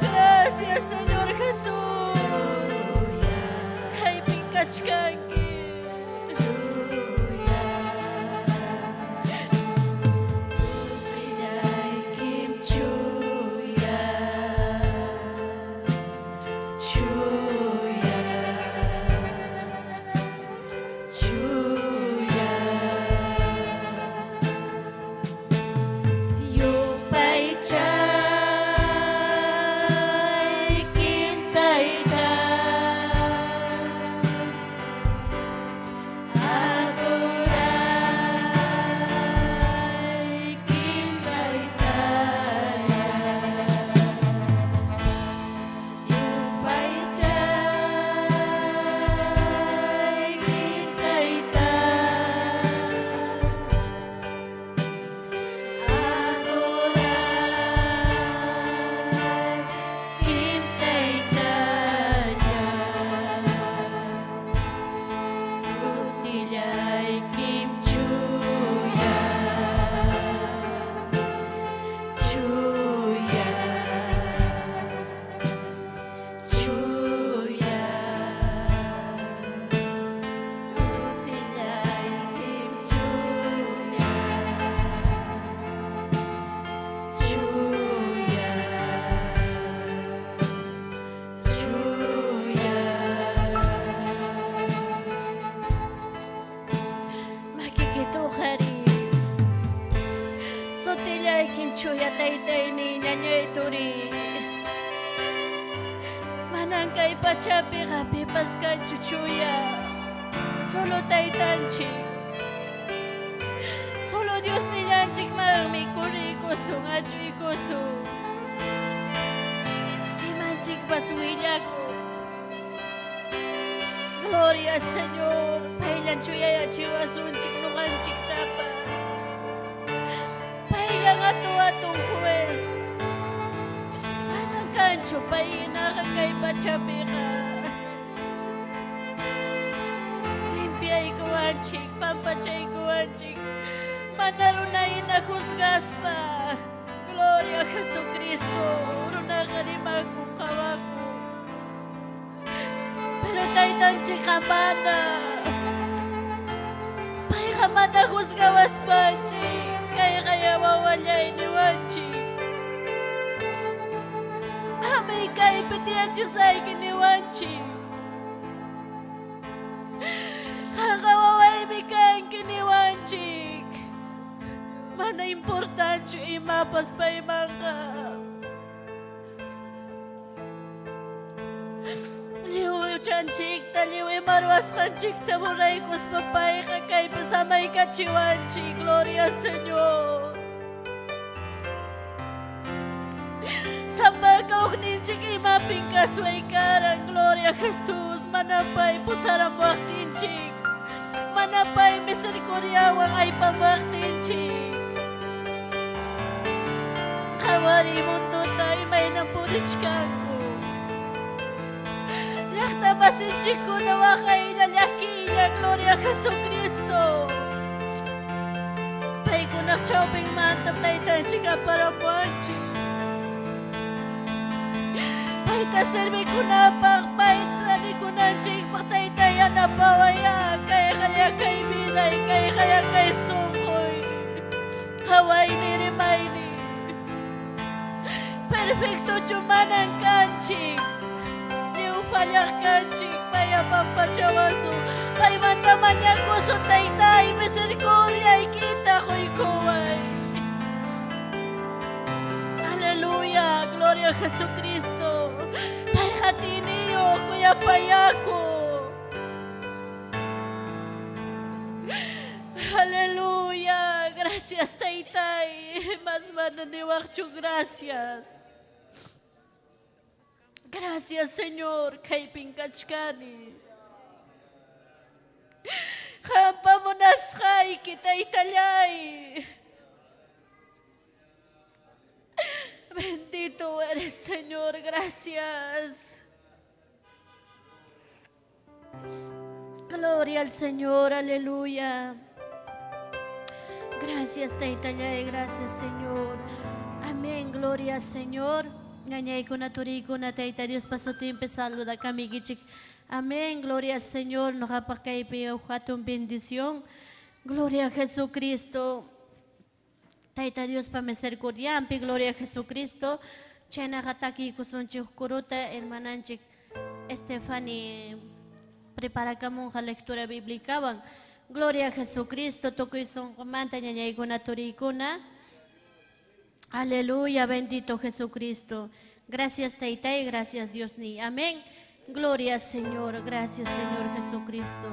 Gracias, Señor Jesús. Kay pingkachkanki. Chuya taytay ni ñañay turi Manangkay pachapi hapi paskan chuchuya Solo taytanchik Solo Dios niyanchik marami kurikuso ngachuykuso Imanchik pasuillako Gloria Señor Paylan chuya yachiwasunchik nuqanchik tapas Atong juez Anang kancho paina kay pachapika Limpia ikuanchik, pampachay ikuanchik Manarunay na juzgas pa Gloria a Jesucristo Runakarimag kong kawako Pero taytanchik kamana Pay kamana juzgawas panchik Kaya wawalay ni Wanchi Amay kay petian chusay ni Wanchi Kakawaway mi kay ni Wanchi Mana importante imapas pa imangka Liu chanchik ta liu imarwas kanchik ta muray kus papay kakay pasamay kachiwanchi Gloria Señor Samba kaukninchik imaping kasway karang Gloria Jesus Manapay pusaram waktinchik Manapay misericordiawang ay pamaktinchik Kawari mundo tayo may nampurichkang Yakta masinchik ko na wakay lalaki niya, Gloria a Jesucristo. Pay ko na choping mantap na itanchika para muanchi. Pay taserbi ko na pakpay, trani ko na chik patay-taya na pawaya. Kaya kay biday, kaya kay sungkoy. Kaway ni rimay ni. Perfecto chumanang kanchik. Falyak kanchik, paya pampachawaso, pay mantamanya ko so taytay, misericordia ikita ko ikuway. Aleluya, gloria a Jesucristo, pay hatiniyo, kuya payako. Aleluya, gracias taytay, mas mananiwakcho, gracias. Gracias, Señor, kay pingkachkani. Hampamunashay kita italay. Bendito eres, Señor, gracias. Gloria al Señor, aleluya. Gracias, Taytayay, gracias, Señor. Amén, gloria al Señor. Ngañay ko na turi ko na Tayta Dios pasutin saluda kami gichik. Amén, gloria al Señor. Nakapakaipiyaw katong bendición. Gloria a Jesucristo. Tayta Dios pa misericordiampi, gloria a Jesucristo. Chena kataki kusonchik kuruta, hermananchik Stephanie. Prepara kamo ka lectura bíblica. Gloria a Jesucristo. Tokoy son kumanta niya ko na turi ko na. Aleluya, bendito Jesucristo. Gracias, Taytay, gracias, Dios ni. Amén. Gloria al Señor, gracias, Señor Jesucristo.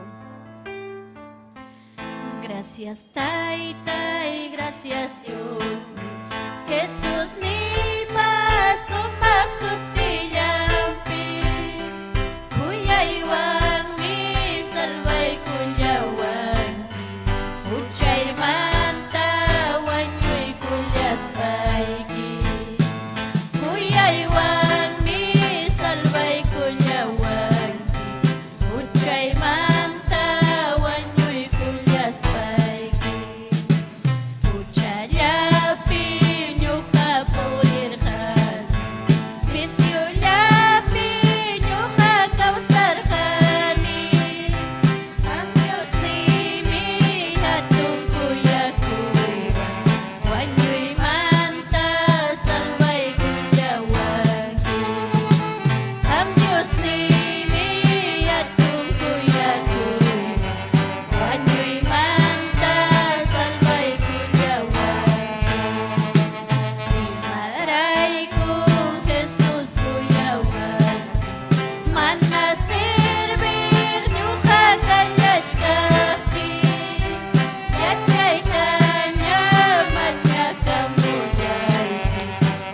Gracias, Taytay, gracias, Dios ni. Jesús ni paso magsutiyampi. Kuya iwang mi salvay kunyawan. Uchay manta wanyoy kulyas baigi. Kuya iwang mi salvay kunyawan. Uchay manta wanyoy kulyas baigi. Ucharyapi nyo kapulirhan. Misyulapi nyo kakawsarhani. Ang Diyos ni mihatong kuya kuya. Wanyoy manta salvay kulyawagi. Ang Diyos ni mihatong kuya kuya. Wanyoy manta salvay kulyawagi. Imaray kong Jesus kuyawan. Manasirvir nyo kakalyach kapi. Yachay tanya manya kamulay.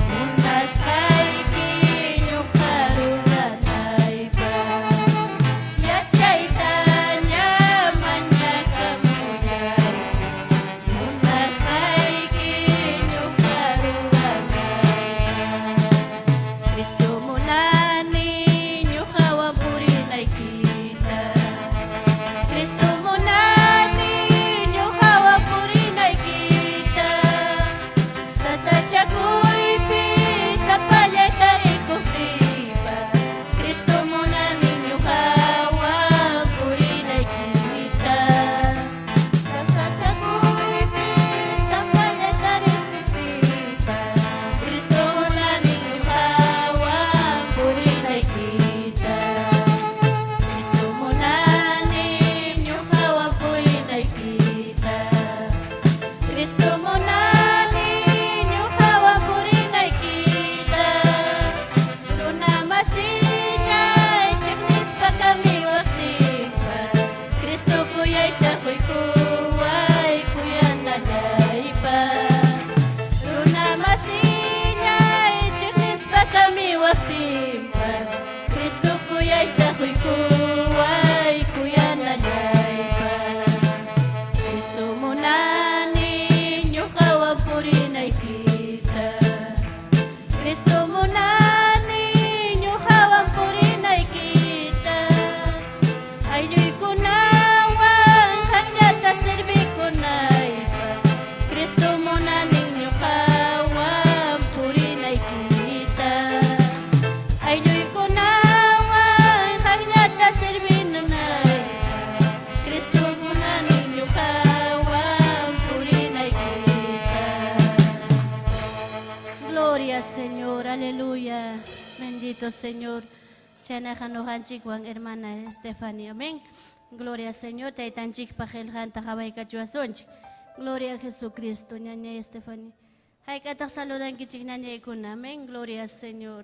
Unas ay kinyo karunanay ba. Yachay tanya manya kamulay. Unas ay kinyo karunanay. Kristo mo na ninyo kawamurin ay kita. Kristo mo na ninyo kawamurin ay kita. Sa sadya ko'y sa palyatari ko pipa. Kristo mo na ninyo kawamurin ay kita. Sa sadya ko'y sa palyatari ko pipa. Kristo mo na ninyo kawamurin ay kita. Kristo mo na ninyo kawamurin ay kita. Kristo mo na ninyo kawamurin ay kita. Pero na masinyay, chiknis pa kami waktipas. Kristo kuya'y tako'y kuway, kuya nagay pa. Pero na masinyay, chiknis pa kami waktipas. Kristo kuya'y tako'y kuway, kuya nagay pa. Kristo mo na ninyo kawamurin ay kita. Kristo mo na ninyo kawamurin ay kita. Ayo'y kunawang kanya taserbi ko na iba. Kristo mo na ninyo kawamurin ay kita. Ayo'y kunawang kanya taserbi na iba. Kristo mo na ninyo kawamurin ay kita. Gloria Señor, aleluya. Bendito Señor. Chana kanuhanchik wang hermana Stephanie. Amén. Gloria Señor. Taitanchik pakilhan takaway kachuasonchik. Gloria a Jesucristo. Ñaña Stephanie. Hay katak saludan kichik ñaña ikuna. Amén. Gloria Señor.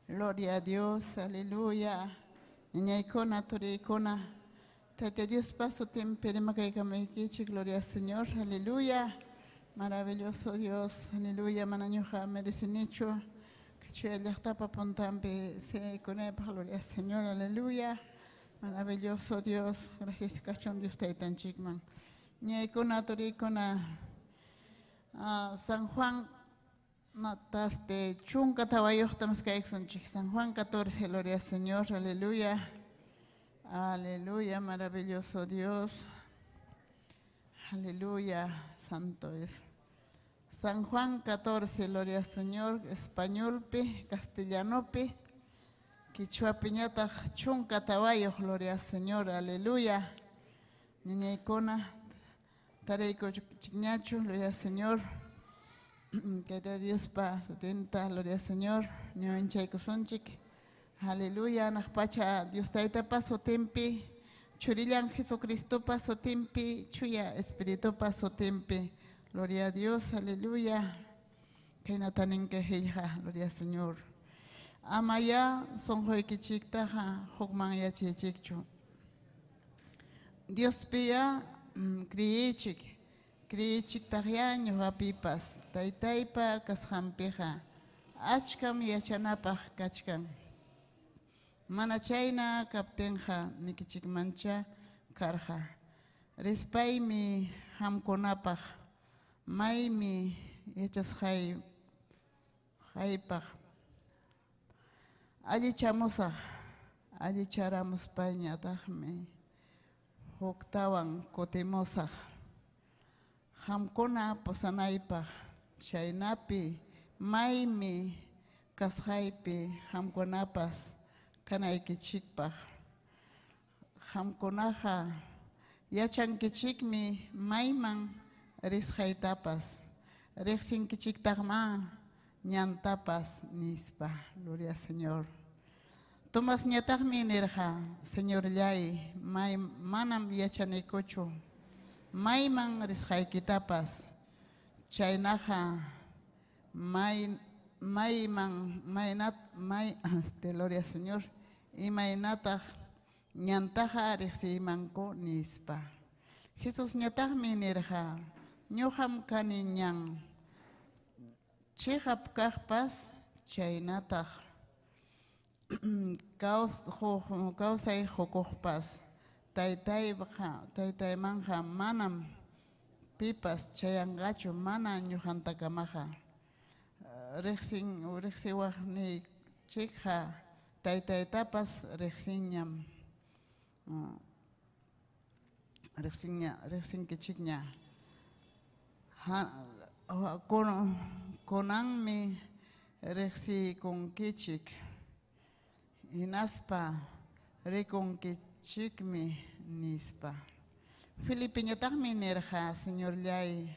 Gloria a Dios, aleluya. Niña icona, tori icona. Tete Dios paso tempere makaikamaikichi, gloria al Señor, aleluya. Maravilloso Dios, aleluya. Manañoja merecenicho. Chuya llaqtapa puntampi siyaykunaypaq gloria al Señor, aleluya. Maravilloso Dios, gracias kachun Dios taytanchikman. Ñaykuna turiykuna San Juan Mataste chunka tawayuqtamas kaykunchik. San Juan 14, gloria al Señor, aleluya. Aleluya, maravilloso Dios. Aleluya, santo es. San Juan 14, gloria al Señor, españolpi, castellanopi, quichua piñata, chunka tawayo, gloria al Señor, aleluya. Niñaykona, tareiko chignacho, gloria al Señor. Que de Dios pa 70, gloria al Señor. Ñoinchayko sonchik, aleluya. Nakpacha Dios taita paso tempi, churillan Jesucristo paso tempi, chuya Espíritu paso tempi. Gloria a Dios, aleluya. Que natanin que heja, gloria al Señor. Amaya son hoikichiktaja, hokman ya chichikchu. Dios pia kriichik, kriichik tajiaño apipas, taitaipa kashampeja, achkam yachanapaj kachkan. Manachayna kaptenja, nikichik mancha karja. Rispay mi hamkonapaj. Maimi hechas haipaj. Allí chamosa, allí charamos paña tajme. Hoktawan kotemosa. Hamkona posanaipaj. Chainapi, maimi kashaipi hamkonapas kanaikichikpaj. Hamkonaja yachankichikmi maiman rishaitapas, rexinkichiktakma, ñantapas, nispa, gloria al Señor. Tomas ñatakmi nerja, Señor Yay, manam yachanikochu, maiman rishaikitapas, chaynaja, gloria al Señor, y mainataj, ñantaja reximanko, nispa. Jesús ñatakmi nerja, ñuham kaniñan, chihap kahpas, chaynataj, kausay hokohpas, taytay manja manam, pipas chayangachu, mana ñuhantakamaja, rexiwaj ni chikha, taytapas rexiñam, rexin kichiknya. Konanmi rexi con kichik. Inaspa recon kichikmi nispa. Filipiñatagmi nerja, Señor Yay.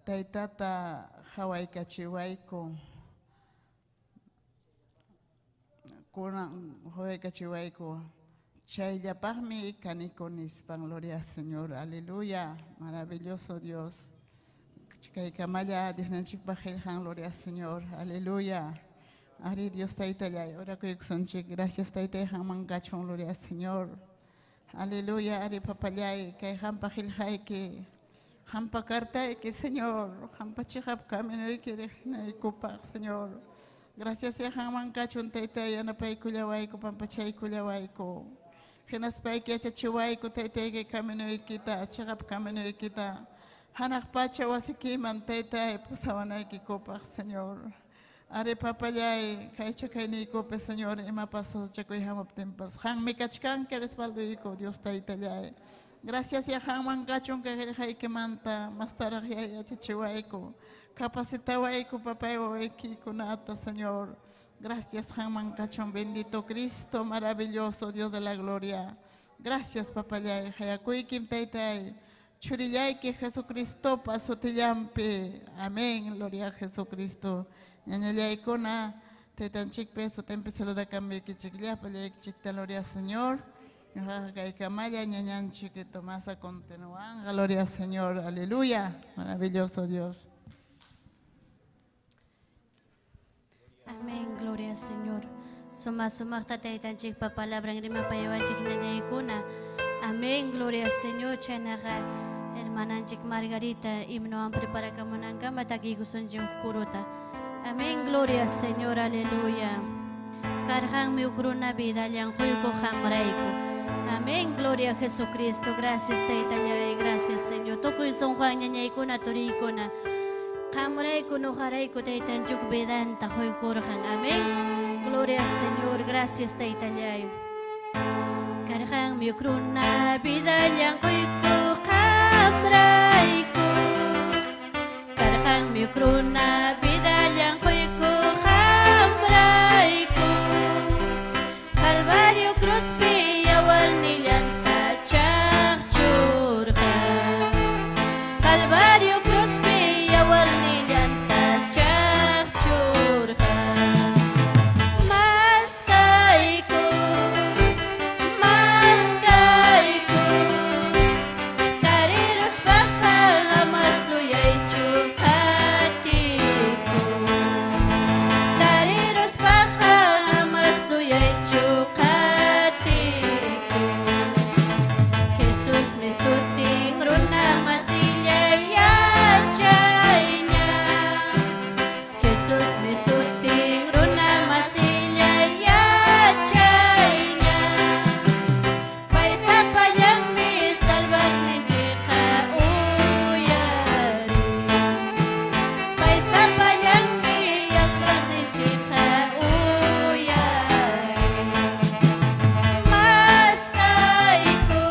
Taitata Hawaii kachiwaiko. Konan Hawaii kachiwaiko. Chayllapagmi caniconispan, gloria al Señor, aleluya, maravilloso Dios. Chaykamaya, Dios nanchikpajiljan, gloria al Señor, aleluya. Ari Dios taitayay, ora kuyuksonchik, gracias taitayjan mankachon, gloria al Señor. Aleluya, Ari papayay, kay hampajilhay que hampa kartay que Señor, hampa chihap kaminoy que rechinay Señor. Gracias ya mankachon taitay, anapay kulyawayko, pampachay kulyawayko. Genaspay que chachiwayko taitay que kaminoy kita, chihap kaminoy kita. Hanak pacha wasikiman taitay, pusawanay que Señor. Are papayay, kaicha kainiko, Señor, ima pasas chakoy hamap tempas. Han mikachkan que respaldoiko, Dios taitayay. Gracias ya han mankachon que manta, más tarde ya chachiwayko. Capacitawayko papayo eki kunata, Señor. Gracias, Han Cachón, bendito Cristo, maravilloso Dios de la gloria. Gracias, papayay, hayakuy kim taytay. Churillay que Jesucristo paso te yampe. Amén, gloria a Jesucristo. Ñañayay kona, taytanchik peso, te empezó da cambio que chiclia, payay chicta, gloria al Señor. Ñahay kamaya, ñañanchik que tomasa continuan, gloria al Señor, aleluya, maravilloso Dios. Amén, gloria al Señor. Suma tataytanchik pa palabra ng rima payawanchik nanayikuna. Amén, gloria al Señor. Chanaga, hermananchik Margarita, imno ang prepara ka mo ng kama, tagiguson diyong kuruta. Amén, gloria al Señor, aleluya. Karhan mi ukruna vida, lianjuiko hamraiko. Amén, gloria a Jesucristo. Gracias, Taitanya, gracias, Señor. Toco y son Juan, ñañaiko na toriko na. Hamraiko no jaraiko, Taitanjuk vedanta, hoikorhan. Amén, gloria al Señor. Gracias, Taitanya. Karhan mi ukruna vida, lianjuiko hamraiko. Karhan mi ukruna vida, lianjuiko hamraiko. Calvario cruz piyawal nilanta chakchurka. Calvario cruz piyawal nilanta chakchurka. Maskaiko, maskaiko. Tariros bakal amasuyay chukatiko. Tariros bakal amasuyay chukatiko. Jesus mi suting runa masilyaya chaynya. Jesus mi suting runa masilyaya chaynya. Paisa payang mi salvat ni jika uyari. Paisa payang mi yaklan ni jika uyari. Maskaiko,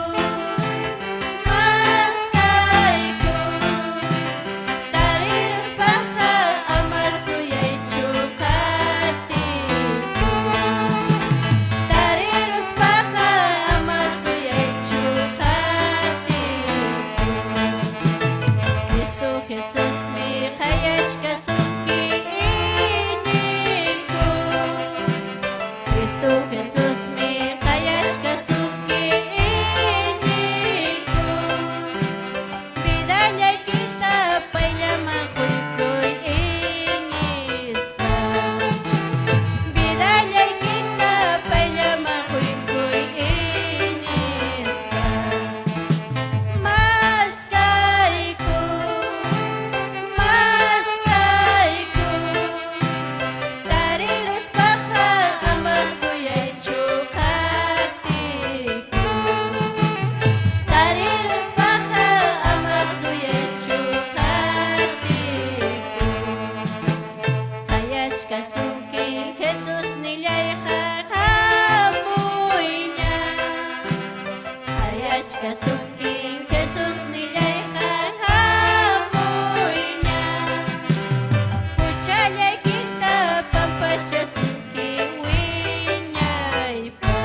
maskaiko. Tariros bakal amasuyay chukatiko. Tariros bakal amasuyay chukatiko. Cristo Jesus mi hayach kasuki iniko. Cristo Jesus mi hayach kasuki iniko. Bidanyay kita payaman kuy ingis pa. Bidanyay kita payaman kuy ingis pa. Maskaiko, maskaiko. Tariros bakal amasuyay chukatiko. Tariros bakal amasuyay chukatiko. Kayach kasuki Jesus nilay hahamoy niya. Kayach kasuki Jesus nilay hahamoy niya. Puchalay kita pampachasuki winyay pa.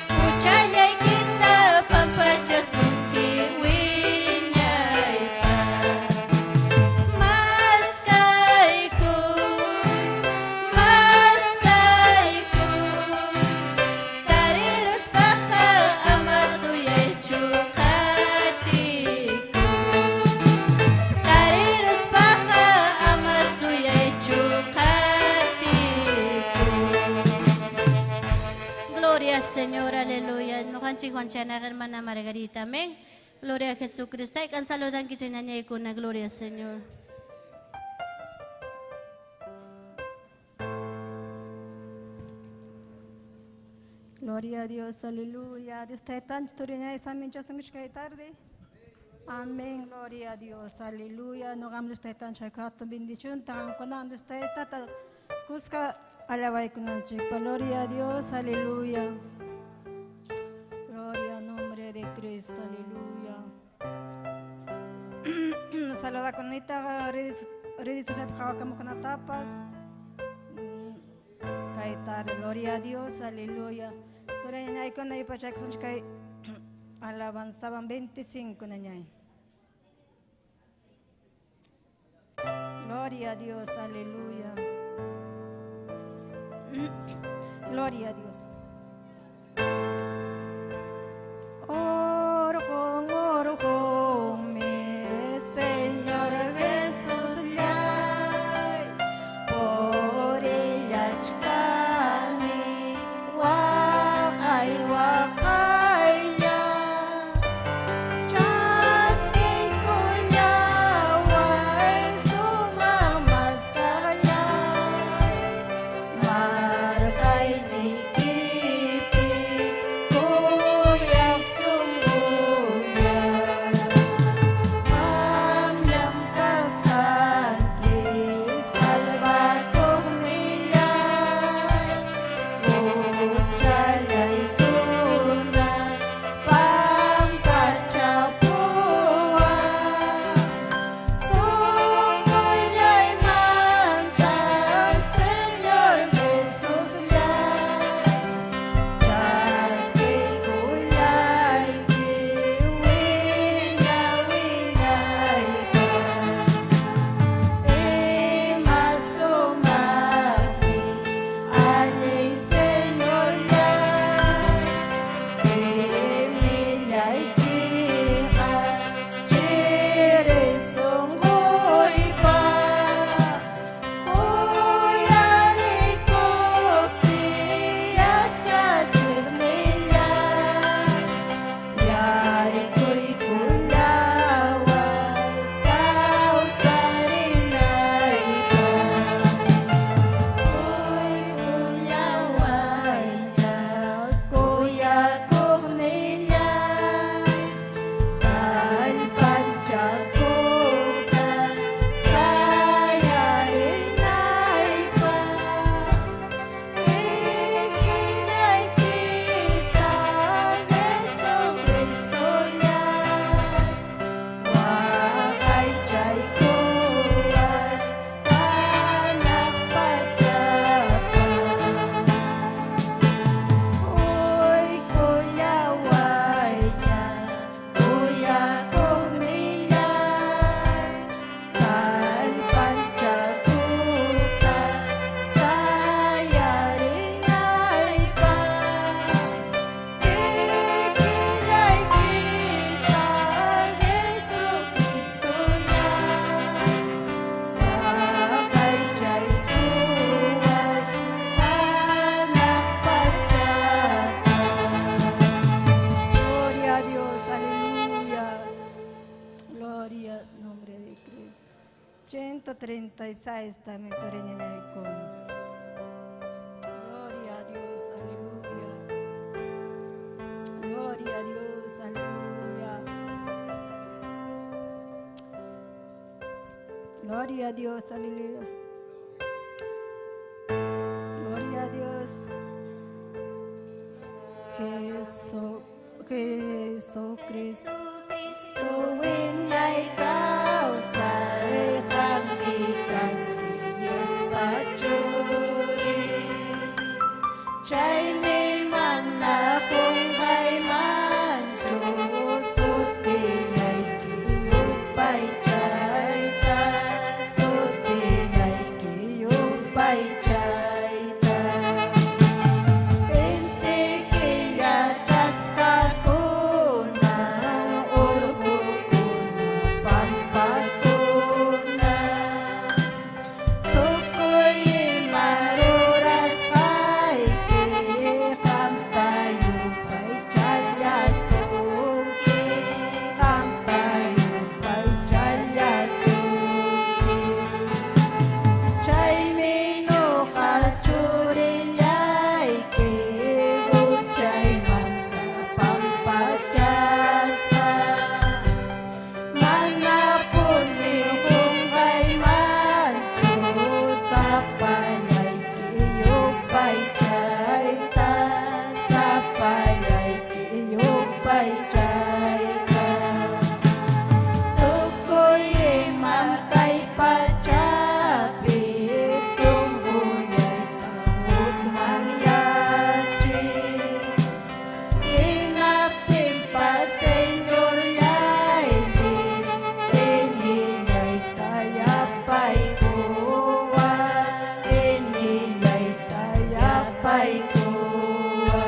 Puchalay kita pampachasuki winyay pa. Maskaiko, maskaiko. Tariros bakal amasuyay chukatiko. Tariros bakal amasuyay chukatiko. Gloria al Señor, aleluya. No kanchi konchana hermana Margarita, amén. Gloria a Jesucristo. Ay, kan saludan kita nyanyi kuna gloria al Señor. Gloria a Dios, aleluya. Dios te tan historia esa mincha se que tarde. Amén, gloria a Dios, aleluya. No gam Dios te tan chakato bendición tan cuando Dios te tata cusca alabay con chipa. Gloria a Dios, aleluya. Gloria al nombre de Cristo, aleluya. Saluda con esta redis tu sabja como con tapas. Kaitar, gloria a Dios, aleluya. Pero ya hay con ahí para que alabanzaban 25 niñas. Gloria a Dios, aleluya. Gloria a Dios. Oro con mi Señor Jesús, por ella chkani, wakay ya. Chaskin kuya, way sumang maskara. 136 también Torinay con. Gloria a Dios, aleluya. Gloria a Dios, aleluya. Gloria a Dios, aleluya. Gloria a Dios. Jesucristo. Tuwin ay kausay kami Diyos pachuri. Chay may mana kung ay mancho sutingay kiyupay chay ta sutingay kiyupay chay ta. Inti kiya chas kakuna urgo kuna pampakuna. Tukoy maruras ay kamtayo pay chalyasuki. Kamtayo pay chalyasuki. Chay mino kachuriyay kibu chay manta pampachasta. Manapun mi hungay mancho sa payay kiyupay chay ta. Sa payay kiyupay chay ta. Tukoy makay pachapi sumbunyay tahod mangyachi. Inapim pa Senyor yay iniyay tayapay kuwa. Iniyay tayapay kuwa.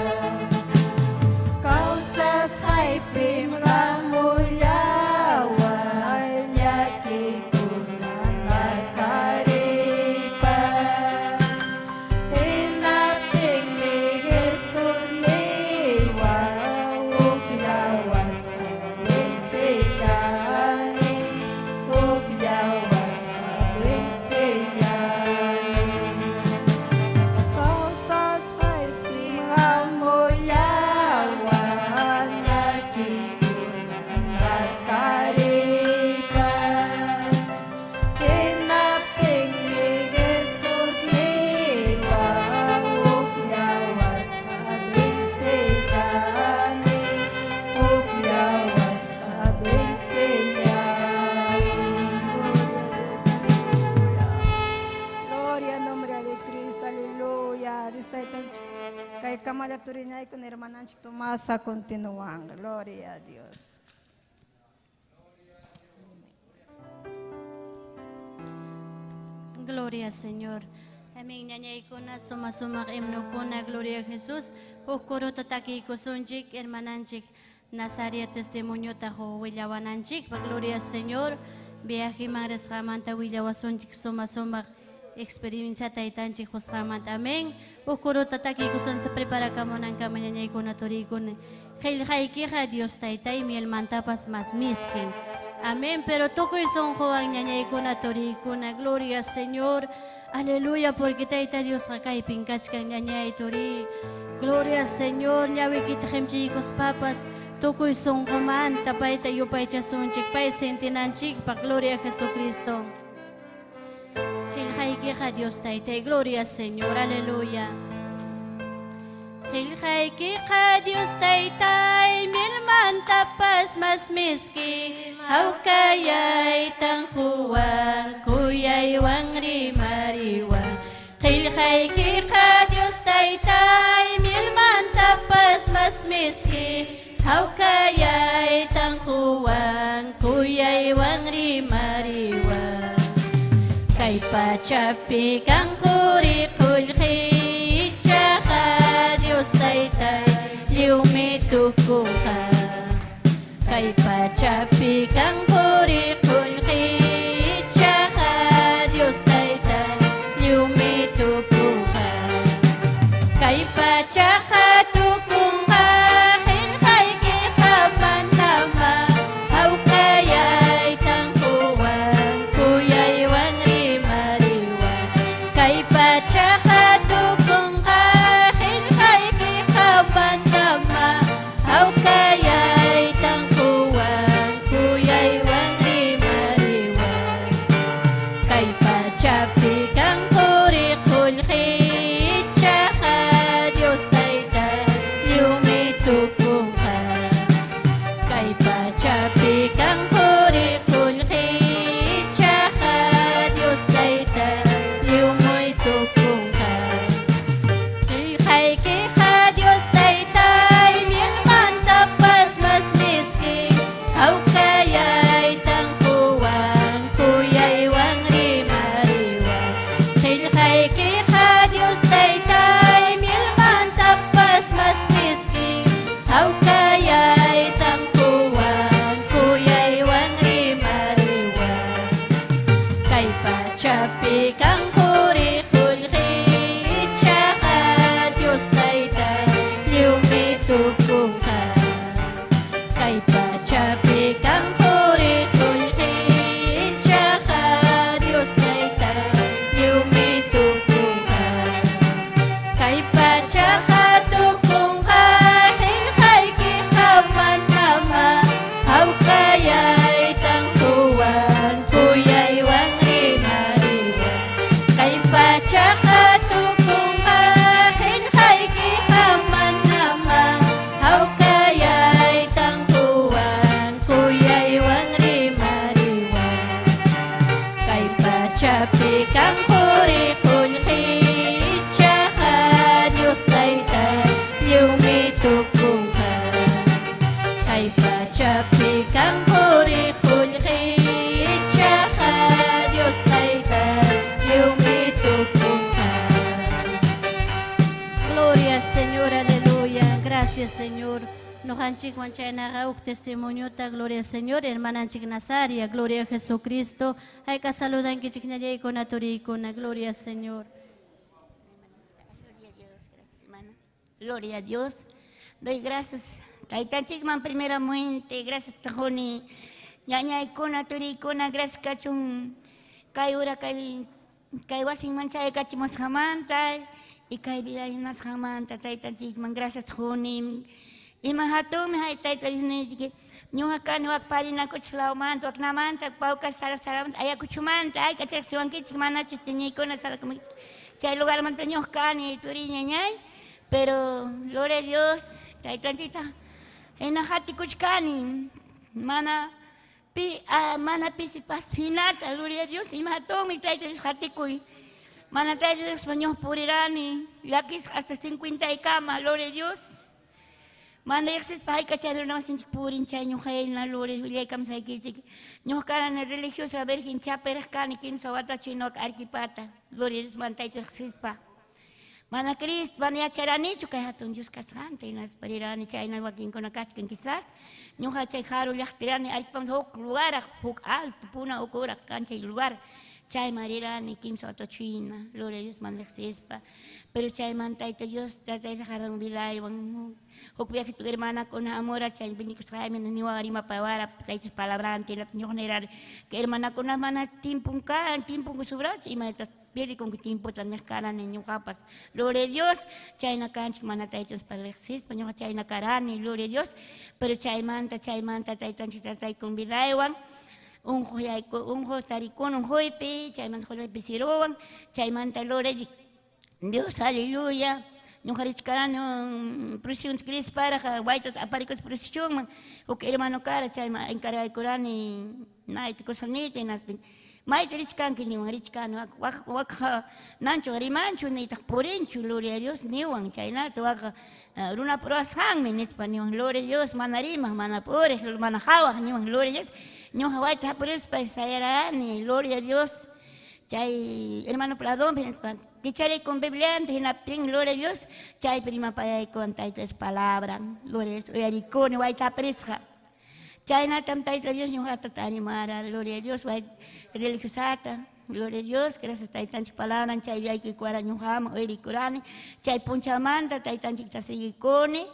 Kausas ay pimramulyawan yaki kunan nakaripan. Inating ni Jesus liwa ugyawas abing sigani. Ugyawas abing sigani. Kausas ay pimramulyawan yaki kunan nakaripan. Inating ni Jesus liwa ugyawas abing sigani. Ugyawas abing sigani. Gloria al nombre de Cristo, aleluya. Dios está kay kamala turinay con hermanan Tomás a continuar. Gloria a Dios. Gloria al Señor. Aming nyanyay ko na sumasumak imno ko na Gloria a Jesús. Ukuro tataki ko sunjik hermananchik. Nazaria testimonio tajo willawananchik. Pa Gloria al Señor. Viaje mares ramanta willawasunchik sumasumak. Experiencia taitanchik hos ramanta. Amén. Ukuro tataki ko sun sa prepara ka mo ng kamanyanyay ko na turikon. Kailhaiki ka Dios taitay miel mantapas mas miskin. Amén. Pero tokoy son ko ang nyanyay ko na turikon na Gloria al Señor. Aleluya, porque taita Dios akay pinkach kang nyanyay turi. Gloria al Señor, nyawi kita chicos papas. Tokoy son kuman, tapay tayo pay chasunchik, pay sentinanchik, pa Gloria a Jesucristo. Hilhaiki ka Dios taita, Gloria al Señor, aleluya. Hilhaiki ka Dios taita, milman tapas mas miski. How kaya'y tangkuwang, kuya'y wang rimariwang. Hilhaiki ka Dios taytay, milman tapas mas miski. How kaya'y tangkuwang, kuya'y wang rimariwang. Kay pachapi kang kurikulki, tsaka Dios taytay, liumituko ka. Kay pachapi kang kurikulki, tsaka Dios taytay, liumituko ka. Kay patsaka tukong ka, hinkay kikaman nama, aw kaya'y tangkuwang, kuya'y wang tukunka kay pachapi kang puri kulki tsaka Diyos taita yumitukunka kay patsaka tukunka hinkay kikaman nama aw kaya'y tangkuwan kuya'y wang rimariwan kay patsaka tukunka hinkay kikaman nama aw kaya'y tangkuwan kuya'y wang rimariwan kay patsapi kang puri kulki tsaka Diyos taita yumitukunka kay pachapi kang puri kulki tsaka Diyos taita yumitukunka. Gloria Señor, aleluya. Gracias Señor. Nohanchik wanchay nakauk testimonio ta gloria Señor, hermananchik Nazaria, gloria a Jesucristo. Hay que saludan que chiknayay con aturicona, gloria Señor. Gloria a Dios, gracias hermana. Gloria a Dios. Doy gracias. Taitanchikman primeramente, gracias Tajoni. Ñañaykuna, turikuna, gracias kachun. Kay ura kay wasin manchay kachimos jamanta. Y kay vidayunas jamanta. Taitanchikman, gracias Tajoni. Y mahatun hay taitanchik. Ñuhakani wak parina kuchlaumanta, wak namanta, pauka sarasaramanta, ayakuchumanta, ay kachaksuankichik mana chuchiñikuna salakamik. Chay lugar manta ñuhkani turiñañay. Pero, gloria a Dios, taitanchita. Enajati kuchkani, mana pisipas finata, gloria a Dios, y mató mi taitanchis hatikuy. Mana taitanchis español purirani, yakis hasta 50 y cama, gloria a Dios. Mana yaksis pahay kachadro na masinchik purin chay ñuhay na gloria, wilay kam sa ikichik. Ñuhkaran na religiosa virgen chaperas kani kim sa wata chinoak arkipata, gloria a Dios, man taitanchis pa. Mana Cristo, mana charanichu kay hatun Dios kasante nas parirani chay na wakin ko nakaskin quizás ñuha chay haru llaktirani alpam huk lugar huk alto puna ukura kanchay lugar chay marirani kimsa otochina gloria a Dios man sespa pero chay mantaita Dios tatay haran bilay wang huk viaje tu hermana con amor chay bendito Jaime ni wari mapawara chay palabrante la ñonerar que hermana con mana timpun subrat y mata Pili con que tiempo tan mezcaran en Yucapas. Gloria a Dios, chay na canch mana taitos para exist, paño chay na carani, gloria a Dios, pero chay manta, taitan chitatay con vidaiwan, un jo taricón, un joipe, chay man joipe pisirowan, chay manta gloria Dios, aleluya. No hariscaran presión cris para guaitos aparicos presión, o que hermano cara, chay ma encara de corani, night cosanita y nada. May teriskan kini ngariskan wak nancho rimancho ni tak porencho gloria a Dios niwang chayna to wak runa proas hang en español gloria a Dios manarima mana pores mana hawa niwang gloria a Dios no hawai ta pores pa sayara ni gloria a Dios chay hermano Pladón que chare con bibliante en la ping gloria a Dios chay prima pa con taitas palabras gloria a Dios oyaricone wai ta presja Chayna tam taita Dios ñu hata animara, gloria a Dios, vai religiosata, gloria a Dios, gracias taitan palabra, chay hay que cuara ñu hama, oiri curani, chay punchamanta, taitan chik tasegikone,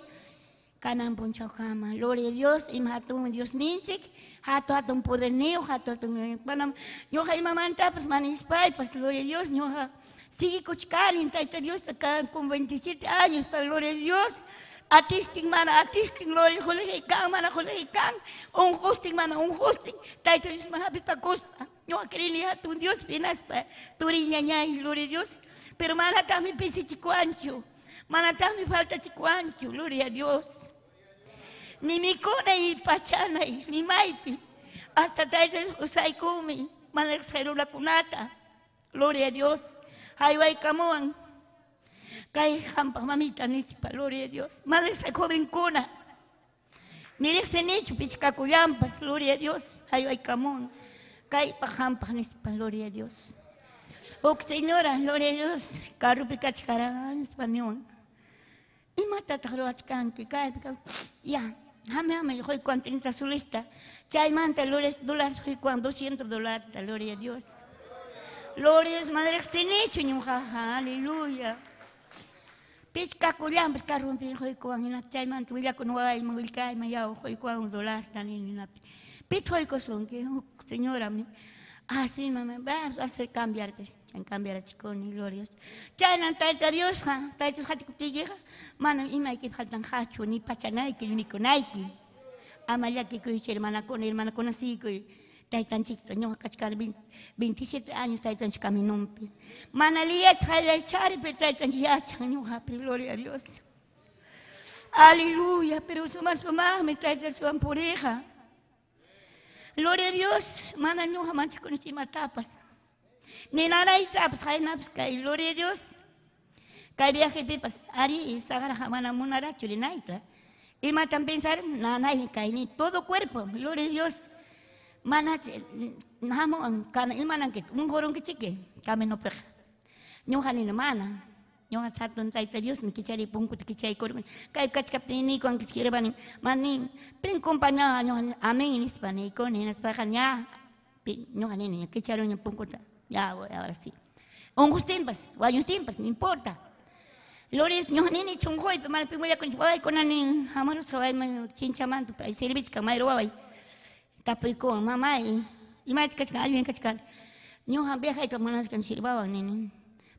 kanan punchakama, gloria a Dios, imhatum Dios ninchik, hatum poder neo, hatum panam, ñu hay mamanta, pues manispay, pues gloria a Dios, ñu sigue kuchkani, taita Dios, con 27 años, gloria a Dios. Artisting mana artisting gloria hulihikang mana hulihikang un hosting taito Dios mahapita costa no akrili hatun Dios pinas pa turinya ñay gloria a Dios pero mana tami pisi chicuancho mana tami falta chicuancho gloria a Dios ni mikona y pachana ni maiti hasta taito usay kumi mana la kunata gloria a Dios hayway kamuan Kay hampa mamita nispa, gloria a Dios. Madre se joven cuna. Ni ese nicho pichacuyampas, gloria a Dios. Ay camón. Kay pa hampa nispa, gloria a Dios. Ok, señora, gloria a Dios. Carro picachcarán, español. Y mata taroachcan, que cae, ya. Jame, hoy cuánto entra su lista. Chay manta, $2, hoy cuando $200, gloria a Dios. Gloria a Dios, madre se nicho, ñujaja, aleluya. Pisca kuliam, pisca rumpi, hoy kuang inap chay man, tuwila kunway, mangulkay, mayaw, hoy kuang $1 tanin inap. Pit hoy ko son, que señora, sí, mamá, va a hacer cambiar, pues, en cambiar a chico ni glorios. Chay nan taita Dios, ha, taita hati kutigira, mano, ima que faltan hacho, ni pachanaiki, ni konaiki. Amalia que hermana con así, que taitan chiquito, no, cachcar 27 años, taitan chicaminumpi. Manalía, sale chari, pero taitan yacha, no, happy, gloria a Dios. Aleluya, pero suma, me taitan su ampureja. Gloria a Dios, mana no mancha con encima tapas. Ni nada y tapas, hay naps, gloria a Dios. Kay viaje pipas, ari, sagara jamana munara, chulinaita. Y matan pensar, nada y cae ni todo cuerpo, gloria a Dios. Mana, namo, kana, ilmanan que un gorón que chique, camino per. No hanina mana. No hataton taita Dios, me quichari punco, te quichai corme. Kay kachkapini con que quiere banin. Manin, pin compañía, no, amén, hispanico, ni en españa. No hanina, quicharon en punco. Ya, ahora sí. Un tiempos, varios tiempos, no importa. Lores, no ni chungoy, pero mal primero con anin, amor, sabay, chinchamanto, para servicio que me robay. Tapico, mamá, y más que alguien cachcal. No han viajado a manas que sirvaban, nene.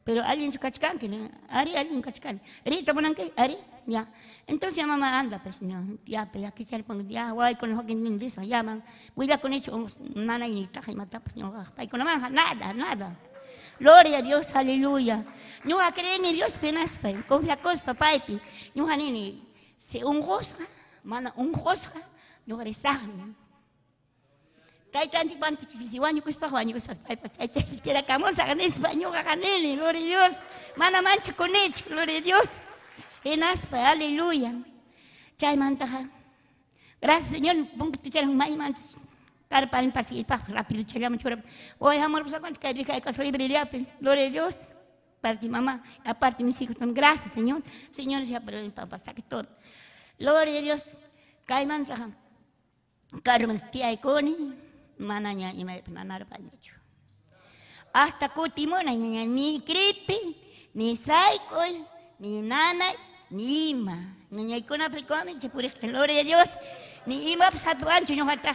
Pero alguien se cachcan, que Ari, alguien cachcal. Rita, monanque, Ari, ya. Entonces mamá anda, pues, no, ya, pues, aquí se le pongo, ya, guay, con los que ni eso, llaman. Voy a con eso, nana y ni taja y mata, pues, no, y con la manja, nada. Gloria a Dios, aleluya. No a creer ni Dios penas, confía cos, papá, y no a ni se un rosca, mana un rosca, no a rezar. Taitan chipan chipiwan yus pa juan yus ay pa ay quiera camos hagan español hagan él, gloria a Dios. Mana mancha con hecho, gloria a Dios. En aspa, aleluya. Chay mantaja. Gracias, Señor, pongo tu chera mai mantas. Para en pasillo, rápido, chegamos chora. Hoy amor, pues cuánto que dije que soy brillante, gloria a Dios. Para ti mamá, aparte mis hijos también, gracias, Señor. Señor, ya pero el papá saque todo. Gloria a Dios. Caiman trajan. Carmen tía Iconi, mananya y me nanar pañacho. Hasta Cotimona, ni creepy, ni psycho, ni nana, ni ima. Niña Icona aplicóme, se pure, gloria a Dios. Ni ima, pues a tu ancho, no falta.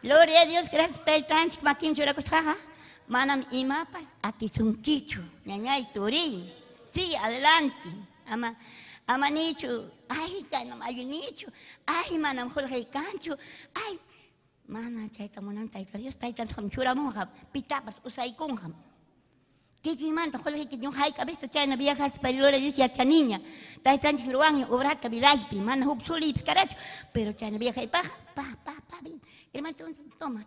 Gloria a Dios, gracias por el tancho, maquin churacosaja. Manam imapas a tisunquicho, ñañay turi. Sí, adelante. Ama nicho, ay, no mayo nicho. Ay, manam jorge cancho. Ay, mana chaita monan taita Dios taita samchura monja, pitapas usai conjam. Tiki manta jorge que yo hay cabeza chaina viejas para Dios ya chaniña. Taita chiruan obrata vidaipi, mana hupsuli pskaracho, pero chaina vieja y pa bien. Hermano, toma.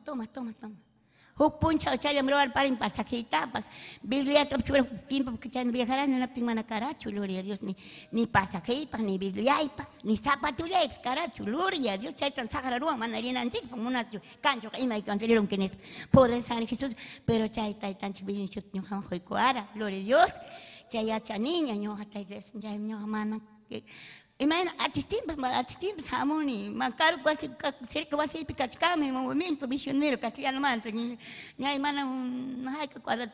Huk puncha chaya mroar para pasajitas, Biblia tapchura tiempo que chan viajarán en la primana caracho, gloria a Dios, ni pasajitas, ni Biblia, ni zapatulex, caracho, gloria a Dios, chay tan sagrado, manarina anchi, como una cancho, y me contaron que es poder San Jesús, pero chay tan chivinchut, no jamás hoy coara, gloria a Dios, chay hacha niña, no hasta tres, chay no mana que. Imagina, artistas, harmony, macaro quase cerca vai ser picachcame, movimento missionário, castelhano mantra, minha irmã não hai que quadra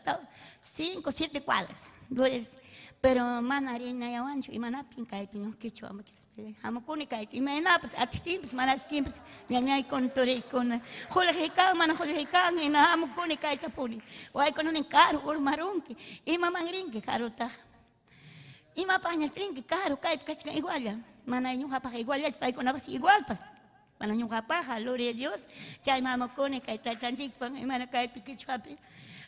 5, 7 quadras, 2, pero manarina eu anjo, e mana pincai pinho que chama que espere, amo conicai, e mana artistas, mana simples, minha contore com, rola recang, mana rola recang, e na amo conicai tapuni, o aí quando nem caro, o marronque, e mamangring que caro tá. Y más pañal trinque, caro, cae, cachica igual ya. Mana yung japaja igual ya, está con abas igual, pas. Mana yung japaja, gloria a Dios. Chay mama cone, cae tan chic, pan, y mana cae piquich papi.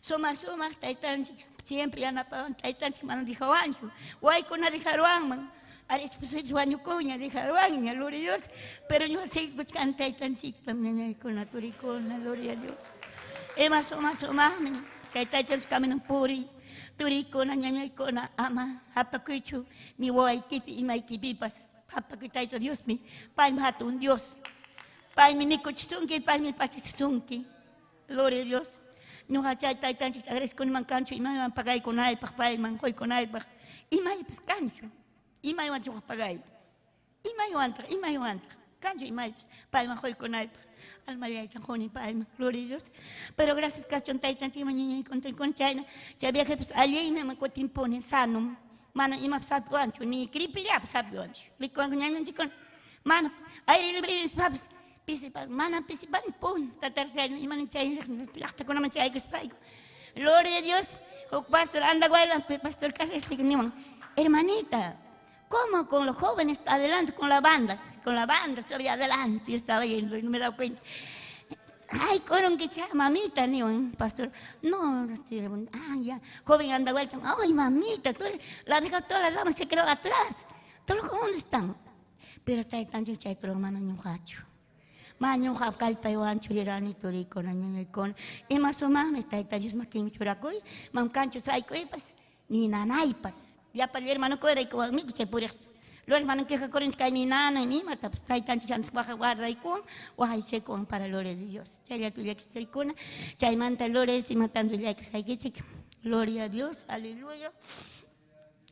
Suma, cae tan chic, siempre ya napan, cae tan chic, mana dijo ancho. Guay con la dijaruan, man. Ares pues yo año coña, dijaruan, gloria a Dios. Pero yo sé que cae tan chic, pan, con la turicona, gloria a Dios. Ema suma, cae tan chic, camino puri. Turikona, ñañaykona, ama, hapakuchu, ni waikiti, imaikipipas, hapakutaito Dios mi, pai mi hatun Dios, pai mi nikochisunki, pai mi pasisunki, gloria a Dios. No hachay taitan chik agres con mancancho, imay man pagay con ay, pai man hoy con ay, imay pues cancho, imay man chuk pagay, imay wantra, cancho imay, pai man hoy con ay, alma de Joni, Palma, gloria a Dios. Pero gracias, Cachon Taitan, Timaña y con China, ya había que allí me cotimpone sano, Mana ima sabi ancho ni kripi ya sabi ancho. Likuan kunyanyan chikon. Mana aire libre ni paps. Pisipan mana pisipan pun. Tatar saya ni mana cai lakta ko naman cai kuspai. Gloria a Dios. O pastor anda guaylan pastor Carlos ni hermanita. ¿Cómo con los jóvenes adelante, con las bandas todavía adelante? Yo estaba yendo y no me he dado cuenta. Ay, coron que sea mamita, ni un pastor. No, ya, joven anda vuelta. Ay, mamita, tú la dejó todas las damas, se quedó atrás. Todos los jóvenes están. Pero está ahí tan chay, pero hermano, no hacho. Maño kalpa iwan chulirani turiko na nyangikon. E masumame está ahí tan making churakoy, mam cancho saikoy pas, ni nanaypas. Ya para el hermano que era y como a mí que se pure. Los hermanos que corren que ni nana ni mata, pues está tan chance baja guarda y con, o hay se con para lore de Dios. Chaya tu extricona, chay manta lores y matando ya que sai que chica. Gloria a Dios, aleluya.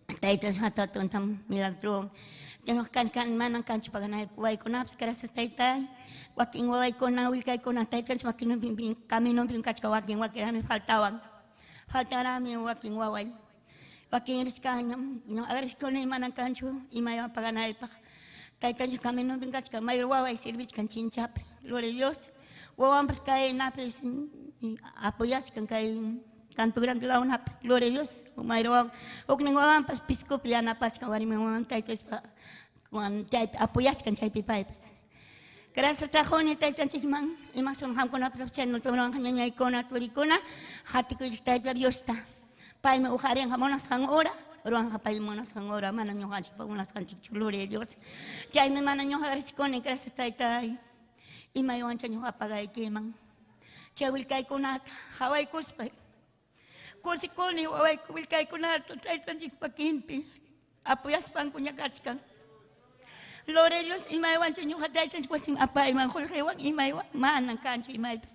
Está ahí tan hasta tan milagro. Tenemos can manan cancho para ganar guay con apps, gracias está ahí. Waking guay con awil kai con hasta tan maquino bin camino bin cacho waking me faltaban. Faltará mi waking guay. Waking riskanya, agar con el manan cancho y me iba a pagar nada pa. Taitan camino bien cacho, me iba a servir con chinchap. Gloria a Dios. Wawam pas kai napes apoyas con kai canturan de la una. Gloria a Dios. Me iba o que wawam pas pisco piana pas kawari me wawam taitos pa apoyas con chai pipes. Gracias a Joni taitan chikman y más un ham con la profesión no toman kanya ikona turikona hati ko taitan Diosta. Pai me ujareng hamonas hangora, ruang hapai monas hangora, mana nyo haji pa unas kanchik gloria a Dios. Jai me mana nyo hagaris kone gracias taitai. Y may wancha nyo apagay kimang. Jai wil kai kunat, hawai kuspai. Kusi kone hawai wil kai kunat, taitan chik pakinpi. Apuyas pang kunya kaskan. Gloria a Dios, y may wancha nyo hataitan chik pasing apay man kulkewang, y may manang kancho, y may pas.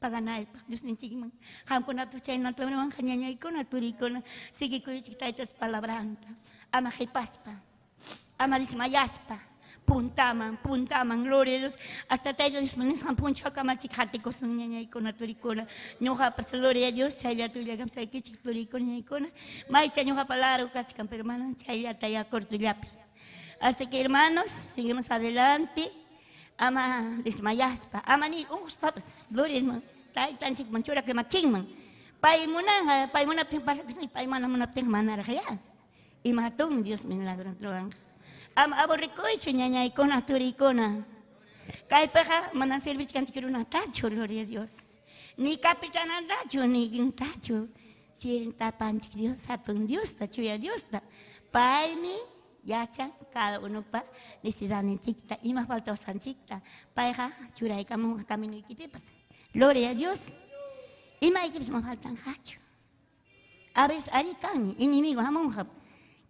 Paganay pa Dios ni chigman hampo na to chay na to naman kanya iko na turiko na sige ko taitas palabranta ama hipaspa ama dismayaspa puntaman gloria a Dios hasta tayo dismanes hampon chaka machikati ko sang nya iko na turiko na nyoha pas gloria a Dios chay ya tulyagam say kichik turiko nya iko na may chay nyoha palaro kasi kan hermano chay ya taya cortulapi. Así que hermanos seguimos adelante. Ama dismayaspa, ama ni ungos papas, gloria man, tai tan chik manchura que making man, pai muna ting pasal kisah, pai mana ting mana kaya, imatung Dios milagro troang, ama aborikoy chunya ikona turikona, kai peha mana service kan chikiruna tacho gloria a Dios, ni kapitana tacho ni tacho, si tapan chik Dios satun Dios tacho ya Dios ta, pai ni yacha cada uno pa necesidad chiquita y más falta san chiquita pareja churai camino y kipipas gloria a Dios y más equipos más faltan hacho a veces arican enemigo amonja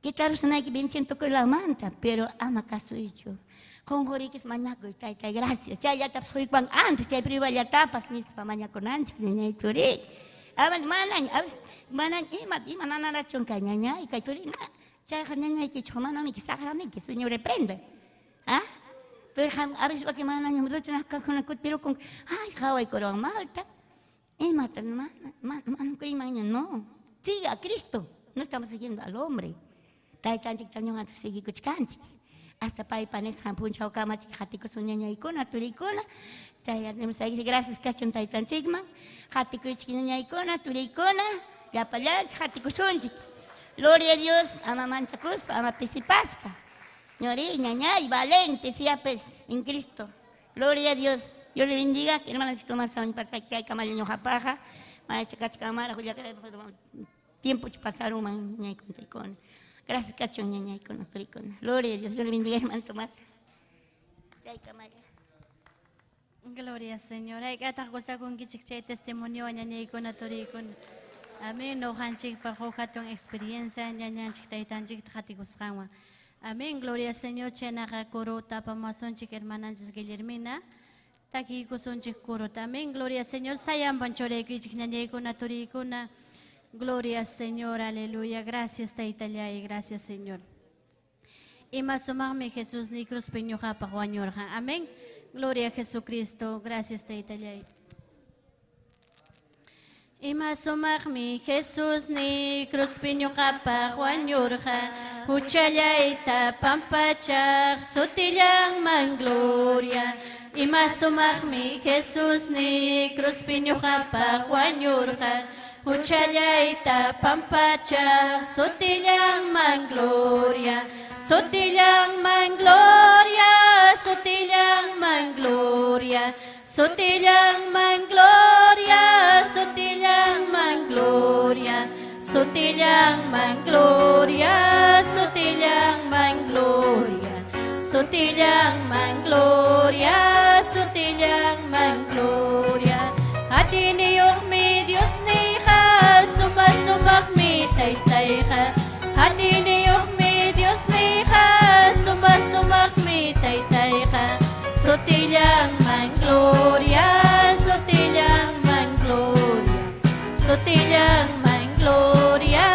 que tal vez no hay que bien siento con la manta pero ama caso hecho con joriques mañaco y taita gracias ya tap soy cuan antes ya priva ya tapas ni pa mañaco nancho ni turi aban manan a veces manan y manana la chonca ñaña y caituri Chay kanya que chomana mi que sagrame que señor reprende. ¿Ah? Pero a veces va que mana yo me doy una caja con la pero con ay Hawái corón malta. Y matan man crimaña no. Siga a Cristo. No estamos siguiendo al hombre. Tai tan chic tan antes seguir cuchcanchi. Hasta pai panes hampun chau kama chic hatiko suñaña icona turicona. Chay tenemos ahí gracias cachon tai tan chigman. Hatiko chiquinaña icona turicona. Ya para hatiko sunchi. Gloria a Dios, ama manchacuspa, ama pisipaspa. Ñoriña, ñay, valente, siapes, en Cristo. Gloria a Dios. Dios le bendiga. Hermanas, si tomas a mi pasar que hay camaleño japaja, macha cachcamara, julia que tiempo que pasaron, ñay con tricona. Gracias, cacho, ñay con tricona. Gloria a Dios. Dios le bendiga, hermano Tomás. Chay camaya. Gloria, Señor. Ay, kata cosa con que chay testimonio, ñay con atoricon. Amén. No hanchik pa katong experiencia ñañan chik taitan chik tatikusqanwa. Amén. Gloria al Señor. Chenaga korota pamason chik hermana Guillermina. Taki kuson chik korota. Amén. Gloria al Señor. Sayam banchoreki chik ñañaykuna turikuna. Gloria al Señor. Aleluya. Gracias taitalla y gracias Señor. Y más sumame Jesús ni cruz peñoja pa guañorja. Amén. Gloria a Jesucristo. Gracias taitalla. Imasumaqmi Jesús ni cruz piñuqapaq wañurqa huchallayta pampachaq sutillanman gloria. Imasumaqmi Jesús ni cruz piñuqapaq wañurqa huchallayta pampachaq sutillanman gloria. Sutillanman gloria, sutillanman gloria, sutillanman gloria, sutillanman gloria, sutillanman gloria, sutillanman gloria, sutillanman gloria, sutillanman gloria. Hati niyong mi Diyos niya, sumasumak mi taytayha. Hati niyong mi Diyos niya, sumasumak mi taytayha. Sutillanman gloria, sutillanman gloria, sutillanman gloria,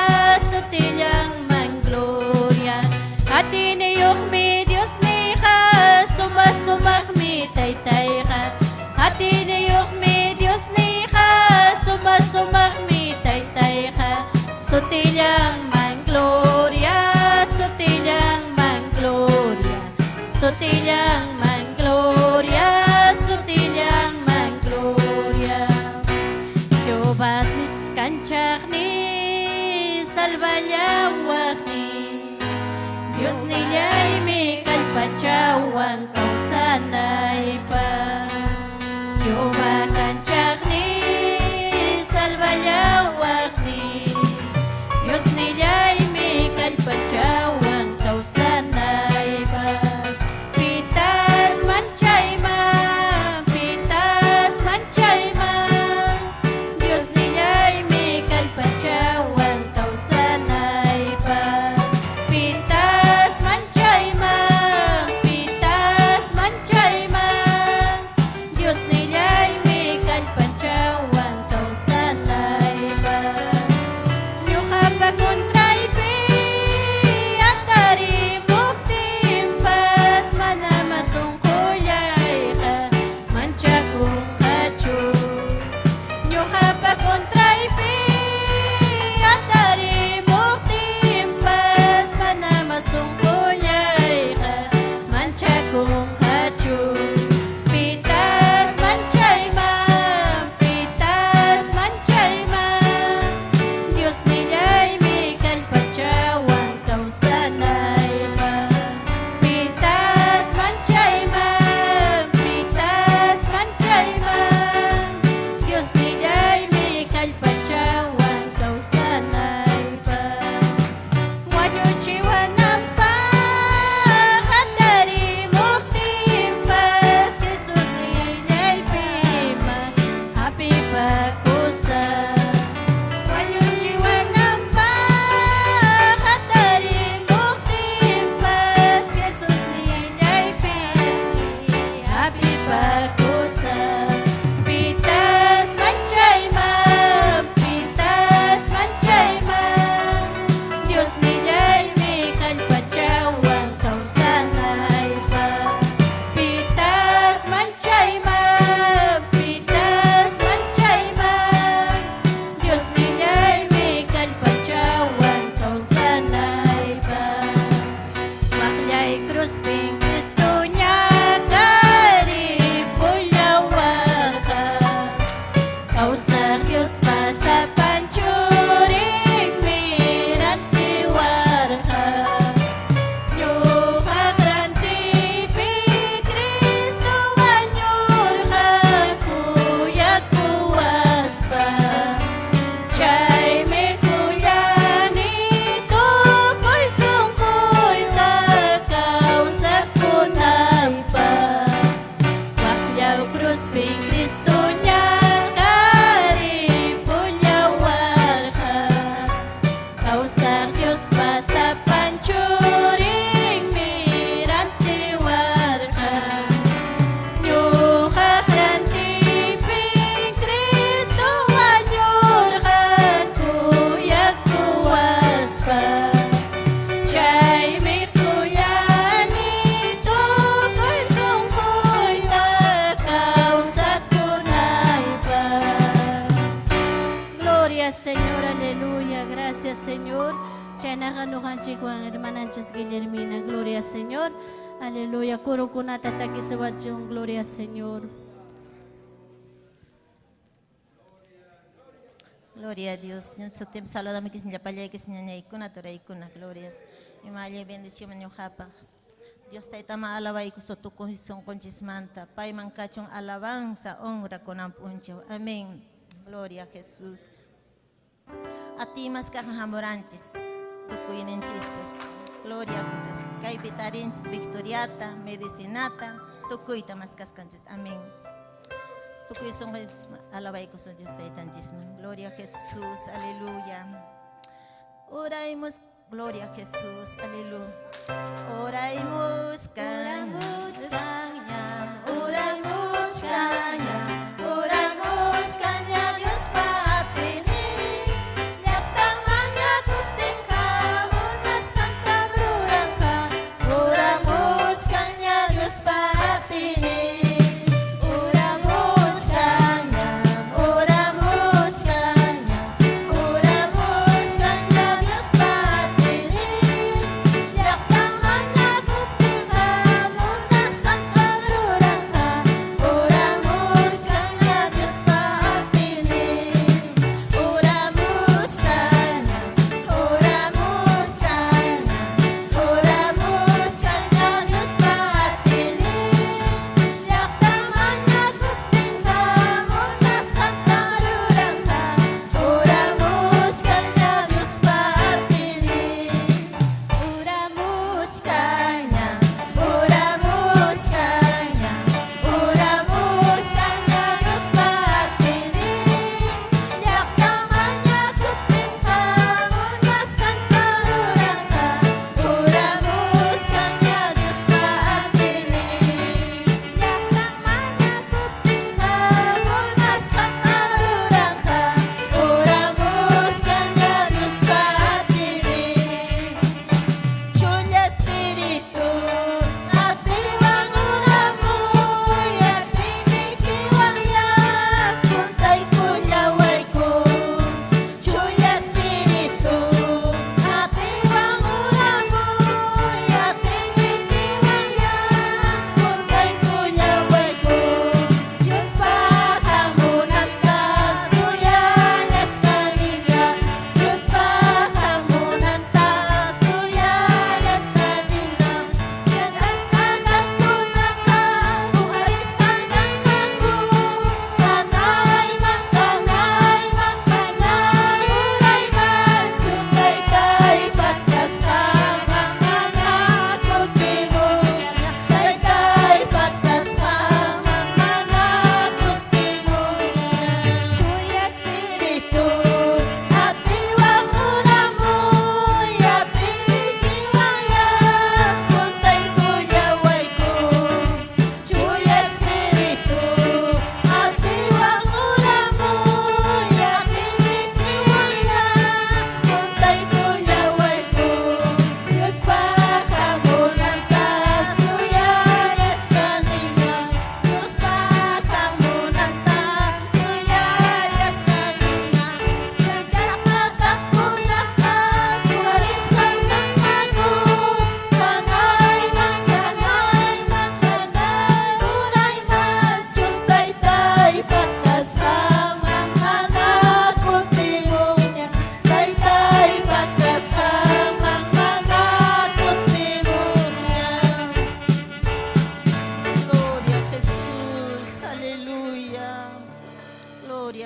sutillanman gloria. Hati niyong mi Diyos niya, sumasumak mi taytayha. Hati niyong mi Diyos niya, sumasumak mi taytayha. Sutillanman gloria, sutillanman gloria, sutillanman gloria, sutillanman gloria. Jehová kanchakni, salvallawakni, Dios niya'y may kalpachawang kausanay pa. Jehová kanchakni, salvallawakni, Dios niya'y may kalpachawang kausanay pa. Pita Gracias, Señor. Chana nukanchik wang hermananchas Guillermina. Gloria al Señor. Aleluya. Kuro kunata takisawachong. Gloria al Señor. Gloria a Dios. Su tiempo saludame que se me apaya que se me ikuna tora ikuna. Glorias. Y malia bendición en Yojapa. Dios te tama alaba y kusotu con son conchismanta. Pai mancachon alabanza, honra con ampuncho. Amén. Gloria a Jesús. A ti más cajamoranchis. Tu cuinen chispas. Gloria a Jesús. Kai pitarinchis victoriata, medicinata. Tu cuita más cascanchis. Amén. Tu cuita son alaba y kusotu Dios te tanchisman. Gloria a Jesús. Aleluya. Oramos. Gloria a Jesús, aleluya. Oramos caña, oramos caña, Dios para ti. Nyata manya kutenga, unas tanta bruranga. Oramos caña, Dios para ti. Oramos caña, oramos caña, oramos caña, Dios para ti.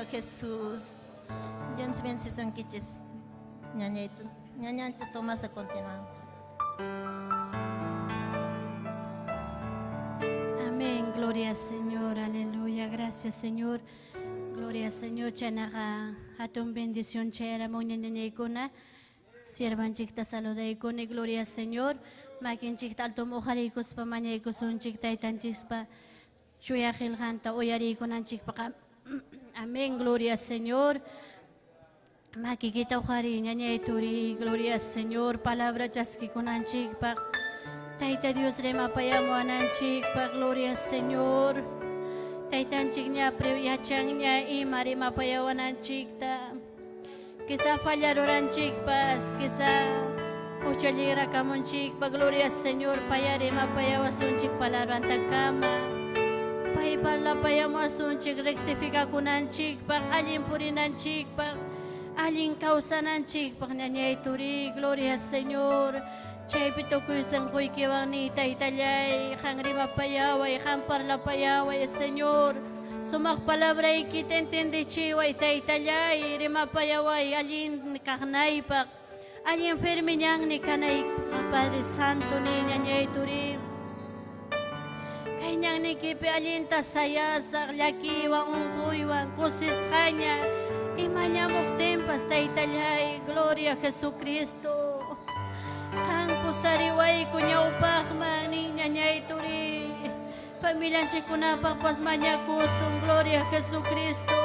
Jesús. Jens bensi son kichis. Ñañancha tomas a continuar. Amén, gloria al Señor, aleluya, gracias Señor, gloria al Señor, chanaga, atun bendición chera, moñañañaykuna, siervan chikta saludaykuna, gloria al Señor, makin chikta alto mojarikos pa mañaykos un chikta itan chispa, chuyajil hanta oyarikunan chikpa, amén, gloria al Señor, makikita ujari, ñañayturi, gloria al Señor, palabra chaskikunan chikpa, Taita Dios remapayamo ananchikpa, gloria al Señor. Taitanchik ña preyachang ña ima remapayaw ananchikta. quizá fallaron chicpas, quizá uchalira camon chicpa, gloria al Señor, payarima payawas un chic palaran cama. Pay parla payamos un chic rectifica kunan chicpa, alin purinan chicpa, alin causanan chicpa, nyanyay turi, gloria al Señor. Chay pito kuisang kuy kiwang ni Taytayay, hangrima payaway, hamparla payaway, Señor. Sumak palabra ikita entende chiway Taytayay, rima payaway, alin kahnaypak, alin firme niyang ni kanay Padre Santo ni nyanyay turim. Kanyang ni kipi alin tasaya sa lakiwang ungkuywang kusis kanya, imanya muktempas Taytayay, gloria a Jesucristo. Ang pusariway kunya upakman ni nyanyay turi. Pamilyang chikuna pakpasmanya kusong gloria a Jesucristo.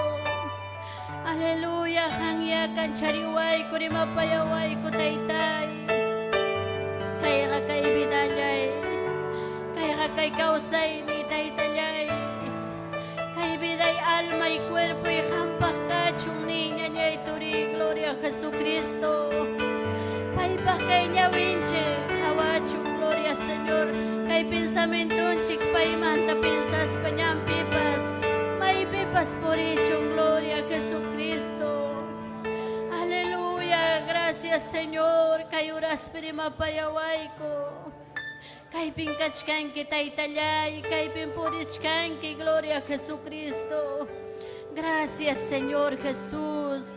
Aleluya, hangyakan chariway ko rin mapayaway ko taytay. Kaya ka kay bidalay, kaya ka kay kausay ni taytayay. Kay biday alma y cuerpo y hampak kachong ni nyanyay turi, gloria a Jesucristo. Paipa kay niya winche, kawachu, gloria Señor. Kay pensamiento chik paimanta pinsas panyang pipas, may pipas por hecho, gloria a Jesucristo. Aleluya, gracias Señor. Kay uras prima payaway ko. Kay pinkachkan ki Taytayay, kay pimpurichkan ki, gloria a Jesucristo. Gracias Señor Jesús.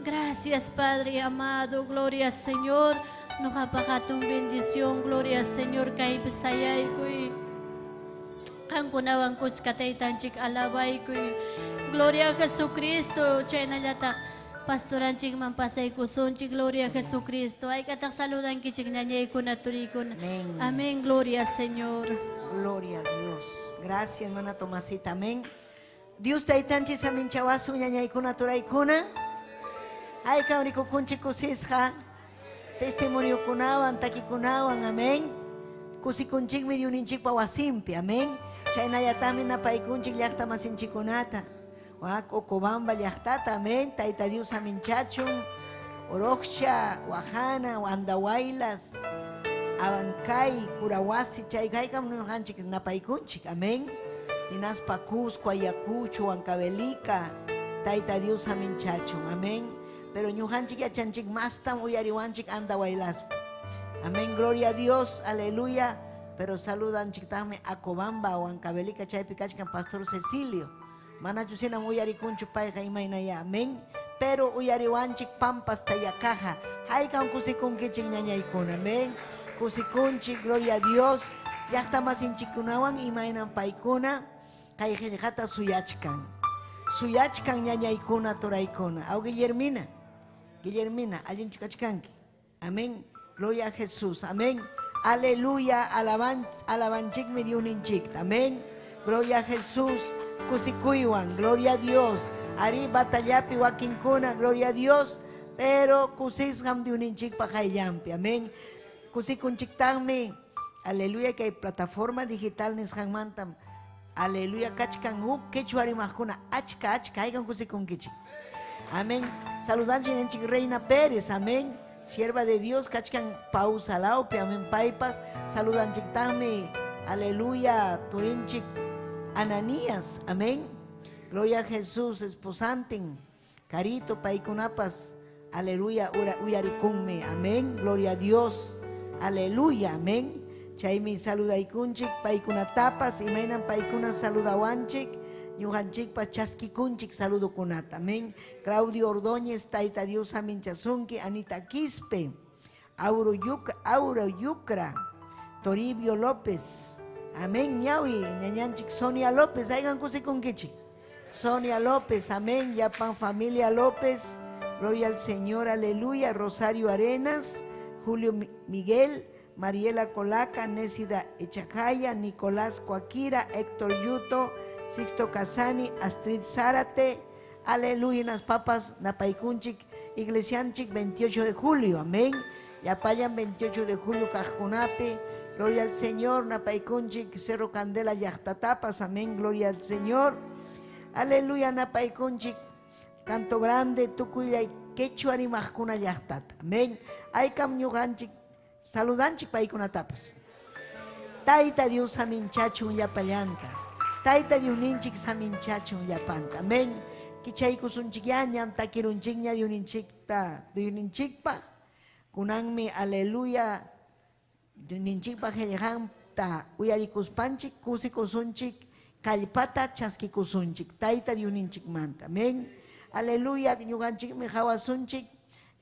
Gracias, Padre amado, gloria al Señor. Nos apagato bendición, gloria al Señor. Kay bisayay ko'y kang kunawang kuskatay tanchik alabay ko'y gloria a Jesucristo. Chay nalatak pastoran chik mampasay kusun chik, gloria a Jesucristo. Ay katak saludan kichik nanyay ko naturikon. Amén. Amén, gloria al Señor. Gloria a Dios. Gracias, hermana Tomasita. Amén. Dios taitanchi samin chawasu nyanyay ko naturaykuna. Ay kauriko kunchi kusisha, testimonio kunawan, taki kunawan, amén. Kusi kunchik medio ninchik pawasimpi, amén. Chay nayatamin na paikunchik llakta masinchikunata. Wak okobamba llaktata, amén. Taita Dios aminchachun, oroksha, wajana, andawailas, abankay, kurawasi, chay kaykam nuhanchik na paikunchik, amén. Inas Cusco, Ayacucho, Huancavelica, Taita Dios aminchachun, amén. Pero ñuhanchik yachanchik mastam uyariwanchik anda bailas. Amén, gloria a Dios, aleluya. Pero saludan chiktame a Cobamba o Ancabelica chaypi kachkan Pastor Cecilio. Mana chusina uyarikunchu payqa imaynaya, amén. Pero uyariwanchik Pampas Tayakaja. Haykan kusikunkichik ñañaykuna, amén. Kusikunchik, gloria a Dios. Llaqta masinchikunawan imaynan paykuna kay qillqata suyachkan. Suyachkan ñañaykuna turaykuna. Aw Guillermina. Guillermina, alguien chukachkanki. Amén. Gloria a Jesús. Amén. Aleluya. Alabanchik mi diuninchik. Amén. Gloria a Jesús. Kusikuywan. Gloria a Dios. Ari batallapi wakinkuna. Gloria a Dios. Pero kusisham diuninchik pakayampi. Amén. Kusikunchiktanmi. Aleluya. Que hay plataforma digital nishanmantam. Aleluya. Kachkan huk quechua rimajkuna. Achka. Haygan kusikunkichik. Amén. Saludando a Reina Pérez, amén. Sierva de Dios, kachkan pausa laupe, amén. Paipas, saludan chictame, aleluya, tuinchik Ananías, amén. Gloria a Jesús, esposanten, carito, paikunapas, aleluya, uyarikunme, amén. Gloria a Dios, aleluya, amén. Chaimi saluda ikunchik, paikunatapas, imainan paikuna saludawanchik. Ñuhanchik pachaski kunchik saludo kunata, amén. Claudio Ordóñez, Taita Dios Aminchazunki, Anita Quispe, Auro Yucra, Toribio López, amén. Ñawi, ñañanchik Sonia López, hagan kusikunkichik. Sonia López, amén. Yapan Familia López, gloria al Señor, aleluya. Rosario Arenas, Julio Miguel, Mariela Colaca, Nésida Echajaya, Nicolás Coaquira, Héctor Yuto, Sixto Casani, Astrid Zárate, aleluya, nas papas, napaikunchik, iglesianchik, 28 de julio, amén. Yapayan 28 de julio, Cajcunape, gloria al Señor, napaikunchik, Cerro Candela, Yachtatapas, amén, gloria al Señor, aleluya, napaikunchik, Canto Grande, Tucuya quechua rimaqkuna llaqtata. Amén. Aykam ñuqanchik saludanchik paykunatapas. Tayta Dios saminchachun llapallanta. Tayta Dios ninchik saminchachun llapanta. Amén. Kichaykusunchik yañam takirunchikña Dioninchikpa. Kunanmi aleluya. Dioninchikpa qillqanta uyarikuspanchik kusikusunchik kallpata chaskikusunchik. Tayta Dioninchikmanta. Amén. Aleluya. Ñuqanchikmi hawasunchik.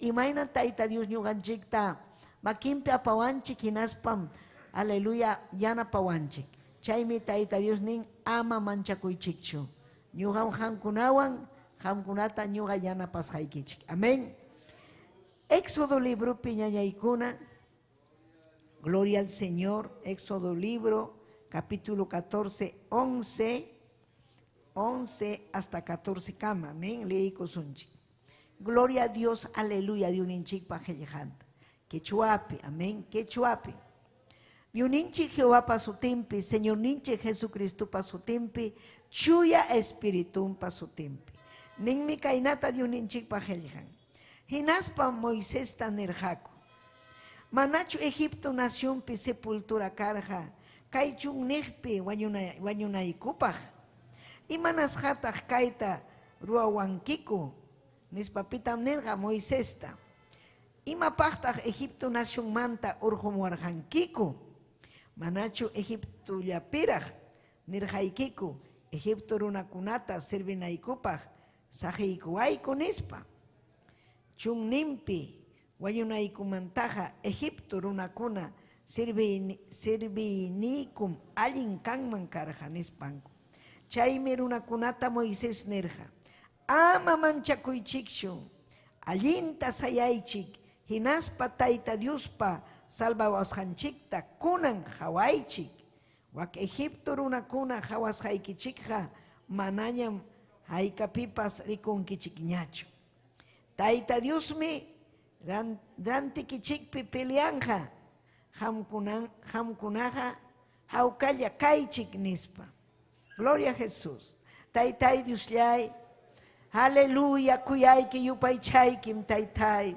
Imayna Tayta Dios ñuqanchikta makinpi apawanchik hinaspam. Aleluya, yanapawanchik. Chaymi Tayta Dios nin ama manchakuychikchu. Ñuqam hamkunawan, hamkunata ñuqa yanapasqaykichik. Amén. Éxodo libro piñañaykuna. Gloria al Señor. Éxodo libro, capítulo 14, 11 hasta 14 kama. Amén. Leí kusunchik. Gloria a Dios, aleluya, Dioninchik pajellejanta. Quechuapi, amén, quechuapi. Dioninchik Jehová pasutimpi, Señor ninche Jesucristo pasutimpi, chuya espiritum pasutimpi. Ninmi kainata Dioninchik pajellejan. Hinaspa Moisés tanerjaco. Manachu Egipto naciónpi sepultura carja, kaichun nehpi wanyunaikupaj. Imanas hataj kaita ruawankiku. Nispapitam nerja Moisesta. Ima pachtaj Egipto nación manta urjumuarjankiku. Manachu Egipto llapiraj. Nirjaikiku. Egipto runakunata servinaikupaj. Sajeikuaiku nispa. Chun nimpi. Wayunaikumantaja Egipto runakuna. Servinikum alin kanman karja nispanku. Chaymi runakunata Moisés nerja. Ama manchakuychikshu, allinta sayaychik, hinaspa Tayta Diospa salvawasqanchikta kunan hawaychik. Wak Egipto runakuna hawasqaykichikqa manañam haykapipas rikunkichikñachu. Tayta Diosmi rantikichikpi peleanja, hamkunaqa hawkalla kaychik nispa. Gloria a Jesús. Taytay Diosllay. Aleluya, kuyayki yupaychaykim taytay.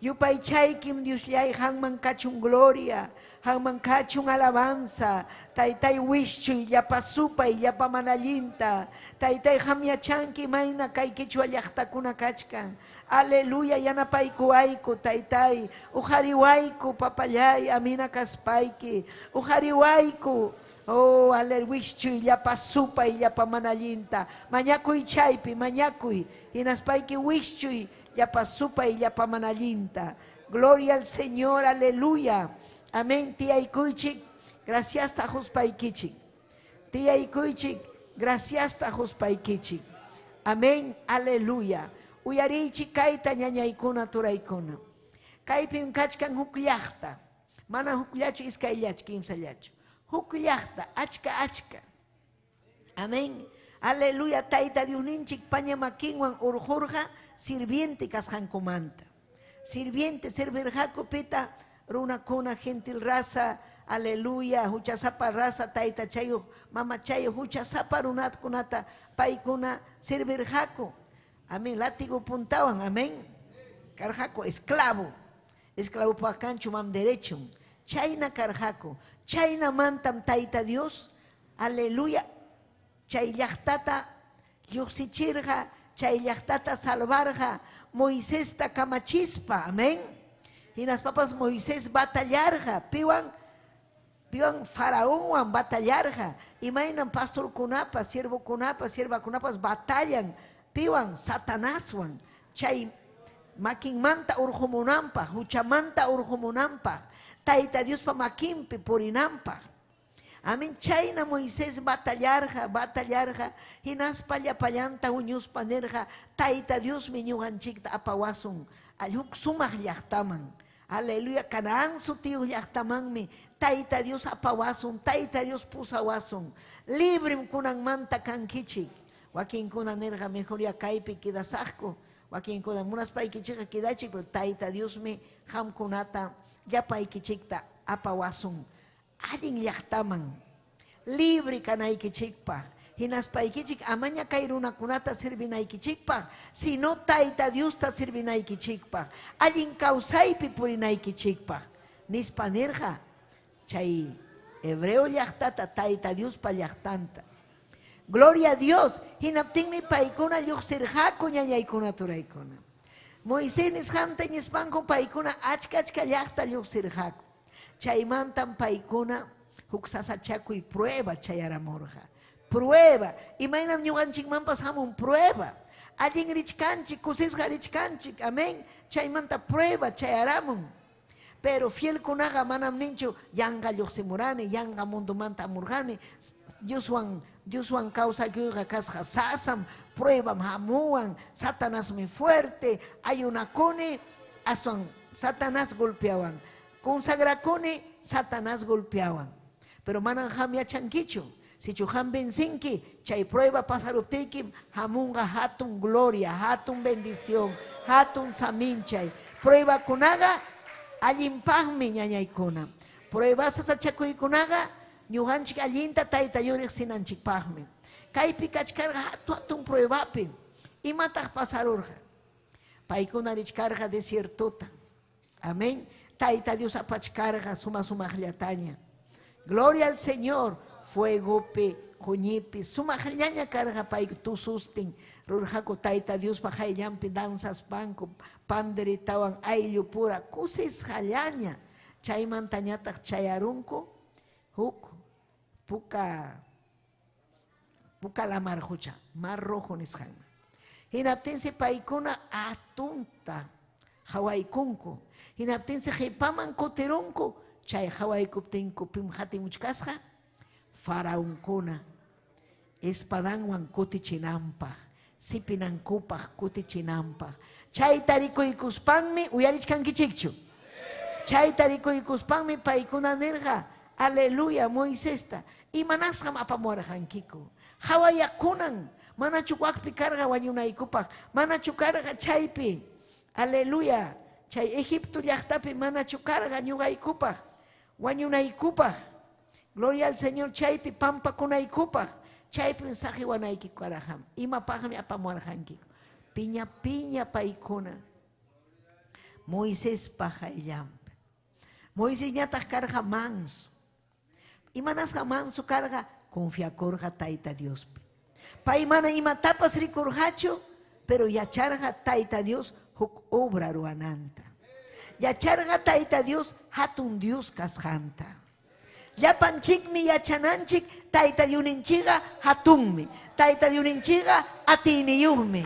Yupaychaykim Diosllay hanman kachun gloria, hanman kachun alabanza. Taytay wishchuy llapa supay llapa manallinta. Taytay hamyachanki mayna kay quechua llaqtakuna kachkan. Aleluya, yanapaykuayku taytay. Ujariwayku papallay amina kaspayki. Ujariwayku. Oh, aleluya, llapa supa y llapa manallinta. Mañakuy chaypi, mañakuy. Hinaspayki wishchuy, llapa supa y llapa manallinta. Gloria al Señor, aleluya. Amén. Tía Ikuichik, gracias ta juspaykichik. Tía Ikuichik, gracias ta juspaykichik. Amén, aleluya. Uyarichik kaita ñañaykuna turaykuna. Kaypim kachkan hukllaqta. Mana hukllachu iskayllachu, kimsallachu. Hukllaqta, achka. Amén. Aleluya. Tayta Dioninchik pañamakinwan urjurja sirviente kasjankumanta. Sirviente, servirjaku pita runakuna gentil raza. Aleluya. Huchasapa raza tayta chayo, mama chayo, huchasapa runatkunata paykuna servirjaku. Amén. Látigo puntawan. Amén. Karjaku esclavo. Esclavo pakanchu mam derecho. Chayna karjaku. Chayna mantam Tayta Dios, aleluya, chay llaqtata lluqsichirqa, chay llaqtata salvarqa, Moisés ta kamachispa, amén. Hinaspapas Moisés batallarqa, piwan faraónwan batallarqa, imaynan pastorkunapas, siervakunapas batallan, piwan satanaswan, chay makinmanta urjumunanpaq, huchamanta urjumunanpaq. Tayta Dios pa makinpi purinampa. Amén. Chayna Moisés batallarja. Hinaspa llapallanta uñuspa nerja. Tayta Dios mi ñuqanchikta apawasun. Ayuk sumaq llaqtaman. Aleluya. Canaán sutiu llaqtamanmi. Tayta Dios apawasun. Tayta Dios pusawasun. Librim kunanmanta kankichik. Wakin kunan nerja mejor ya kaypi kidasaqku. Wakin kunan munaspaykichikqa kidachik. Tayta Dios mi hamkunata yapaykichikta apawasun. Allin llaqtaman. Libre kanaykichikpa. Hinaspaykichik amaña kay runakunata sirvinaykichikpaq, sino Tayta Diosta sirvinaykichikpaq, allin kawsaypi purinaykichikpaq. Nispa nirqa, chay hebreo llaqtata Tayta Diospa llaqtanta. Gloria a Dios, hinaptinmi paykuna lluqsirqaku ñañaykuna turaykuna. Moisés nisqanta nispanku paykuna achka llaqta lluqsirqaku. Chaymantan paykuna huk sasachakuy prueba chayaramurqa. Prueba, imaynam ñuqanchikmanpas hamun prueba. Allin richkanchik, kusisqa richkanchik, amén. Chaymanta prueba chayaramun. Pero fiel kunaqa manam ninchu yanga lluqsimurani, yanga mundumanta amurqani, Dioswan kawsakuyqa kasqa sasam, pruebam hamuwan, Satanás muy fuerte, ayunakuni, aswan Satanás golpeawan, consagrakuni, Satanás golpeawan. Pero manam ham yachankichu, si chuhan bensinki, chay prueba pasaruptikim, hamunga hatun gloria, hatun bendición, hatun saminchay. Prueba kunaga, allimpaqmi ñañaykuna. Prueba sasachakuykunaga, ñuqanchik allinta Tayta yuriq sinanchikpaqmi. Kaypi kachkarqa hatun pruebapi, imataq pasarurqa. Paykuna richkarqa desiertota. Amén. Tayta Dios apachkarqa sumaqllataña. Gloria al Señor. Fuegopi, juñipi, sumaqllaña karqa pay tusustin. Rurqaku Tayta Dios pajayllampi danzas panku, panderitawan ayllu pura, kusisqallaña. Chaymantañataq chayarunku, huk puka la marjucha, mar rojo nisqanman. Hinaptinsi paykuna atunta hawaykunku. Hinaptinsi qipaman kutirunku, chay hawaykuptinku pim hatimuchkasqa, faraonkuna espadanwan kutichinanpaq, sipinankupaq kutichinanpaq. Chay tarikuykuspanmi uyarichkankichikchu. Chay tarikuykuspanmi paykuna nirqa, aleluya, Moisesta, imanasqam apamurqankiku. Hawayakunan, manachu wakpi karqa wañunaykupaq, manachu karqa chaypi, aleluya, chay Egipto llaqtapi manachu karqa ñuqaykupaq, wañunaykupaq. Gloria al Señor, chaypi pampakunaykupaq, chaypi saqiwanayki karajam. Imapaqmi apamurqankiku. Piña paykuna. Moisés pajayllampi. Moisés ñataq karqa manso. Imanasqa manso karqa confiakurqa Tayta Diospi. Pay mana imatapas rikurqachu, pero yacharqa Tayta Dios huk obra ruananta. Yacharqa Tayta Dios hatun Dios kasqanta. Llapanchikmi yachananchik Tayta Dioninchiqa hatunmi, Tayta Dioninchiqa atiniyuqmi.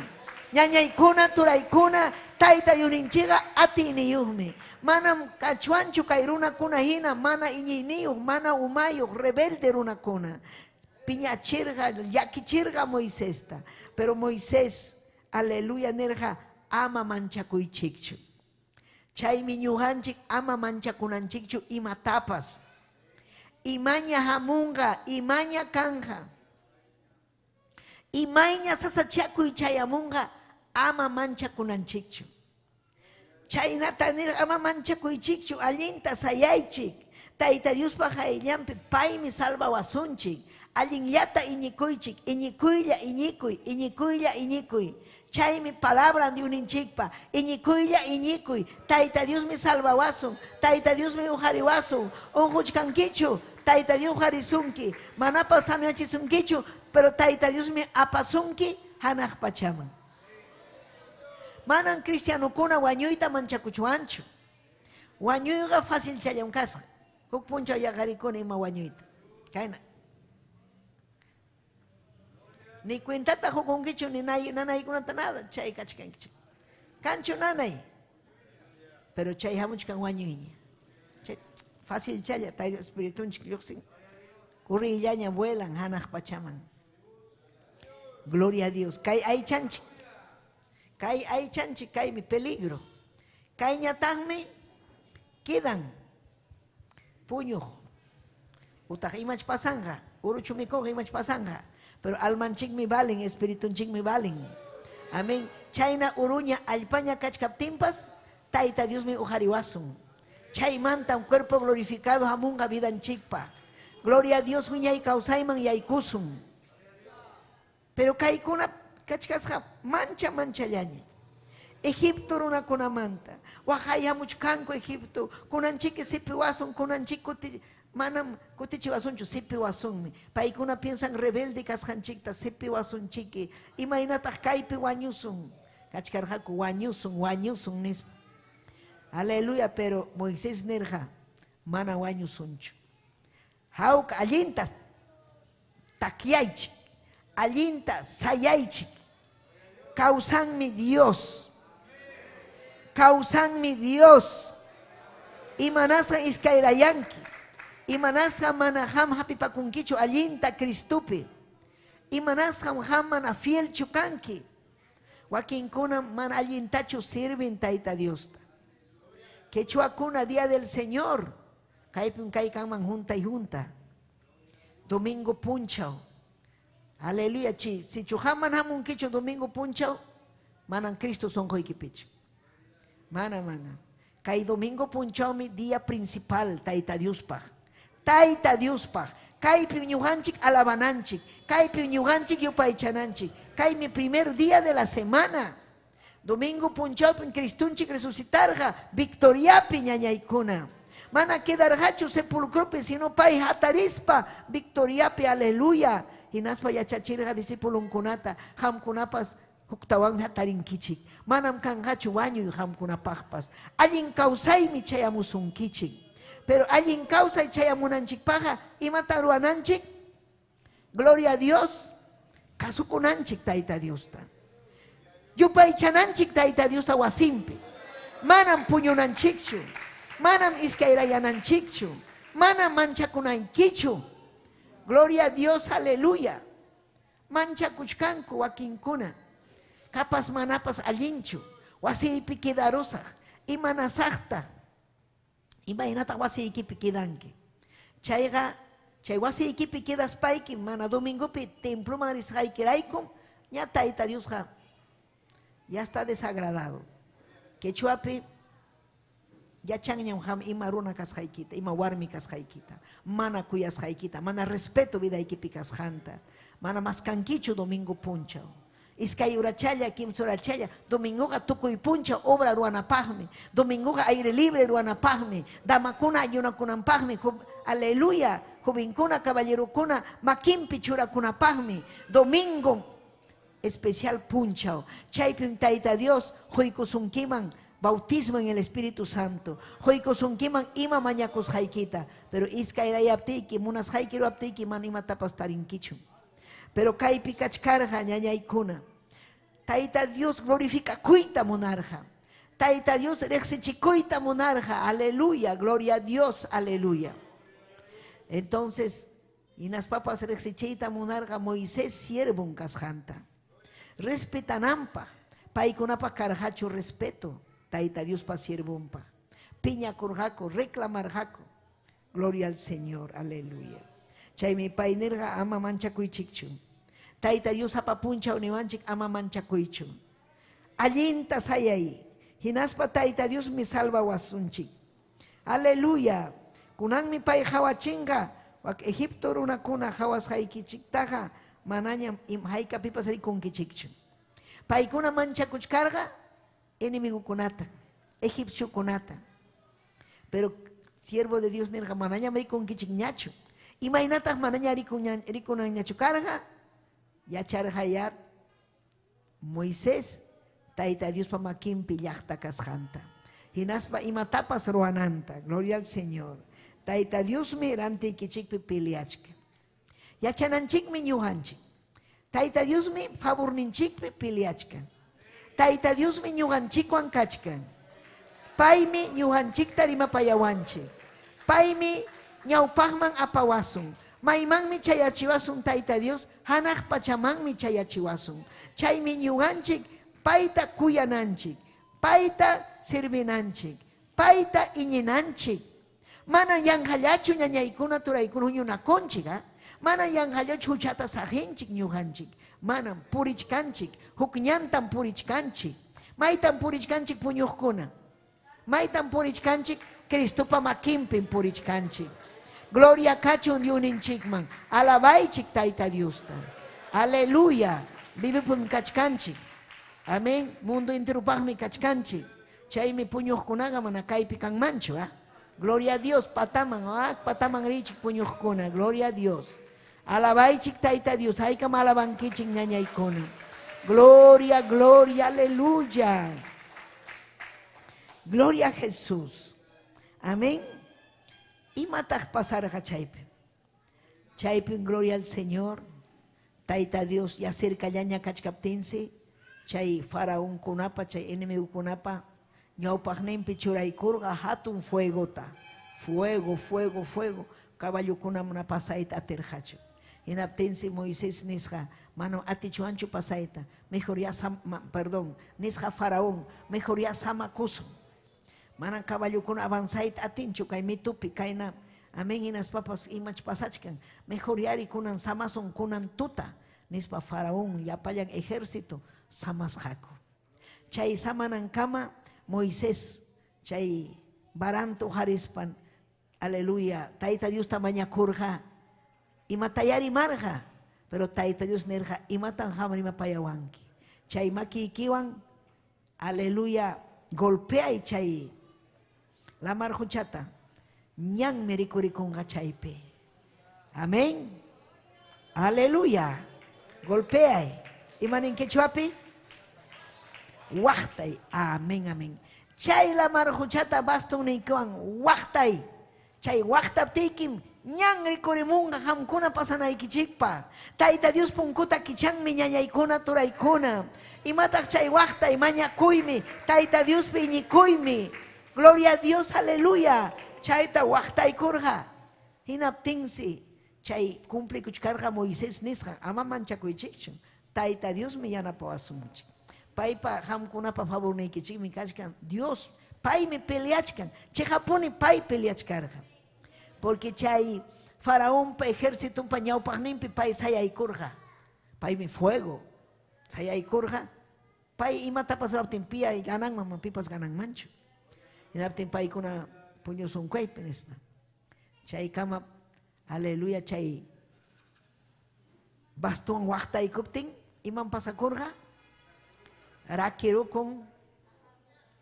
Ñañaykuna, turaykuna, Tayta Dioninchiqa atiniyuqmi. Manam kachuanchu kay runakuna hina, mana iñiyniyuq, mana umayuq, rebelde runakuna. Piñachirqa, llakichirqa Moisesta. Pero Moisés, aleluya, nirqa ama manchakuychikchu. Chaymi ñuqanchik ama manchakunanchikchu imatapas. Imaña hamunga, imaña kanja. Imaña sasachakuy chayamunga, ama manchakunanchikchu. Chaynatanir ama manchakuychikchu, allinta sayaychik. Tayta Dios pajayllampi, paymi salvawasunchik. Allinllata iñikuychik, iñikuylla iñikuy, iñikuylla iñikuy. Chaymi palabra de uninchikpa, iñikuylla iñikuy. Tayta Dios mi salvawasun, Tayta Dios mi ujariwasun, unhuchkankichu. Tayta Dios harisunki, manapas hanachisunkichu, pero Tayta Dios me apasunki hanaq pachaman. Manan cristianukuna wañuyta manchakuchuanchu. Wañuyqa fácil challankasqa. Huk punchaw yaqarikuna ima wañuyta. Kayna. Ni cuentata hukunkichu ni nanaykunata nada, chay kachkankichu. Kanchu nanay. Pero chay hamuchkan wañuyña. Fácil chaya, tayo espiritunchik lluqsin. Kurrillaña vuelan hanaq pachaman. Gloria a Dios. Kay aychanchik. Kay aychanchik, kay mi peligro. Kay ñataqmi quedan puñuq. Utaq imach pasanja. Uruchumikuq imach pasanja. Pero almanchik mi valen, espiritunchik mi valen. Amén. Chayna uruña allpaña kachkaptimpas, Tayta Dios mi ujariwasun. Chaymanta un cuerpo glorificado hamunga vida en chikpa. Gloria a Dios wiñay kausayman yaykusum. Pero kaikuna kachkasqa manchallaña. Egipto runakunamanta. Wahayamuchkanku Egipto. Kunanchiki sipi wasun, kunanchik manam kutichi wasunchu, sipi wasunmi. Paikuna piensan rebelde kasqanchikta, sipi wasunchiki. Imaynataq kaypi wañusun. Kachkarqaku wañusun nispa. Aleluya, pero Moisés nirqa mana wañusunchu. Hawka allinta takyaychik, allinta sayaychik. Causanmi Dios. Causanmi Dios. Imanasqa iskayrayanki. Imanasqa mana ham hapipakunkichu allinta Cristupi. Imanasqa ham mana fielchu kanki. Wakinkuna mana allintachu sirven Tayta Diosta. Quechuakuna día del Señor. Kaypin kaykanman junta y junta. Domingo punchao. Aleluya, chi. Si chuhaman hamun kicho domingo punchao, manan Cristo son koikipicho. Mana. Kay domingo punchao mi día principal, Tayta Diospa. Tayta Diospa. Kay piñuhanchik alabananchik. Kay piñuhanchik yupaychananchik. Kay mi primer día de la semana. Domingo punchao pin Cristunchik resucitarja. Victoria piñañaykuna. Mana quedarjachu sepulcrope, sino pay hatarispa. Victoriape, aleluya. Hinaspa yachachirja discipulunkunata. Hamkunapas huktawan hatarinkichik. Manam kanjachu wañu hamkunapajpas. Allin kausaymi chayamusunkichik. Pero allin kausay chayamunanchikpaja. Imata ruananchik. Gloria a Dios. Kasukunanchik Tayta Diosta. Yupaychananchik Tayta Diosta wasimpi. Manam puñunanchikchu. Manam iskayrayananchikchu. Manam manchakunankichu. Gloria a Dios, aleluya. Manchakuchkanku wakinkuna. Kapas manapas allinchu. Wasiipi quedarosaq. Imanasaqta. Imaynata wasiikipi quedanki. Chayqa, chay wasiikipi quedaspayki mana domingopi temploman risqaykiraykum. Ya Tayta Diosqa ya está desagradado. Quechuapi yachanñam ham ima runa kasqaykita, ima warmi kasqaykita, mana kuyasqaykita, mana respeto vidaykipi kasqanta, mana maskankichu domingo punchao. Iskay urachalla, kimsa urachalla, domingoqa tukuy puncha obra ruanapaqmi, domingoqa aire libre ruanapaqmi, damakuna ayunakunanpaqmi, aleluya, jovenkuna, caballerokuna, makinpi churakunapaqmi, domingo especial punchao. Chaypim Tayta Dios, hoykusunkiman, bautismo en el Espíritu Santo. Hoykusunkiman ima mañakusqaykita. Pero iskayrayaptiki, munasqaykiruaptiki man imatapas tarinkichu. Pero kaypi kachkarqa ñañaykuna. Tayta Dios glorifica kuita monarja. Tayta Dios rexichikuita monarja. Aleluya, gloria a Dios, aleluya. Entonces, inas papas rexichita monarja Moisés siervon kasqanta. Respetanampa. Paykunapa karhachu respeto. Tayta Dios pa siervonpa. Piña kurjako, reclamarjako. Gloria al Señor, aleluya. Chaymi paynerga ama manchakuychikchu. Tayta Dios apapuncha uniwanchik ama manchakuychu. Allinta sayay. Hinaspa Tayta Dios mi salva wasunchik. Aleluya. Kunanmi pay hawachinga. Wak Egipto runakuna hawas haykichiktaja. Manañam haykapipas rikunkichikchu. Paykuna manchakuchkarga enemigo kunata. Egipcio kunata. Pero siervo de Dios nirga manañam rikunkichikñachu. Imaynataq manaña rikunanñachu karga. Yacharjayat Moisés Tayta Dios pamakinpi llaqta kasqanta. Hinaspa imatapas ruananta. Gloria al Señor. Tayta Dios mi rantikichikpi piliachka. Yachananchikmi ñuqanchik. Tayta Dios mi favorninchikpi piliachka. Tayta Dios mi ñuqanchikwan kachkan. Paymi ñuqanchikta rimapayawanchik. Paymi ñawpaqman apawasun. Maymanmi chayachiwasun Tayta Dios, hanaq pachamanmi chayachiwasun. Chaymi ñuqanchik payta kuyananchik, payta sirvinanchik, payta iñinanchik. Mana yanqallachu ñañaykuna turaykuna huñunakunchik, mana yanqallachu huchata sahinchik ñuqanchik. Manam purichkanchik, hukñantam purichkanchik. Maytam purichkanchik puñuqkuna. Maytam purichkanchik Cristopa makinpin purichkanchik. Gloria kachun yuninchikman. Alabaychik Tayta Diosta. Aleluya. Vive pun kachkanchi. Amén. Mundo entero pagmi kachkanchi. Chay mi puños kunaga mana kaipi kan mancho. Gloria a Dios. Pataman richik puños kuna. Gloria a Dios. Alabaichik taita Dios. Haika malabankichik ñañaykuna. Gloria, gloria, aleluya. Gloria a Jesús. Amén. Y matak pasar a chaype. Chaype, gloria al Señor. Taita Dios ya cerca yaña kachkaptense. Chay faraón kunapa, chay enemigo kunapa. Ñaupagnempi churaykurga hatun fuegota. Fuego, fuego, fuego. Caballo kunamuna pasaita aterhacho. Inaptense Moisés nisja. Mano atichuancho pasaita. Mejor ya perdón. Nisja faraón. Mejor ya samakuso. Manan caballo kun avanzait atinchu kay mitupi kayna. Amén inas papas imach pasachkan. Mejor yari kunan samason kunan tuta. Nispa faraón ya payan ejército samas jaco. Chay samanan kama Moisés. Chay baranto harispan. Aleluya. Taita Dios tamaña kurja. Y matayari marja. Pero taita Dios nerja. Y matan jamar y mapayawanki. Chay maki ikiwan. Aleluya. Golpea y chay. La marjuchata. Ñan mericuricun gachaipe. Amén. Aleluya. Golpea. ¿Y manin quechuapi? Wachtay. Amén, amén. Chay la marjuchata baston nikuan. Wachtay. Chay wachtaptikim. Ñan ricurimunga hamkuna pasanay kichikpa. Taita Dios punkuta kichan mi ñañaykuna turaykuna. Y matak chay wachtay maña kuymi. Taita Dios piñikuymi. Gloria a Dios, aleluya. Chayta wachtay kurja. Hinaptinsi. Chay cumple kuchkarja Moisés nisja. Ama manchakuychikchu. Taita Dios me yana po asumuchi. Paipa hamkuna pa favor neikichik mi kachkan. Dios, pai me peleachkan. Che Japoni pai peleachkarja. Porque chay faraón pa ejército pa ñaupagninpi pai sayay kurja. Pai me fuego. Sayay kurja. Pai imata pasaraptin pia y ganan mamapipas ganan mancho. Y daptin pai kuna puño son cuaypenespa. Chay kama, aleluya, chay bastón wakta y kuptin, iman pasakurga, rakiru con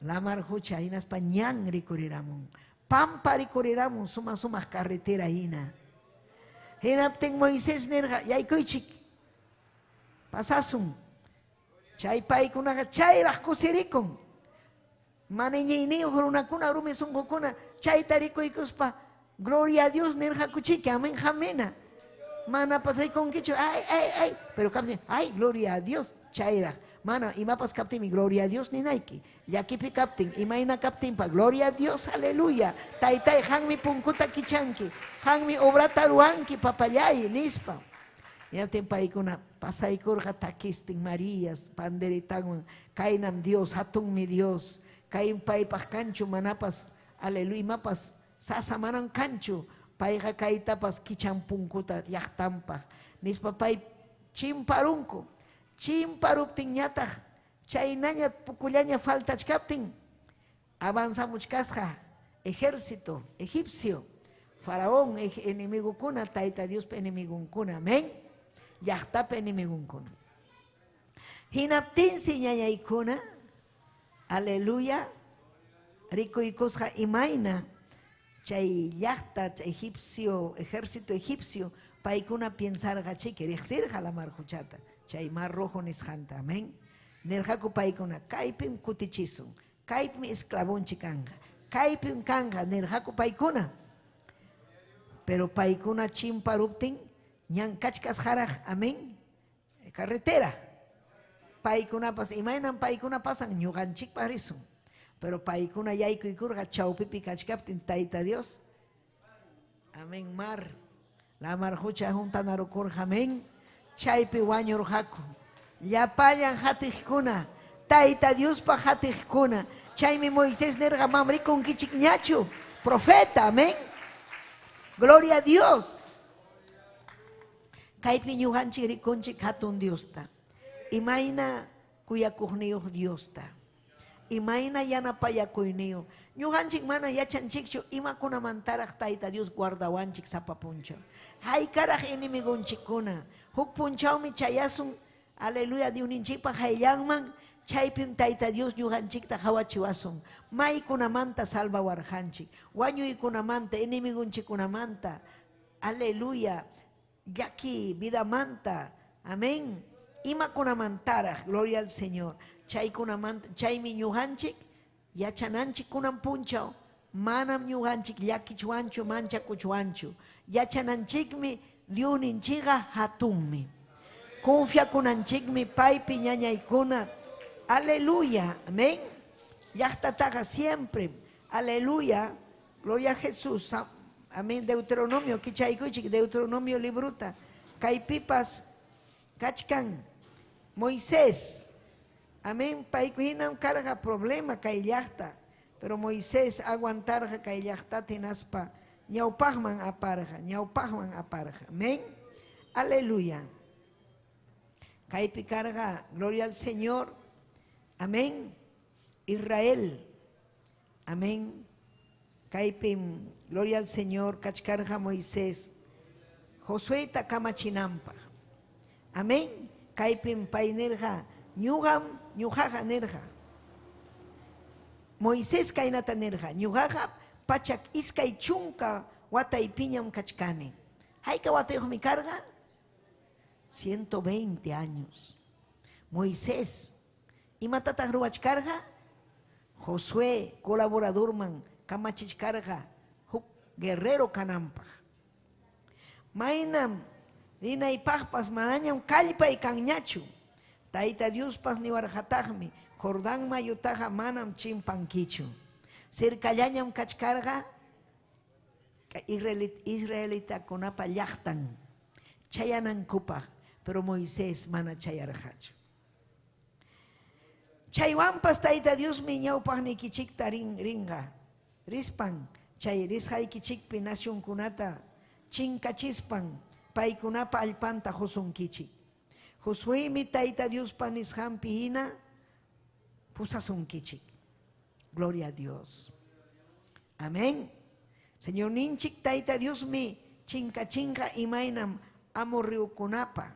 la marjucha, inas pañan ricuriramon, pampa ricuriramon, suma carretera ina. Hinaptin Moisés nerja, yay kuichik, pasasum, chay pai kuna, chay raskusirikon. Maneñini una rumi sungukuna chay tariko ikuspa gloria a Dios nerja kuchika amén jamena mana pasay con kicho ay pero kapti ay gloria a Dios chayra mana imapas kapti mi gloria a Dios ni naiki yakipi kaptin imaina kaptin pa gloria a Dios aleluya taitai hangmi punkuta kichanki hangmi obrata ruanki papayay nispa ya tempaikuna pasay kurja takistin Marías panderitan kainam Dios hatun mi Dios kain pai pas kanchu manapas aleluya mapas sasa manan kanchu pai kaita pas kichampungkuta yahtampa nispa pai chimparunku chimparuptin ñataq chaynaña pukullaña faltachkaptin avanzamos kasqa ejército egipcio faraón enemigo kuna taita Dios enemigo kuna amén yahtapa enemigo kuna hinaptin si ñañaykuna aleluya, rico y cosja imaina, chay yachta egipcio, ejército egipcio, paikuna pensar gachique, rexirja la marjuchata, chay mar rojo nisjanta, amén. Nerjaku paikuna, kaipim kutichisun, kaipim esclavón chikanga, kaipim kanga, nerjaku paikuna. Pero paikuna chimparuptin, ñan kachkas jaraj, amén. Carretera. Paikuna pas imainan paikuna pasan ñuganchik parisun. Pero paikuna yaiku ikurga chaupipi kachkaptin taita Dios. Amén mar. La marjucha junta narukurja amén. Chaypi wañurjaku. Llapayan hatijkuna. Taita Dios pa hatijkuna. Chaymi Moisés nerga mamrikun kichik ñachu. Profeta, amén. Gloria a Dios. Kaypi ñuganchik rikunchik hatun Diosta. Imaina cuya corneo Diosta. Imaina yanapayakuyniyuq. Ñuqanchik mana yachanchikchu imakunamantaraq Tayta Dios guardawanchik sapa punchaw. Haykaraq inimigunchikkuna. Huk punchawmi chayasun, aleluya, Diosninchikpa hayllanman, chaypim Tayta Dios ñuqanchikta hawachiwasun. Maykunamanta salvawarqanchik. Wañuykunamanta, inimigunchikkunamanta, aleluya, yaki vidamanta. Amén. Imakunamantaraq, gloria al Señor. Chaymi ñuqanchik yachananchik kunan punchaw, manam ñuqanchik llakichwanchu manchakuchwanchu. Yachananchikmi Diosninchikqa hatunmi. Confiakunanchikmi paypi ñañaykuna. Aleluya, amén. Llaqtataqa siempre, aleluya, gloria a Jesús. Amén. Deuteronomio, kichaykuchik, Deuteronomio libruta. Kaypipas kachkan Moisés. Amén. Paykuhinam karqa problema kay llaqta. Pero Moisés aguantarqa kay llaqtata hinaspa ñawpaqman aparqa. Amén. Aleluya. Kaypi karqa, gloria al Señor. Amén. Israel. Amén. Kaypim, gloria al Señor, kachkarqa Moisés. Josueta kamachinampa. Amén. Kaypim pay nirqa, ñuqaqa nirqa. Moisés kaynata nirqa, ñuqaqa pachak iskay chunka wataypiñam kachkani. Hayka watayuqmi karqa 120 años. Moisés, imatataq ruwachkarqa? Josué, colaboradorman kamachichkarqa huk guerrero kananpaq. Maynam rinaypaqpas manañam kallpay kanñachu. Tayta Diospas niwarqataqmi Jordán mayutaqa manam chimpankichu. Cercallañam kachkarqa Israelitakunapa llaqtan chayanankupaq, pero Moisés mana chayarqachu. Chaywanpas Tayta Dios ñawpaqnikichikta rinqa. Rispan, chay risqaykichikpi nacionkunata chinkachispan, paykunapa allpanta husunkichik. Josuémi Tayta Diospa nisqanpi hina pusasunkichik. Gloria a Dios. Amén. Señor ninchik Tayta Diosmi chinka imaynam amorreukunapa.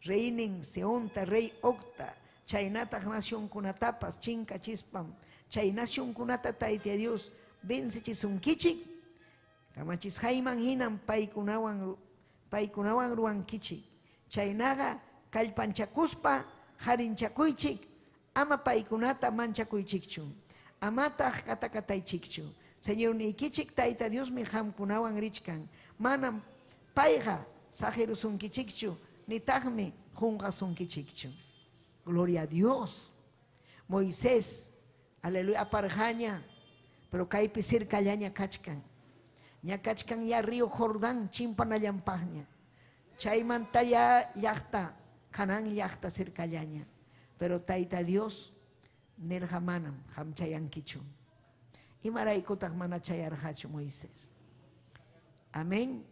Reinin Seonta, rey Octa, chaynataq nacionkunatapas chinkachispan, chay nacionkunata Tayta Dios vencichisunkichik. Kamachisqayman hinam paykunawan ruwankichik. Chaynaqa kallpanchakuspa harinchakuychik, ama paykunata manchakuychikchu. Amataq katakataychikchu. Señor nikichik Tayta Diosmi hamkunawan richkan. Manam payqa sajirusunkichikchu, nitaqmi junqasunkichikchu. Gloria a Dios. Moisés, aleluya, aparjaña, pero kaypi cercallaña kachkan. Ña kachkan ya río Jordán chimpanallampaqña. Chaymanta ya llaqta, Canaán llaqta cercallaña. Pero Tayta Dios nirqa manam hamchayankichu. Imaraykutaq mana chayarqachu Moisés. Amén.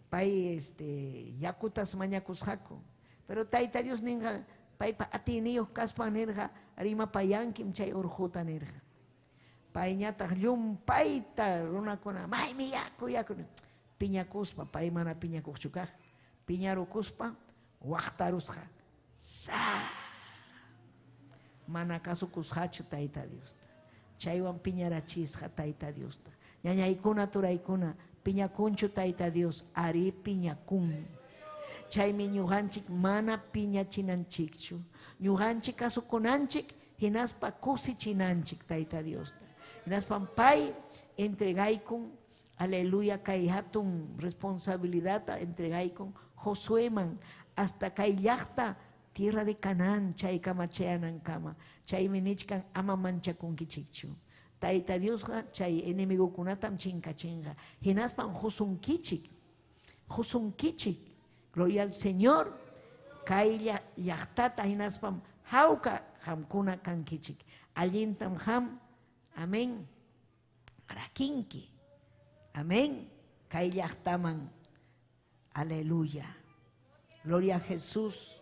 Pay yakutas mañakusqaku. Pero Tayta Dios ninqa paypa atiniyuq kaspa nirqa rimapayankim chay urquta nirqa. Payñataq llumpayta runakuna maymi yaku piñakuspa, pay mana piñakuqchu kaq. Piñarukuspa waqtarusqa. Mana kasukusqachu Tayta Dios. Chaywan piñarachisqa Tayta Dios. Ñañaykuna turaykuna piñakunchu Tayta Dios, ari piñakun. Chaymi ñuqanchik mana piñachinanchikchu. Ñuqanchik kasukunanchik hinaspa kusichinanchik Tayta Dios. Hinaspan pay entregaykun, aleluya, kay hatun responsabilidad entregaykun Josuéman hasta kay llaqta tierra de Canaán chaykama chayanankama. Chaymi nichkan ama manchakunkichikchu. Tayta Dios chay enemigokunatam chinkachinqa. Hinaspan husunkichik. Gloria al Señor. Kay llaqtata hinaspan hawka hamkuna kankichik. Allintam ham, amén, arakinki. Amén. Kay llaqtaman. Aleluya. Gloria a Jesús.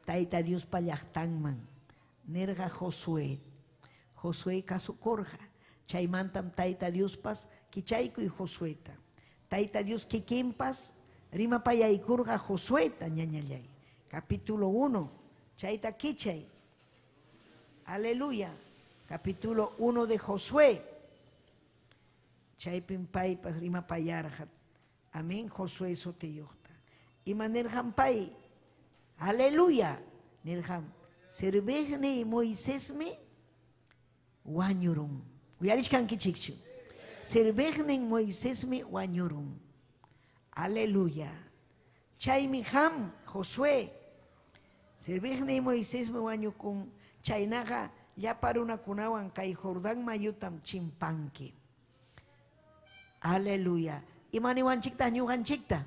Tayta Dios pa llaqtanman. Nirqa Josué. Josué kasukurja. Chaymantam Taita Dios pas kichayku y Josueta. Taita Dios kikimpas rima payaykurja Josueta ñañallay. Capítulo 1. Chayta kichay. Aleluya. Capítulo 1 de Josué. Chaypin paypas rima payarjat. Amén. Josué soteyota. Y manerjam pay. Aleluya. Nerjam. Servejne Moisésme wañurum. Uyarishkan kichikchu. Servejne Moisésme wañurum. Aleluya. Chaymi ham Josué. Servejne Moisésme wañukum. Chaynaga ya para una kunawan kay Jordán mayutam chimpanki. Aleluya. Imani wanchikta ñuganchikta.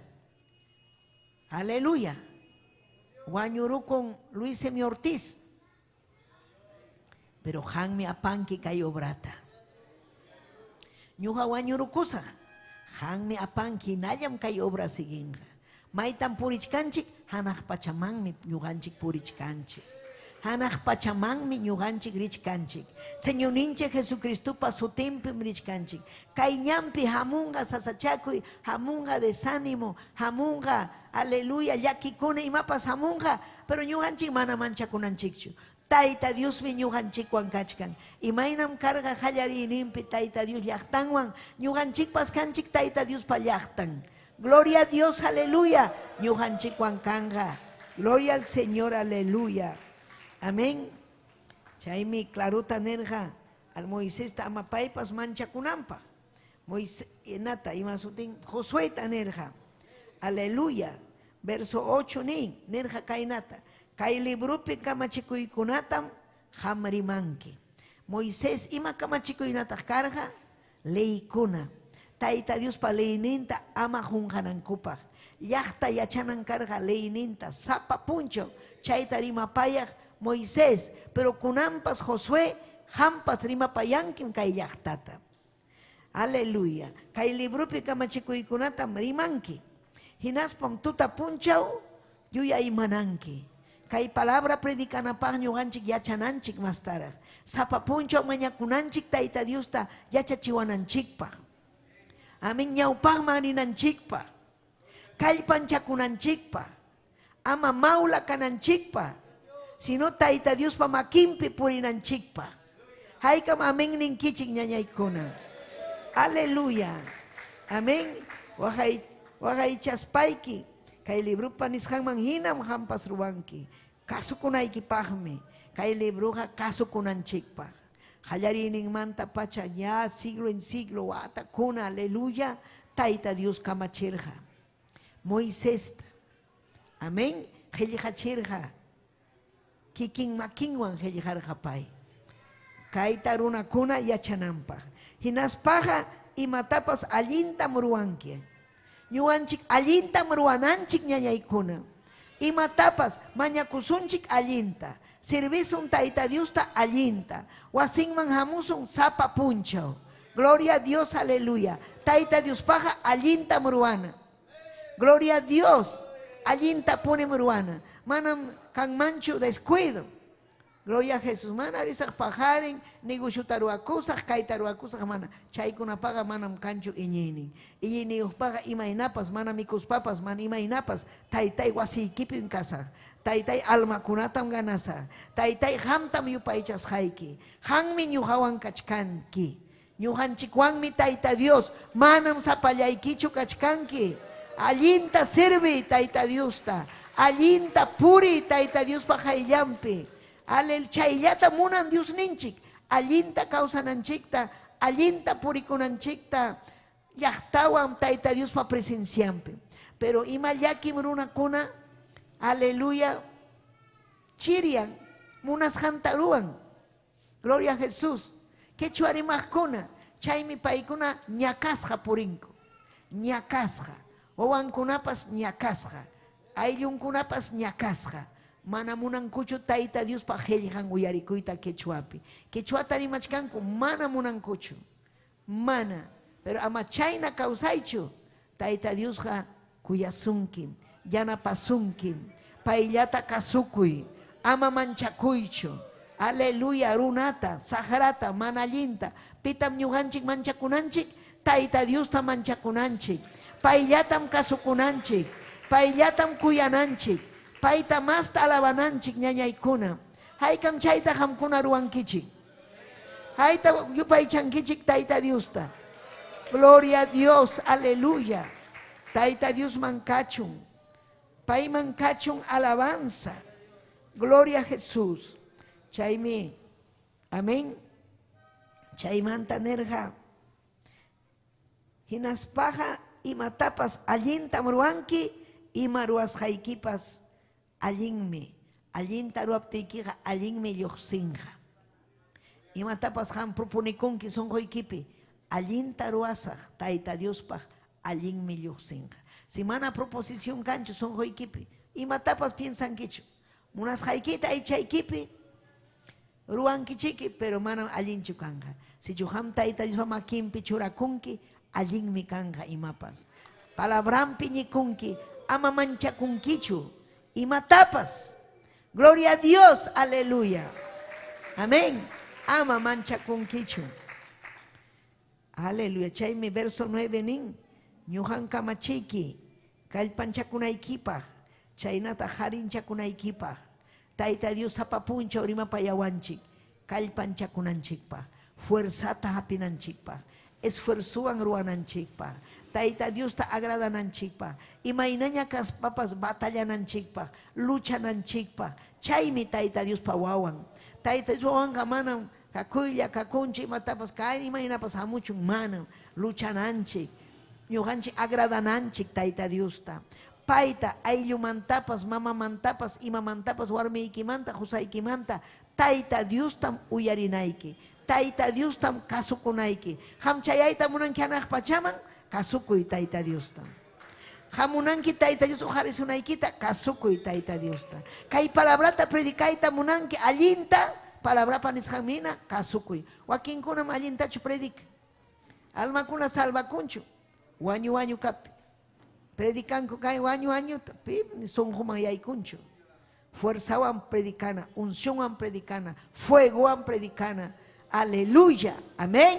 Aleluya. Wañuru con Luis Semi Ortiz. Pero hanmi apanki kay obrata. Ñuja wañuru kusa. Hanmi apanki nayam kay obra siginga. Maitam purichkanchik hanaj pachamanmi ñuganchik purichkanchik. Hanaj pachamanmi ñuganchik richkanchik. Señor ninche Jesucristo paso tempem richkanchik. Kay ñampi hamunga sasachakuy, hamunga desánimo, hamunga aleluya yakikuna imapas hamunga, pero ñuganchik mana manchakunanchikchu. Taita Dios mi ñuganchik wankachkan. Imaynam carga hallarinimpi Taita Dios llaqtanwan, ñuganchik paskanchik Taita Dios pa llaqtan. Gloria a Dios, aleluya. Ñuganchik wankanga. Gloria al Señor, aleluya. Amén. Chaymi claruta nerja al Moisés tamapaypas manchakunampa. Moisés nata imasutin Josué tanerja. Aleluya. Verso 8 ni nerja kainata. Kay librupi kamachikuykunatam hamrimanki. Moisés ima kamachikuynataj karja leykuna. Taita Dios pa leyninta ama junjanankupaj. Llaqta yachanan karja leyninta sapa puncho chayta rimapayaj Moisés, pero kunampas Josué, hampas rimapayankim kay llaqtata. Aleluya. Kay librupi kamachikuykunatam rimanki. Hinaspam tuta punchaw, yuya imananki. Kay palabra predicanapaj ñuganchik yachananchik más taraj. Sapa punchaw mañakunanchik Taita Diosta yachachiwananchikpa. Amin ñawpaj maninanchikpa. Kallpanchakunanchikpa. Ama maula kananchikpa. Sino Taita Dios pa makimpi purinanchikpa. Haykam amén ninkichik ñañaykuna. Aleluya. Amén. Wajay chaspayki. Kay libro panishanman hinam hampas ruwanki. Kasukunaykipajmi. Kay libruja kasukunanchikpa. Hallarining manta pacha ya siglo en siglo watakuna. Aleluya. Taita Dios kamachirja. Moisés. Amén. Hellihachirja. Kikin makinwan helijarjapay. Kaitaruna kuna yachanampa. Hinaspaja y matapas allinta muruanki. Ñuanchik allinta muruananchik ñañaykuna. Y matapas mañakusunchik allinta. Servisun Taita Diosta allinta. Wasinman hamusun sapa puncho. Gloria a Dios, aleluya. Taita Dios paja allinta muruana. Gloria a Dios. Allinta pone muruana. Manam kan manchu descuido. Gloria a Jesús. Mana risaq pajarin, nigushutaruakusaq, kaitaruakusaq mana. Chaykuna paga manam kanchu iñinin. Iñini paga imaynapas, mana mikuspapas, mana imaynapas. Taytay wasiykipin kasa. Taytay almakunatam ganasa. Taytay hamtam yupaychas hayki. Hanmi ñuhawan kachkanki. Ñuhanchikwanmi Taita Dios. Manam sapallaykichu kachkanki. Allinta sirvi Taita Diosta. Allinta puri Taita Dios pajayllampi. Alel chayllata munan Dios ninchik. Allinta causananchikta. Allinta purikunanchikta. Llaqtawan Taita Dios pa presenciampi. Pero ima llakim runakuna. Aleluya. Chirian. Munas jantaruan. Gloria a Jesús. Quechua rimajkuna. Chaymi paykuna ñakasqa purinku. Ñakasqa. Owankunapas ñakasqa. Ayllunkunapas ñakasqa. Mana munankuchu Taita Dios pa hellhan uyarikuyta quechuapi. Quechuata rimachkanku mana munankuchu. Mana. Pero ama chayna causaychu. Taita Dios ha kuyasunkim. Yanapasunkim. Paillata kasukuy. Ama manchakuychu. Aleluya, runata, saharata, manallinta, pitam ñuqanchik manchakunanchik, Tayta Diosta manchakunanchik, payllatam kasukunanchik, payllatam kuyananchik, payta masta alabananchik ñañaykuna. Haykam chayta hamkuna ruwankichik. Hayta yupaychankichik Tayta Diosta. Gloria a Dios, aleluya. Tayta Dios mancachun, pay mancachun alabanza. Gloria a Jesús. Chaymi, amén. Chaymanta nerja. Hinaspaja imatapas allintam ruanki, imaruas jaikipas allinmi. Allinta ruaptikiqa allinmi lluqsinqa. Imatapas ham proponikunki sonqoykipi. Allinta ruasaq Tayta Diospaq allinmi lluqsinqa. Si mana proposición kanchu sonqoykipi, imatapas piensankichu. Munasqaykita aychaykipi ruankichiki, pero mana allinchu kanja. Si chuham Tayta Diospa makinpi churakunki, allinmi kanja imapas. Palabrampi ñikunki, ama manchakunkichu, imatapas. Gloria a Dios, aleluya. Amén. Ama manchakunkichu. Aleluya. Chaymi verso 9 nin. Ñuhan kamachiki, kallpanchakunaykipaq, chaynata harinchakunaykipaq. Tayta Dios sapapuncha urima payawanchik, kallpanchakunanchikpaq, fuerzata hapinanchikpaq, esfuerzuan ruwananchikpaq, Tayta Diosta agradananchikpaq, imaynaña kaspapas batallananchikpaq, luchananchikpaq, chaymi Tayta Diospa wawan. Tayta Dios wawanqa manam kakuylla kakunchu imatapas kay imaynapas hamuchun manam luchananchik, ñuqanchik agradananchik Tayta Diosta. Payta ayllumantapas, mamamantapas, imamantapas, warmiykimanta, husaykimanta, Tayta Diostam uyarinayki, Tayta Diostam kasukunayki. Hamchayayta munanki hanaq pachaman, kasukuy Tayta Diostam. Hamunanki Tayta Dios ujarisunaykita, kasukuy Tayta Diosta. Kay palabrata predikayta munanki allinta, palabrapa nisqanmina, kasukuy. Wakinkunam allintachu predika. Almakuna salvakunchu, wañu kapti. Predicanco kay wañu pip ni sonjuman yaykunchu. Fuerzawan predicana, unciónwan predicana, fuegowan predicana. Aleluya, amén.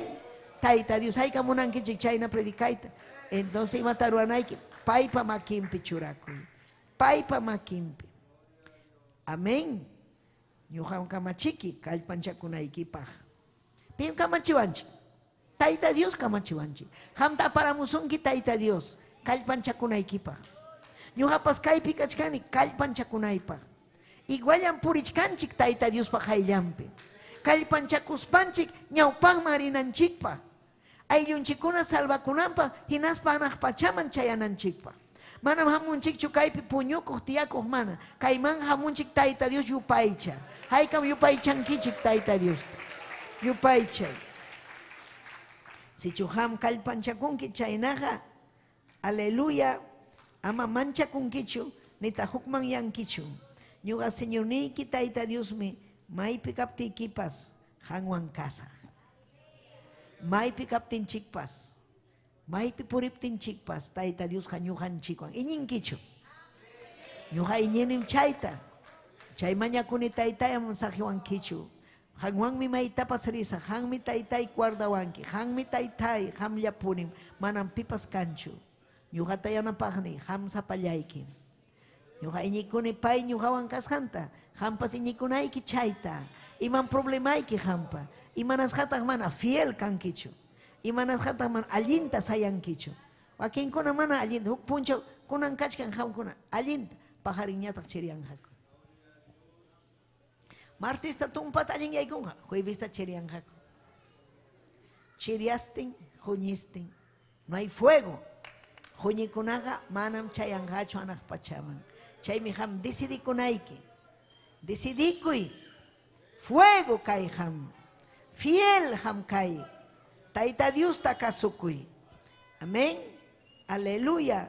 Tayta Dios hayka munankichik chayna predikaita. Entonces imataruanayki paypa makimpi churakuy. Paypa makimpi. Amén. Ñuqam kamachiki kallpanchakunaykipaq. Pim kamachiwanchik. Tayta Dios kamachiwanchik. Hamta paramusunki Tayta Dios. Kallpanchakunaykipaq. Ñuqapas kaypi kachkani kallpanchakunaypaq. Iguallan purichkanchik Tayta Diospaq hayllanpi. Kallpanchakuspanchik ñawpaqman rinanchikpaq. Ayllunchikkuna salvakunanpaq hinaspa hanaq pachaman chayananchikpaq. Manam hamunchikchu kaypi puñukuq tiyakuq mana. Kayman hamunchik Tayta Dios yupaycha. Haykam yupaychankichik Tayta Dios. Yupaychay. Si chuham kallpanchakunki chaynaqa, aleluya, ama manchakunkichu, nita hukman yankichu. Ñuqa señorniyki Tayta Diosmi, maypi kaptiykipas, hanwan kasaq. Maypi kaptinchikpas, maypi puriptinchikpas, Tayta Dios ñuqanchikwan. Iñinkichu. Ñuqa iñinim chayta. Chay mañakuni Taytaya munsajiwankichu. Hanwanmi maytapas risa, hanmi Taytay guardawanki, hanmi Taytay, hamllapunim, manam pipas kanchu. Ñuqata yanapaqni, ham sapallayki. Ñuqa iñikuni pay ñuqawan kasqanta, hampas iñikunayki chayta. Iman problemayki hampa. Imanasqataq mana fiel kankichu. Imanasqataq mana allinta sayankichu. Wakinkuna mana allinta, huk punchaw kunan kachkan hamkuna allinta, pajariñataq chiriyanqaku. Martista tumpat allin yaykunqa, juevista chiriyanqaku. Chiriastin, huñistin. No hay fuego. Huñikunaqa manam chayanqachu hanaq pachaman. Chaymi ham decidikunayki. Decidikuy. Fuego kay ham. Fiel ham kay. Tayta Diosta kasukuy. Amén. Aleluya.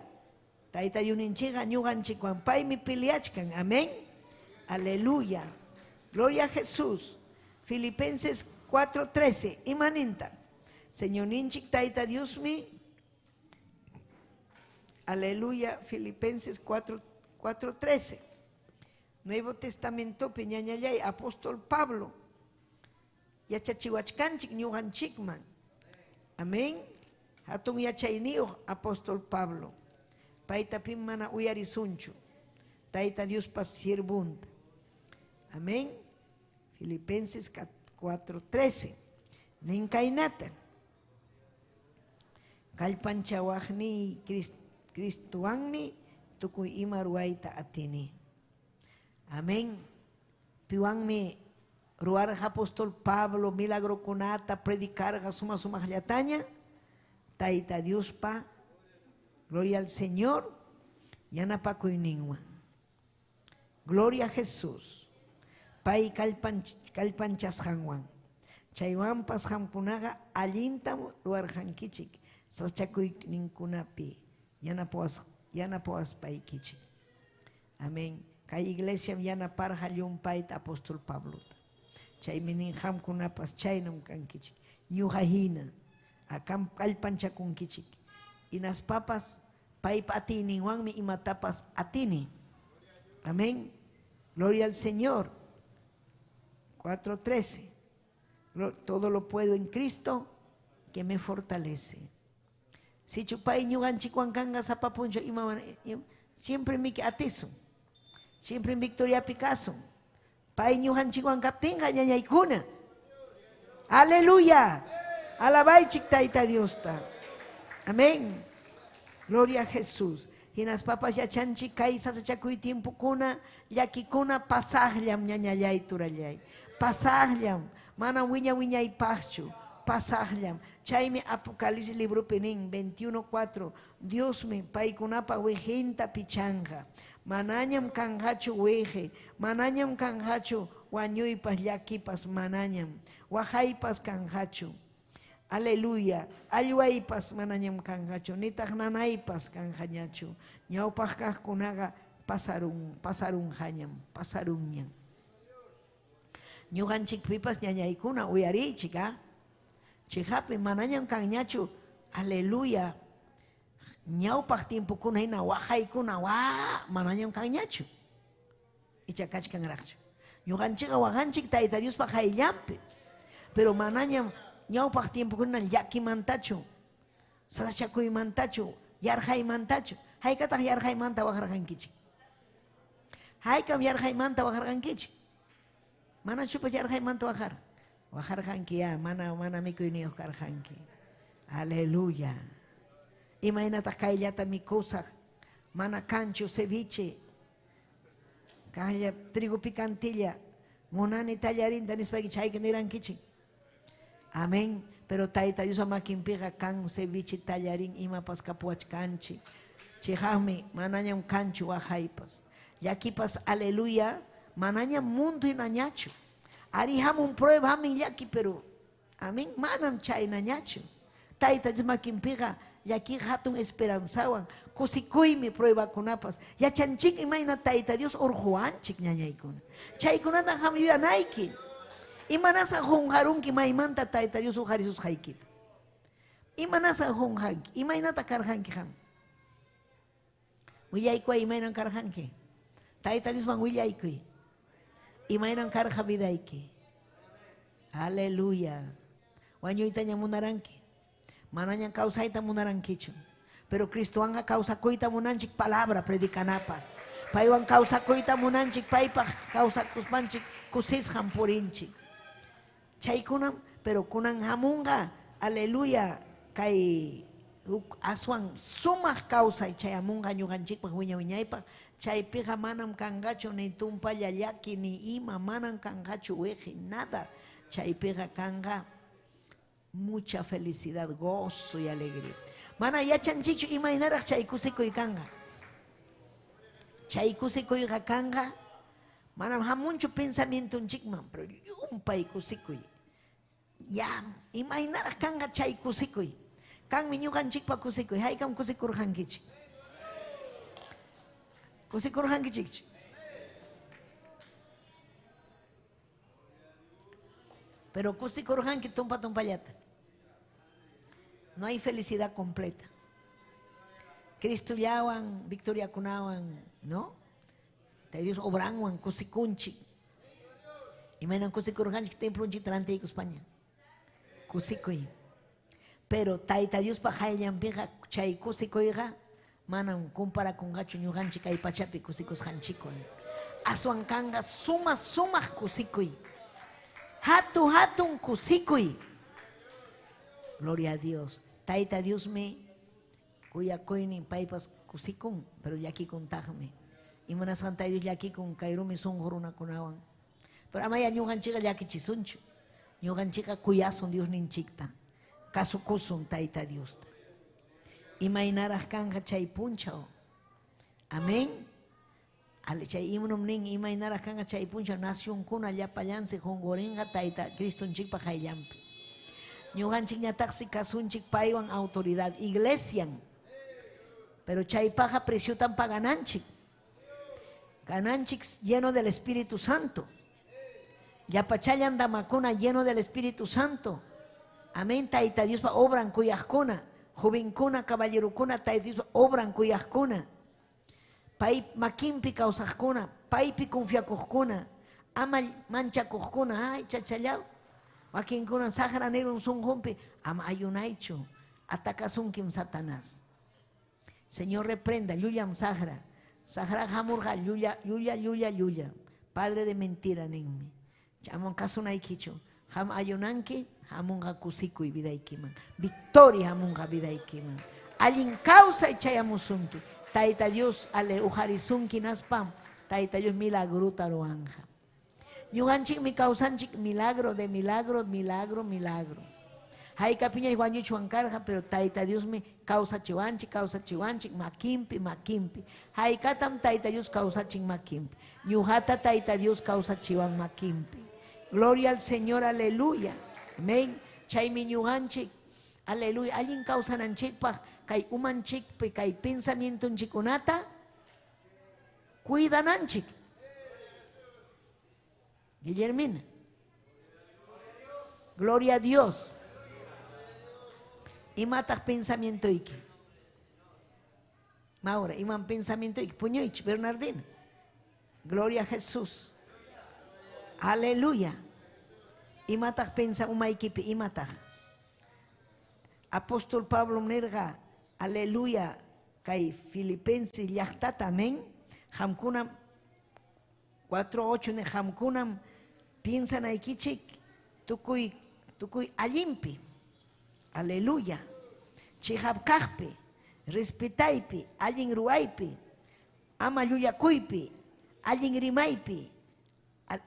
Tayta yuninchiqa ñuqanchikwan paymi piliachkan. Amén. Aleluya. Gloria a Jesús. Filipenses 4:13. Imaninta. Señor ninchik Tayta Diosmi. Aleluya. Filipenses 4:13. Nuevo Testamento piñañallay apóstol Pablo. Yachachiwachkanchik ñuqanchikman. Amén. Hatun yachayniuq apóstol Pablo. Paytapin mana uyarisunchu. Tayta Dios pas sirvunta. Amén. Filipenses 4:13. Ninkainata. Kalpanchawajni Cristuanmi tukuy ima ruwaita atini. Amén. Piwanmi ruar apóstol Pablo milagro kunata predicar suma llataña. Taita Dios pa. Gloria al Señor. Yana pa kuiningwan. Gloria a Jesús. Pai kalpanchas hanwan. Chaywan pas hampunaga allintam luar hankichik. Sachakuy ninkunapi. Yana poas pai kichik. Amén. Kay iglesia yana parja pait apóstol Pablo. Chay minin hamkunapas chaynam kankichik. Ñuhajina. Akam kalpanchakunkichik. Inas papas pai patini wanmi imatapas atini. Amén. Gloria al Señor. 4:13. Todo lo puedo en Cristo que me fortalece. Si chupay ñuganchikwan kanga sapapuncho siempre mi atiso. Siempre en Victoria Picasso. Pay ñuganchikwan kaptinga ñañaykuna. Aleluya. Alabaichik taita Diosta. Amén. Gloria a Jesús. Hinas papas yachanchik kay sasachakuy tiempo kuna yakikuna pasajllam ñañallay turallay. Pasajllam. Mana wiñay pachu. Pasajllam. Chayme Apocalipsis libro penin 21:4. Dios me paikunapa wejenta pichanga. Manañam kanhachu weje. Manañam kanhachu wañuypas yakipas manañam. Wajaypas kanhachu. Aleluya. Ayuaypas manañam kanhachu. Nitaq nanaypas kanhañachu. Ñawpaq kaqkunaqa pasarun hañam. Pasarunñam. Ñuqanchikpipas ñañaykuna uyarichik, Chihapi manañam kanñachu. Aleluya. Ñawpaq tiempukuna hina wajaykuna manañam kanñachu. Ichakachkanraqchu. Ñuqanchikqa waqanchik Tayta Diospaq hayllampi. Pero manañam ñawpaq tiempukuna llakimantachu. Sasachakuymantachu. Yarjaymantachu. Haykataq yarjaymanta waqarqankichik. Haykam yarjaymanta waqarqankichik. Mana chupa yarjaymanta waqar. Wajarjanki mana mikuyniyuq karjanki. Aleluya. Imaynataq kayllata mikusaq. Mana kanchu ceviche. Kaylla trigo picantilla. Munani tallarinta nispayki chayka nirankichik. Amén. Pero Tayta Dios makinpiqa kan ceviche tallarin imapas kapuachkanchik. Chihaqmi manañam kanchu wajaypas. Yakipas aleluya. Manañam mundo inañachu. Arihamun prueba amin yaki pero amin manam chaynañachu. Tayta Dios makinpiqa yaki hatun esperanzawan kusikuymi prueba kunapas. Yachanchik imayna Tayta Dios urhuanchik ñañaykuna. Chaykunata ham yuyanayki. Imanasa hunharunki maymanta Tayta Dios uharisus haykita. Imanasa hunhanki. Imaynata karhanki ham. Willaykuwa imaynan karhanki. Tayta Dios man willaykuy. Imaynan karja vidayki. Aleluya. Wañuytaña munaranki. Manañan kausayta munarankichu. Pero Cristoanga kausakuyta munanchik palabra predicanapa. Paywan kausakuyta munanchik paypaq kausakuspanchik kusisqan purinchik. Chaykunam pero kunan hamunga. Aleluya. Kay aswan sumaq kausay chayamunga ñuqanchikpaq wiñaypaq. Chaypiqa manam kangachu ni tumpalla llaki ni ima manam kangachu weji nada. Chaypiqa kanga mucha felicidad, gozo y alegría. Mana yachanchichu imaynaraq chay kusikuy kanga. Chay kusikuyqa kanga manam hamunchu pensamientunchikman, pero yumpay kusikuy. Ya imaynaraq kanga chay kusikuy. Kanmi ñuqanchikpa kusikuy. Haykam kusikurqankichik. Kusikurqankichikchu. Pero kusikurqanki tumpallata. No hay felicidad completa. Cristo llawan, Victoria kunawan, ¿no? Taita Dios obranwan kusikunchik. Imanan kusikurganchik templonchik tarantayku España. Kusikuy. Pero Taita Dios pa hayllampiqa chay kusikuyqa manam compara con gacho ñuqanchik kay pachapi kusikusqanchikwan. Aswan kanga suma kusikuy. Hatun kusikuy. Gloria a Dios. Taita Dios me kuyakuynin paypas kusikun, pero yaki kuntaqmi. Imanasqan Taita Dios yaki kun kayrumi sunqurunakunawan. Pero amaya ñuqanchikqa llakichisunchu. Ñuqanchikqa kuyasun Dios ninchikta. Kasukusun Taita Dios. Imaynaraq kanja chay punchaw. Amén. Ale chay imnum nin imaynaraq kanja chay punchaw nacionkuna llapallansi hongorinqa Taita Cristonchikpa hayllampi. Ñuqanchik ñataqsi kasunchik paywan autoridad iglesian. Pero chaypaqa presiotan pagananchik. Gananchik lleno del Espíritu Santo. Yapachayan damakuna lleno del Espíritu Santo. Amén. Taita Dios pa obran kuyajkuna. Jovenkuna, caballerukuna, Taita Dios obran kuyajkuna. Pay makimpi kausajkuna. Paypi confiakuskuna. Ama manchakuskuna. Ay, chachallaw. Wakinkuna sahara negro son humpi. Ama ayunaichu. Atakasunkim Satanás. Señor reprenda. Yuyam sahara. Sahara hamurga. Yuya. Padre de mentira nenmi. Chamon kasunaikichu. Ham ayunanki. Hamunga kusikuy vidaykiman. Victoria hamunga vidaykiman. Allin causa y chayamusunki. Taita Dios ale ujarisunki naspam. Taita Dios milagruta roanja. Ñuqanchik mi causanchik milagro de milagro. Hay capiña iguaño chuancarja, pero Taita Dios me causa chiwanchik, makimpi. Hay katam Taita Dios causa ching makimpi. Ñuhata Taita Dios causa chiwan makimpi. Gloria al Señor, aleluya. Amén. Chaymi ñuqanchik, aleluya. Allin causananchikpaq kay umanchikpi kay pensamientonchikunata cuidananchik. Guillermina. Gloria a Dios. Imataq pensamiento iki. Maura, iman pensamiento iki. Puñoich, Bernardina. Gloria a Jesús. Aleluya. Imataq pensa umaikipi imataq. Apóstol Pablo nerga, aleluya, kay Filipenses llaqtata, amén. Hamkunam 4:8 ne hamkunam piensan aikichik tukuy allimpi. Aleluya. Chihapkaqpi, respetaypi, allin ruaypi, ama llulakuypi, allin rimaypi.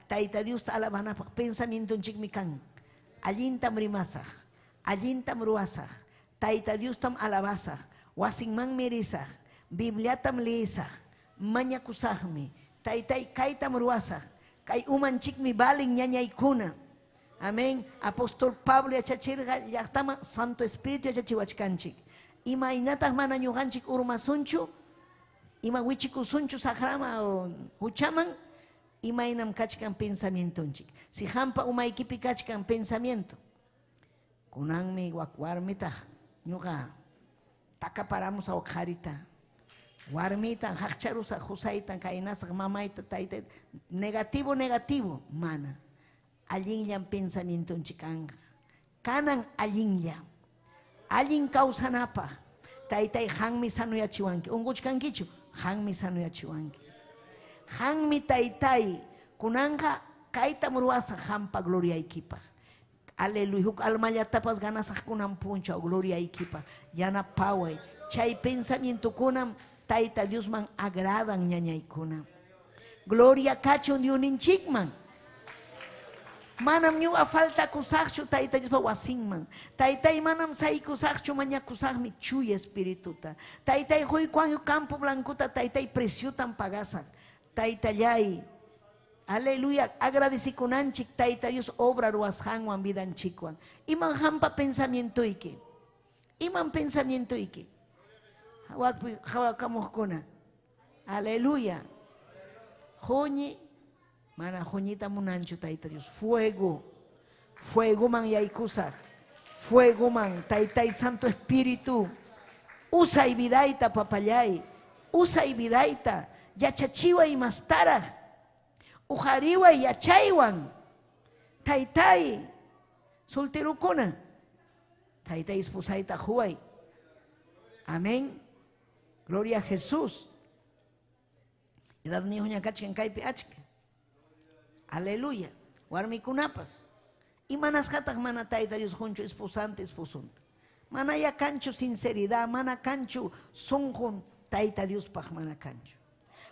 Taita Dios ta alabanapaq pensamiento chikmi kan. Allintam rimasaq, allintam ruasaq. Taita Dios tam alabasaq, wasinman mirisaq, Bibliatam leesaq, mañakusaqmi. Taitay kaytam ruasaq, kay umanchikmi balin ñañaykuna. Amén. Apóstol Pablo yachachirqa llaqtama Santo Espíritu yachachiwachkanchik. Imaynataq mana ñuqanchik urmasunchu, ima wichikusunchu sakrama o huchaman. Imaynam kachkan pensamientonchik. Si hampa umaykipi kachkan pensamiento. Kunanmi warmita ñuqa takaparamos a okharita. Warmita haqcharusa husaytan kaynasaq mamayta tayta negativo mana. Allinllam pensamientonchik kanga. Kanan allinlla. Allin kawsanapaq. Taytay hanmi sanuyachiwanki. Unquchkankichu? Hanmi sanuyachiwanki. Hanmi taytay kunanja kaytam ruwasaq hampa gloriaykipaq. Aleluya. Huk almallatapas ganasaq kunan punchaw gloriaykipaq. Yanapaway. Chay pensamiento kunam Tayta Diosman agradan ñañaykuna. Gloria kachun Dioninchikman. Manam ñuqa falta kusaqchu Tayta Diospa wasinman. Taytay manam saykusaqchu mañakusaqmi chuy espirituta. Taytay huykuan campo blancuta taytay presiotan pagasaq. Taytallay. Aleluya. Agradecikunanchik Tayta Dios obra ruasqanwan vidanchikwan. Iman hampa pensamiento iki. Iman pensamiento iki. Hawakamuqkuna. Aleluya. Joñi. Mana joñita munanchu Tayta Dios. Fuego. Fuego man yaykusaq. Fuego man. Taytay Santo Espíritu. Usa y vidaita papayay. Usa y vidaita. yachachiwa y mastara, ujariwa y yachaywan, taytay, solterukuna, taytay esposaita huay. Amén. Gloria a Jesús. Edad ni huña kachkan kaypi achka. Aleluya. Warmikunapas. Y manas hatak mana tayta Dios juncho esposante, esposunta. Mana ya cancho sinceridad, mana cancho sonjun tayta Dios paj mana cancho.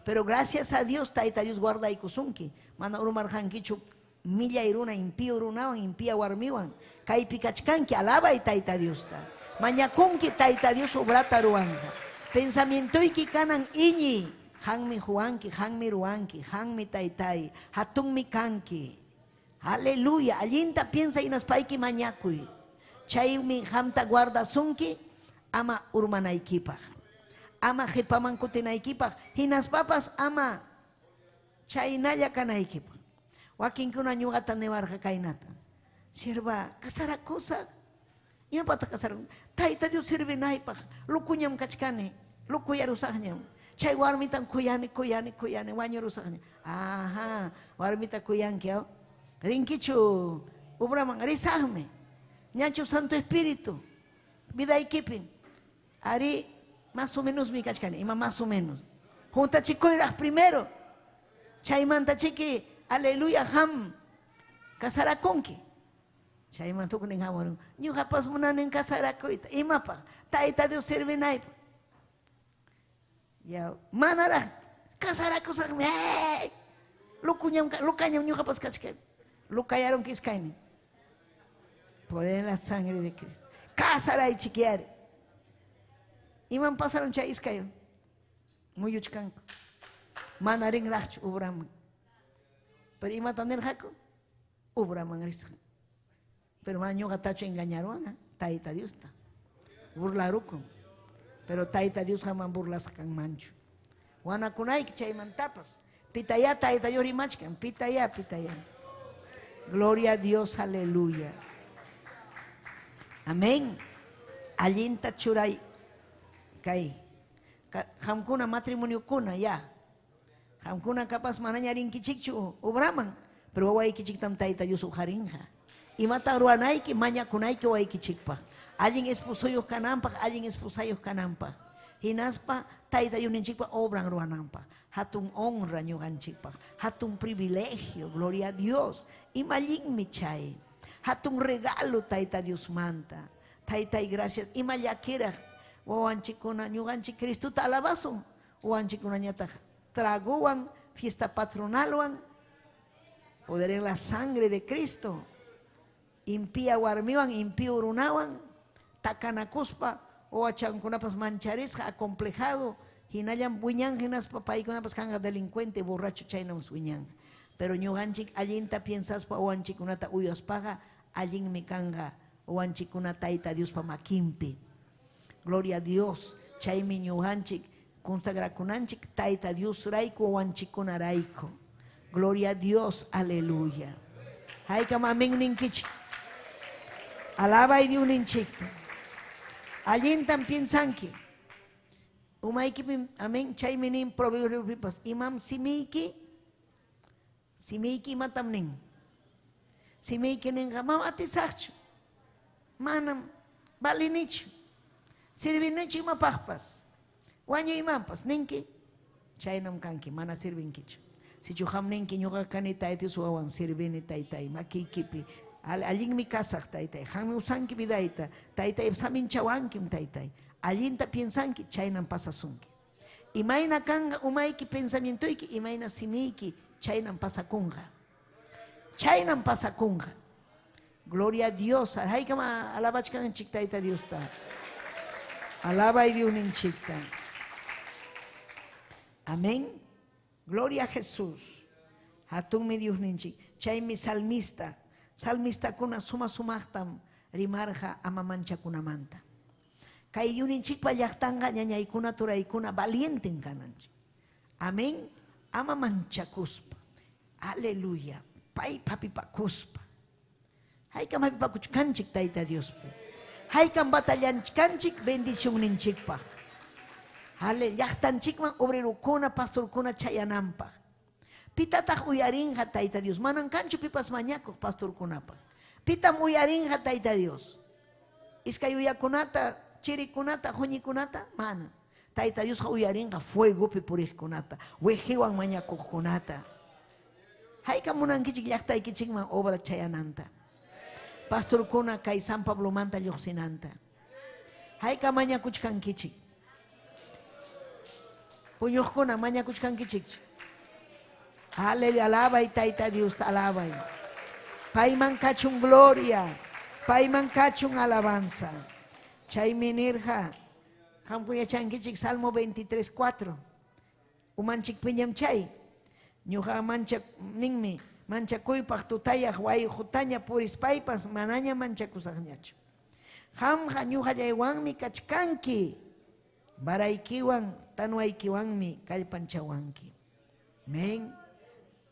Pero gracias a Dios tayta Dios guarda ikusunki. Mana urumar hankichu milla iruna impía urunawan, impía warmiwan. Kaypi kachkanki alaba y tayta Dios ta. Mañakunki tayta Dios obrata ruanja. Pensamiento iki kanan iñi. Hanmi juanki, hanmi ruanki, hanmi taytay, hatunmi kanki. Aleluya. Allinta piensa inaspaiki mañakui. Chaymi hamta guarda sunki, ama urmanaykipaj. Ama jipamankutinaykipak. Hinaspapas ama chaynalla kanaykipaj. Wakinkuna ñuqata newarqa kaynata. Sirva, kasarakusa. Imapata kasarakusa. Tayta Dios sirvinaypaj. Lukuñam kachkani. Lukuyarusaqñam. Chay warmitan kuyani, wañurusaqña. Aha, warmita kuyanki, ¿o? Rinkichu, ubraman, risaqme. Ñachu Santo Espíritu. Vidaykipi. Ari, más o menos mi kachkani, ima más o menos. Junta chikoiraj primero. Chaymanta chiki, aleluya, ham. Kasarakonki. Chaymanta kunin hamoru. Ñuqapas munanin kasarakoyta. Imapa, tayta Dios sirvinaypa. Ya, manara, kasarakusaqmi. Lukañam ñuqapas kachkani. Lukayaron kiskayni. Poder en la sangre de Cristo. Kasaray chiquiare. Iman pasaron chay iskayo. Muyuchkanko. Manarin rach ubraman. Pero ima taner jaco. Ubraman risa. Pero maño gatacho engañaron. Taita Dios ta. Burlaruko. Pero taita Dios jamás burlas kan mancho. Wana kunay chay mantapas. Pitaya taita Dios rimachkan. Pitaya. Gloria a Dios, aleluya. Amén. Allinta churay kay. Hamkuna matrimonio kuna ya. Hamkuna kapas mananya rinkichikchu ubraman. Pero way kichik tam taita Dios ujarinja. Imata ruanayki maña kunayki way kichikpa. Allin esposoyos kanampa, allin esposayos kanampa. Hinaspa taita Dios ninchikpa obran ruanampa. Hatun honra ñuganchikpa. Hatun privilegio, gloria a Dios. Imallin michay. Hatun regalo taita Dios manta. Taita y gracias. Imayakira. Wawanchikuna ñuganchik Cristo ta alabason. Wawanchikuna ñata traguan, fiesta patronalwan. Poder en la sangre de Cristo. Impía warmiwan, impía urunawan. Takanakuspa. Owachankunapas mancharisja, acomplejado. Hinayan buñan hinas papaykunapas kanga delincuente, borracho chaynam suñan. Pero ñuganchik allinta piensas pa owanchikunata uyospaga, allin mi kanga owanchikuna taita Dios pa makimpi. Gloria a Dios. Chaymi ñuganchik consagrakunanchik taita Dios raico owanchikuna raico. Gloria a Dios, aleluya. Haykam amén ninkichik. Alaba y Dios ninchikta. Allintan piensanki. Umayki amén chaymi nin proverbio pipas. Imam simiki matam nin. Simiki nin mam atisachchu. Manam balinichu. Sirvinichu imapajpas. Waño imampas ninki. Chaynam kanki mana sirvinkichu. Si chuham ninki ñuqa kani taytius wawan sirvini taytay makikipi. Allin mi kasaq taytay. Hanmi usanki vidayta. Taytay samin chawankim taytay. Allinta piensanki chaynam pasasunki. Imayna kanga umayki pensamientoyki imayna simiki chaynam pasakunga. Chaynam pasakunga. Gloria a Dios. Haykama alabachkan chiktayta Dios ta. Alaba y Dios ninchikta. Amén. Gloria a Jesús. Hatunmi Dios ninchik. Chaymi salmista. Salmista kuna suma sumaqtam rimarja amamancha kunamanta. Kay yuninchikpa llaqtanga ñañaykuna turaykuna valienten kananchik. Amén. Ama manchakuspa. Aleluya. Pay papipakuspa. Haykam hapipakuchkanchik tayta Diospa. Haykam batallanchkanchik bendición ninchikpa. Hale, llaqtanchikman obrerukuna, pastorkuna chayananpaq. Pitataq uyarinqa Tayta Dios. Manan kanchu pipas mañakuq pastorkunapaq. Pitam uyarinqa Tayta Dios. Iskay uyakunata, chirikunata, huñikunata, mana. Tayta Dios uyarinqa fuegopi puriqkunata, wejiwan mañakuqkunata. Hayka munankichik llaqtaykichikman obra chayananta. Pastorkuna kay San Pablo manta lluqsinanta. Hayka mañakuchkankichik. Puñuqkuna mañakuchkankichik. Aleluya, alabay Tayta Dios, alabay. Payman kachun gloria, payman kachun alabanza. Chaymi nirqa, hamkuyachankichik Salmo 23:4. Umanchik piñam chay. Ñuqa ninmi, manchakuypaq tutayaq wayqutaña purispaypas manaña manchakusaqñachu. Hamqa ñuqallaywanmi kachkanki, baraykiwan, tanwaykiwanmi kallpanchawanki. Men,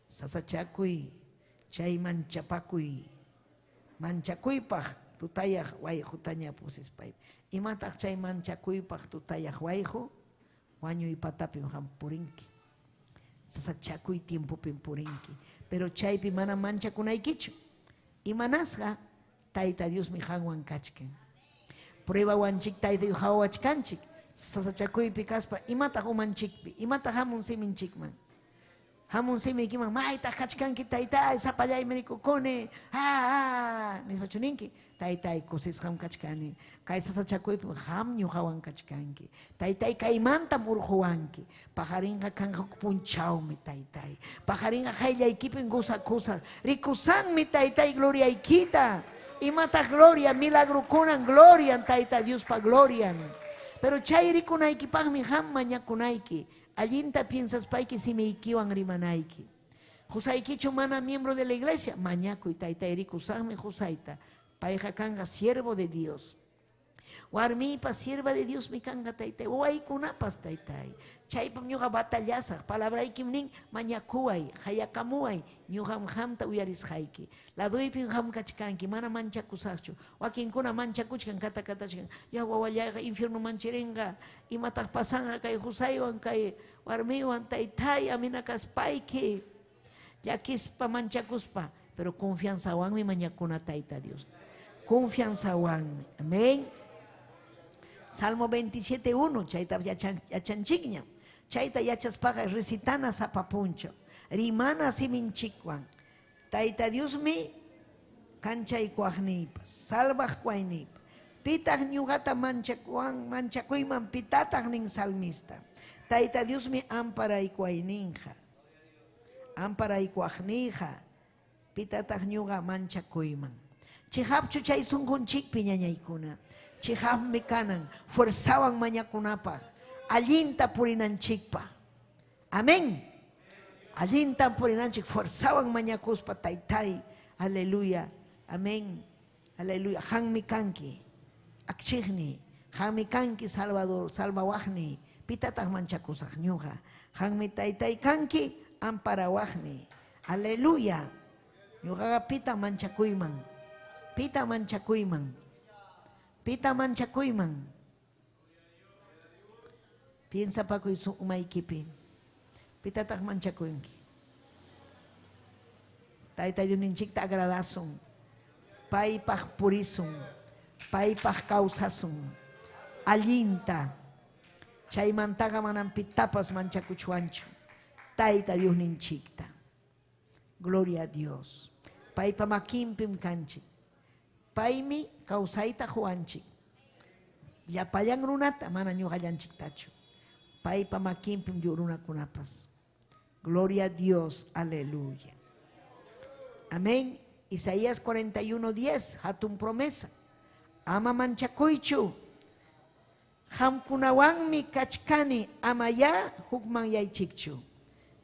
sasachakuy, chay manchapakuy, manchakuypaq tutayaq wayqutaña pusispay. Imataq chay manchakuypaq tutayaq wayqu, wañuypatapim hampurinki. Sasachakuy tiempopim purinki. Pero chaypi mana manchakunaykichu. Imanasqa Tayta Dios mi hanwan kachkan. Prueba wanchik Tayta Dios hawachkanchik. Sasachakuypi kaspa imataq umanchikpi, imataq hamun siminchikman. Hamun simikiman, maytaq kachkanki Taytay, sapallaymi rikukuni, nispachuninki. Taytay kusisqam kachkani. Kay sasachakuypi ham ñuqawan kachkanki. Taytay kaymantam urquwanki. Pajarinqa kanqa punchawmi Taytay. Pajarinqa hayllaykipin gusakusa. Rikusanmi Taytay gloriaykita. Imataq gloria, milagrukunan glorian Tayta Diospa glorian. Pero chay rikunaykipaqmi ham mañakunayki. Allinta piensas payki simiykiwan rimanayki. Jusaykichu mana miembro de la iglesia, mañakuy Taytay rikusanmi Jusayta. Payqa kanqa siervo de Dios. Warmipa sierva de Dios mi kanqa Taytay. Waykunapas Taytay. Chaypam ñuqa batallasaq. Palabraykim nin mañakuway, hayakamuway. Ñuqam hamta uyarisqayki. Laduypim ham kachkanki, mana manchakusaqchu. Wakinkuna manchakuchkan, katakatachkan. Ya wawallayqa infierno manchirinqa. Imataq pasanqa kay Jusaywan, kay warmiwan Taytay aminakaspayki. Llakispa manchakuspa. Pero confianzawanmi mañakuna Tayta Dios. Confianzawanmi. Amén. Salmo 27:1. Chayta yachanchikña. Chayta yachaspaqa recitana sapapuncho. Rimana siminchikwan. Tayta Diosmi kanchaykuaqnipas. Salvaqkuaynipas. Pitaq ñuqata manchakuyman pitataq nin salmista. Tayta Diosmi amparaykuayninqa. Amparaykuaqniyqa. Pitataq ñuqa manchakuyman. Chihapchu chay sunqunchikpi ñañaykuna. Chihapmi kanan fuerzawan mañakunapaq. Allinta purinanchikpa. Amén. Allinta purinanchik fuerzawan mañakuspa Taytay. Aleluya. Amén. Aleluya. Hanmi kanki. Akchigni. Hanmi kanki Salvador. Salvawaqni. Pitataq manchakusaq ñuqa. Hanmi Taytay kanki amparawaqni. Aleluya. Ñuqaqa pita manchakuyman. Pita manchakuyman. Pita manchakuyman. Piensa pakuy su umaykipi. Pitataq manchakuyki. Tayta Dios ninchikta agradasun. Paypaq purisun. Paypaq kawsasun. Allinta. Chaymantaqa manan pitapas manchakuchwanchu. Tayta Dios ninchikta. Gloria a Dios. Paypa makinpim kanchik. Paymi kawsayta huanchik. Llapayan runata mana ñuqallanchiktachu. Paypa makinpim runakunapas. Gloria a Dios. Aleluya. Amén. Isaías 41:10. Hatun promesa. Ama manchakuychu. Hamkunawanmi kachkani. Amaya hukman yaychikchu.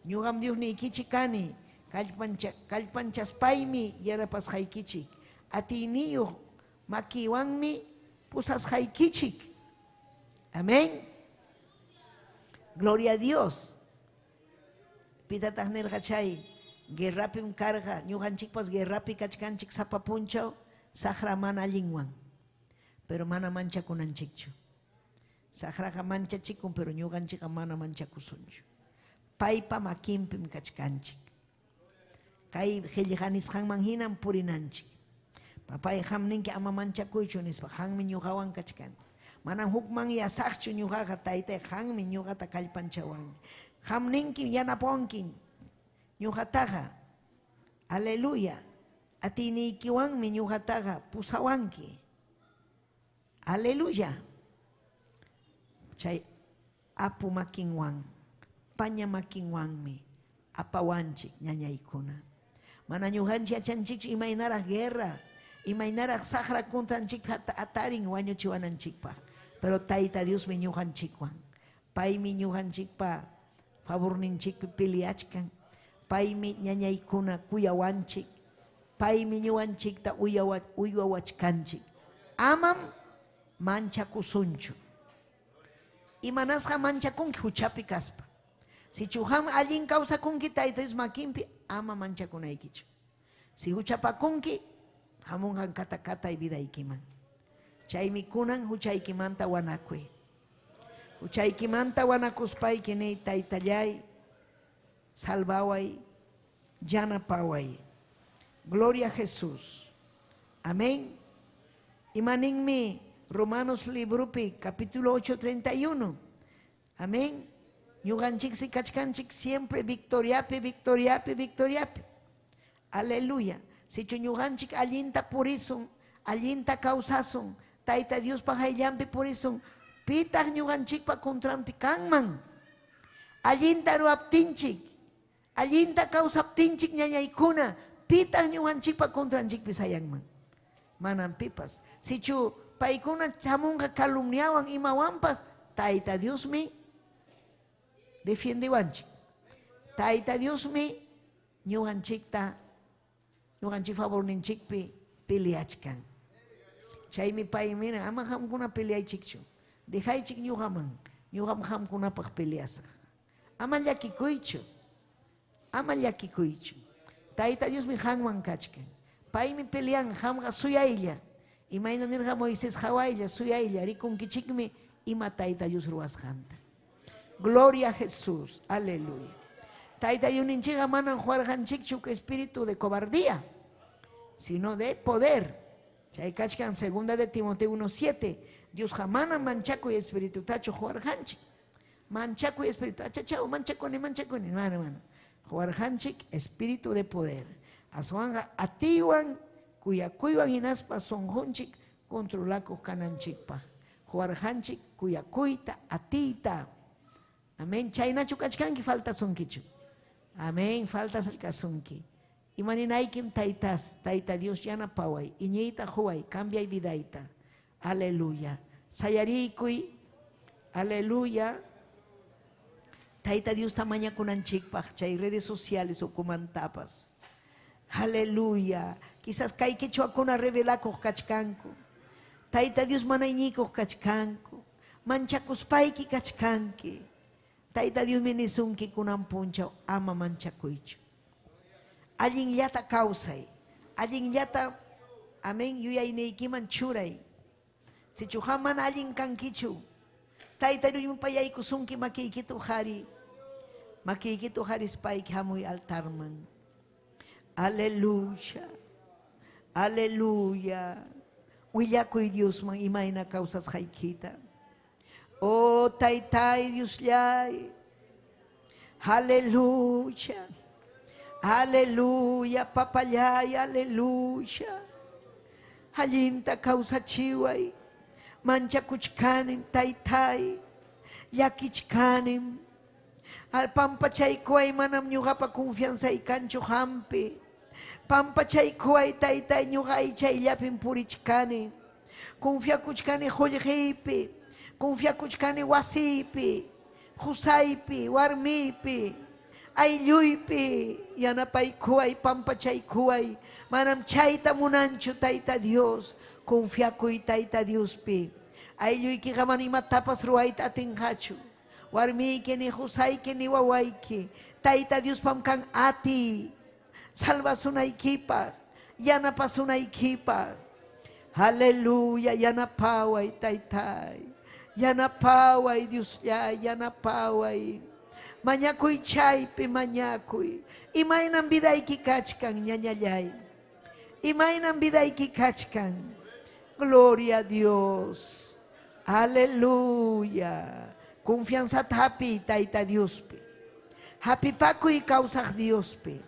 Ñuqam Dios nikichikani. Kallpanchaspaymi yarapasqaykichik. Atiniyuq makiwanmi pusasqaykichik. Amén. Gloria a Dios. Pitataq nirqa chay guerrapim karqa ñuqanchikpas guerrapi kachkanchik sapapunchaw saqra mana allinwan. Pero mana manchakunanchikchu. Sagraja manchachikun, pero ñuqanchikqa mana manchakusunchu. Paypa makinpim kachkanchik. Kay qillqanisqanman hinam purinanchik. Papay hamninki ama manchakuychu nispa hanmi ñuqawan kachkanchik. Manam hukman yasaqchu ñuqaqa taytay hanmi ñuqata kallpanchawanki. Hamninki yanapunki ñuqataqa. Aleluya. Atinikiwanmi ñuqataqa pusawanki. Aleluya. Chay apu makinwan, paña makinwanmi apawanchik ñañaykuna. Mana ñuqanchik achanchikchu imaynaraq guerra, imaynaraq saqra kuntanchik atarin wañuchiwananchikpaq. Pero Tayta Diosmi ñuqanchikwan. Paymi ñuqanchikpa favorninchikpi peleachkan. Paymi ñañaykuna kuyawanchik. Paymi ñuqanchikta uywawachkanchik. Amam manchakusunchu. Imanasqa manchakunki huchapi kaspa. Si chuham allin kawsakunki Tayta Dios makinpi ama manchakunaykichu. Si huchapakunki hamunhan katakatay vidaykiman. Chaymi kunan huchaykimanta wanakuy. Huchaykimanta wanakuspayki ni Taytallay salvaway, yanapaway. Gloria a Jesús. Amén. Imaninmi Romanos librupi capítulo 8:31. Amén. Ñuqanchik si kachkanchik siempre victoriapi, victoriapi, victoriapi. Aleluya. Si ñuqanchik allinta purisun, allinta kawsasun, Tayta Dios pajayllampi purisun, pitaq ñuqanchikpa contrampi kanman. Allinta ruaptinchik, allinta kawsaptinchik ñañaykuna, pitaq ñuqanchikpa contranchikpi sayanman. Manan pipas. Si paykuna chamunqa calumniawan imawanpas, Tayta Diosmi defiendiwanchik. Tayta Diosmi ñuqanchikta, ñuqanchik favorninchikpi peleachkan. Chaymi pay mina ama hamkuna peleaychikchu. Dejaychik ñuqaman, ñuqam hamkunapaq peleasaq. Ama llakikuychu. Ama llakikuychu. Tayta Diosmi hanman kachkan. Paymi pelean hamqa suyaylla. Imayna nirqa Moisés hawaylla suyaylla rikunkichikmi ima Tayta Dios ruwasqanta. Gloria a Jesús. Aleluya. Tayta Diosninchikqa manan juarqanchikchu espíritu de cobardía, sino de poder. Chay kachkan segunda de Timoteo 1:7. Dios jamana manchakuy espíritu tacho juarqanchik. Manchakuy espíritu. Achachao manchakuni. Mana. Juarqanchik espíritu de poder. Aswanga atiwan kuyakuywan hinaspa sonjunchik controlakuq kananchikpaq. Juarqanchik kuyakuyta atiyta. Amén. Chaynachu kachkanki faltasunkichu. Amén. Faltas kasunki. Imaninaykim Tayta Dios yanapaway. Iñiyta huway. Cambiay vidayta. Aleluya. Sayarikuy. Aleluya. Tayta Dios tamaña kunanchikpaq. Chay redes sociales ukumantapas. Aleluya. Quizás kaykichuakuna revelakuq kachkanku. Tayta Dios manaynikuq kachkanku. Manchakuspayki kachkanki. Tayta Dios minisunki kunan punchaw ama manchakuychu. Allinllata kawsay. Allinllata, amén, yuyayniykiman churay. Si chuhaman allin kankichu, Tayta Dios payaykusunki makiykitu hari. Makiykitu harispayki hamuy altarman. Aleluya. Aleluya. Willakuy Diosman imayna kawsas haykita. Oh Taytay Diosllay. Aleluya. Aleluya papallay. Aleluya. Allinta kawsachiway. Manchakuchkanim Taytay. Llakichkanim. Alpampachaykuay manam ñuqapa confianzaykanchu hampi. Pampachaykuay Taytay ñuqa aychayllapin purichkani. Confiakuchkani qullqipi. Confiakuchkani wasipi. Husaypi, warmipi. Aylluypi. Yanapaykuay, pampachaykuay. Manam chayta munanchu Tayta Dios. Confiakuy Tayta Diospi. Aylluykiqa mana imatapas ruwayta atinqachu. Warmiyki ni husayki ni wawayki. Tayta Dios pamkan ati. Salvasunaykipa. Yanapasunaykipa. Aleluya. Yanapaway Taytay. Yanapaway, Dios ya, yanapaway. Manyakoy chaypi, manyakoy. Imay ng biday kikachkan, nyanyayay. Imay ng biday kikachkan. Gloria a Dios. Aleluya. Confianza happy, taita Dios pe. Happy pakoy kausak Dios pe.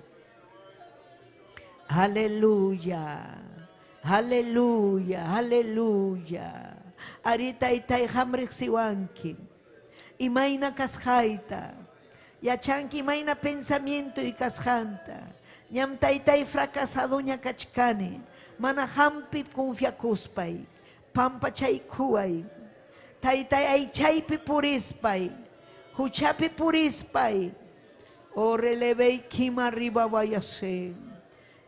Aleluya. Aleluya. Aleluya. Arita itay hamrik siwanki. Imay na kashaita. Yachanki imay na pensamiento y kashanta. Nyam taytay fracasado nya kachkani. Manahampip confiacuspay. Pampachay kuay. Taytay ay chaypi purispay. Huchapi purispay. O relevey kima riba vayase.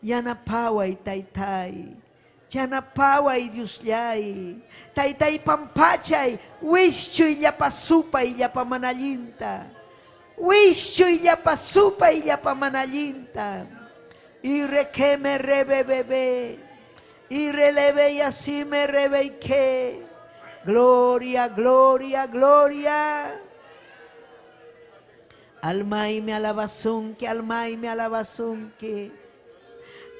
Yanapaway taytay. Yanapaway Dios yay. Taytay pampachay. Wischoy illa pasupay illa pamanalinta. Wischoy illa pasupay illa pamanalinta. Ire me rebebebe. Ireleve y así me rebeque. Gloria, gloria, gloria. Alma y me alabazón que, alma y me alabazón que.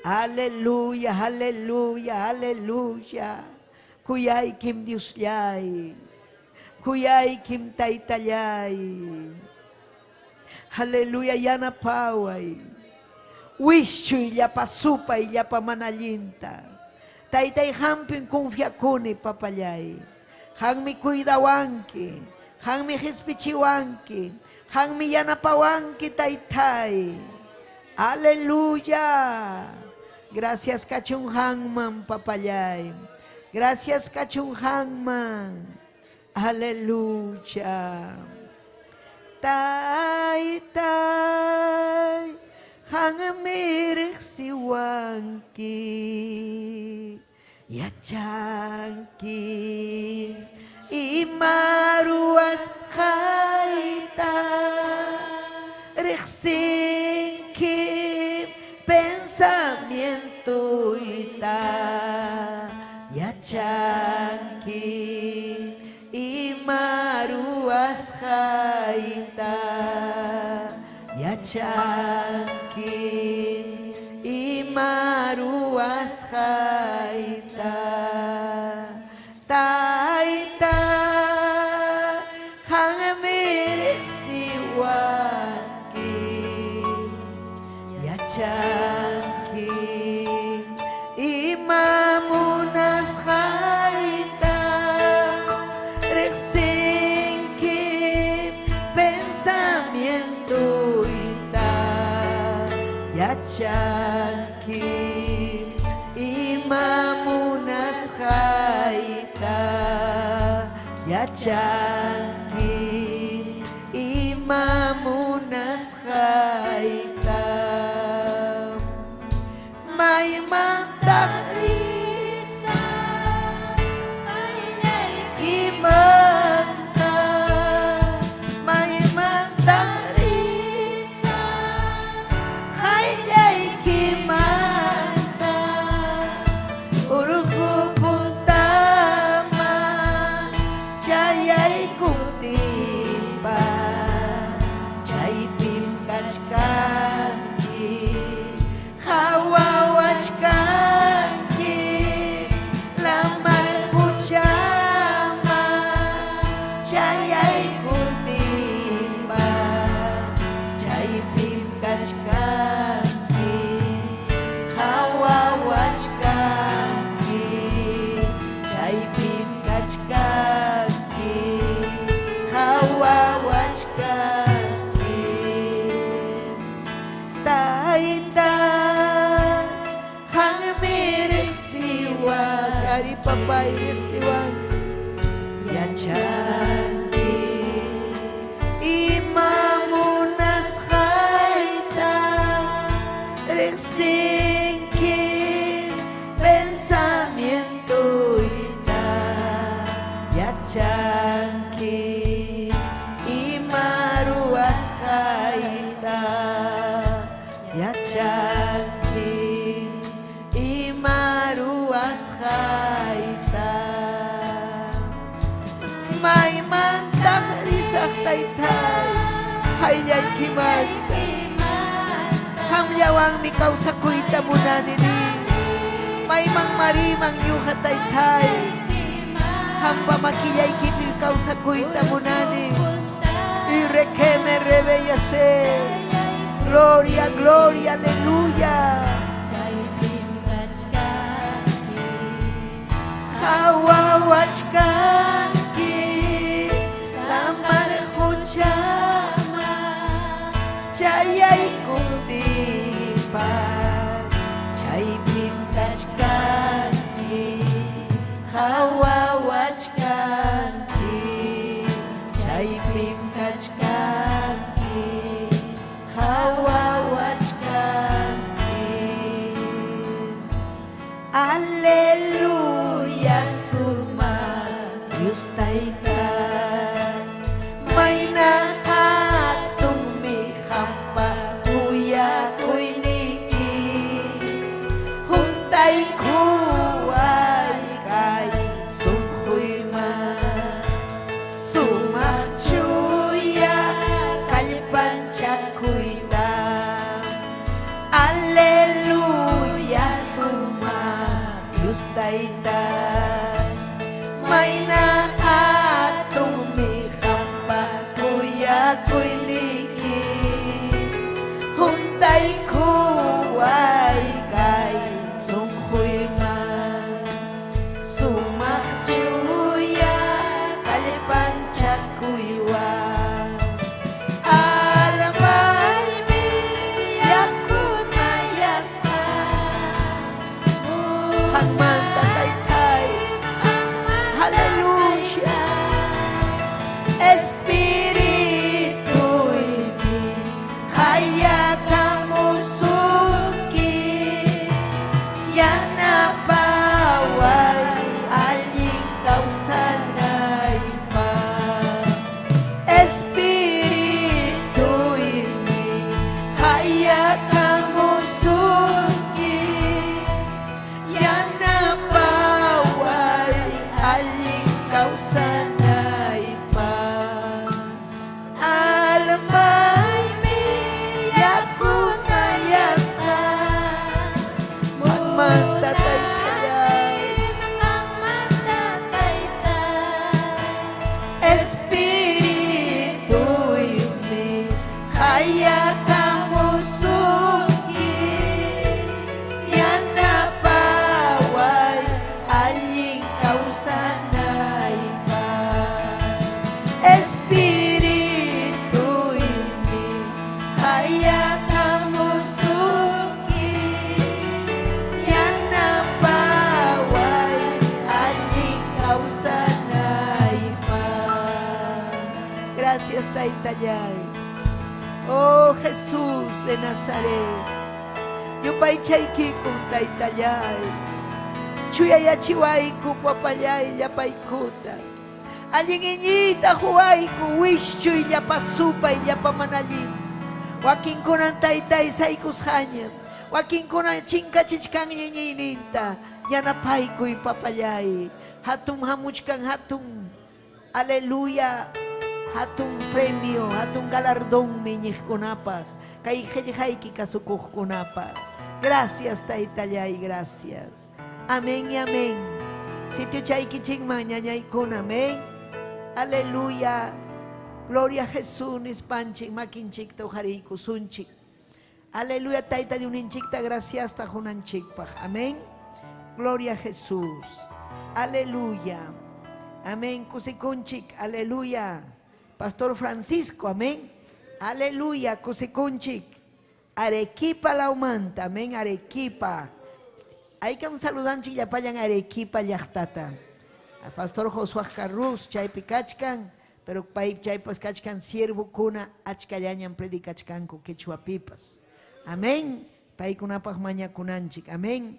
Aleluya, aleluya, aleluya. Kuyay kim Dios yay. Kuyay kim taitayay. Aleluya, yana paway. Wischu ya pasupa ya pamanalinta. Taytay hampin confiacone papayay. Hang mi cuidawanki. Hang mi hispichiwanki. Hang mi yanapawanki taytay. Aleluya. Gracias kachung hangman papayay. Gracias kachung hangman. Aleluya. Taytay. Hang mirik siwanki. Yachanki. Imaruas kaita. Rexinki. Pensamiento ita. Yachanki. Imaruas kaita. Yachanki. Imaruas kaita. Taita hangamirisiwanki. Yachanki. Imamunas kaita. Rexinki. Pensamiento Yachanki. Imamunas kaita. Yachanki. Imamunas kaita. May magtakrisa. May naikimanta. May magtakrisa. Hay naikimanta. Uruku puntama. Chayay kutimpa. Chay pimkachkanki. Hawawachkanki. Lamar puchama. Chayay kutimpa. Chay pimkachkanki. Hawawachkanki. Chay pimkachkanki. Hawawachkanki. Taita hangmirik siwag. Ari papayrik siwag. Yachanki. Imamunas kaita. Rexinki. Pensamiento ita. Yachanki. Imaruas kaita. Yachanki. Imaruas kaita. May taytay hayllaykiman hamllawang mi kawsakuyta munanini maymang marimang ñuqa taytay hampa makillaykipi kawsakuyta munani y requeme rebellase gloria gloria aleluya hawawachkanki lamar huchama chayaykuntipan chaypim kachkanki hawawachkanki chaypim kachkanki hawawachkanki aleluya suma Dios taytay mayna atong mihampa kuya kuyniki huntay kuway kay sunghoy man sumachuya kalpancha kuyta aleluya suma Dios taytay mayna atong mihampa kuya kuyniki huntay kuway kay sunghoy man sumakchuya kalpancha kuywa alamay miyakuna yasta hangman tataytay hallelujah espiritu ini kaya kamusuki yana baway aling kausanay pa espiritu ini kaya kamusuki yana baway aling kausanay pa alamay miyakuna yasta magmatataytayay espiritu ini kaya kamusuki yana baway aling kausanay pa espiritu ini kaya kamusuki yana baway aling kausanay pa gracias taytayay oh Jesús de Nazaret yupay chaykikun taytayay chuyayachiwayku papayay llapaykuta allingiñita huwayku wishchuy llapasupay llapamanalim wakinkunan taytay saykusqaña wakinkunan chinkachichkan ñiñiyninta yanapaykuy papayay hatun hamuchkan hatun aleluya hatun premio hatun galardón miñiqkunapaq kay qillqayki kasukuqkunapaq gracias taytallay gracias amén y amén sitio chaykichikman ñañaykuna amén aleluya gloria a Jesús nispanchik makinchikta ujariykusunchik aleluya tayta diuninchikta graciasta junanchikpaq amén gloria a Jesús aleluya amén kusikunchik aleluya Pastor Francisco amén aleluya kusikunchik Arequipa laumanta amén Arequipa hay que un saludanchik llapayan Arequipa llaqtata a Pastor Josué Carrus chaypi kachkan pero pay chaypas kachkan siervukuna achkallañan predikachkanku quechuapipas amén paykunapaq mañakunanchik amén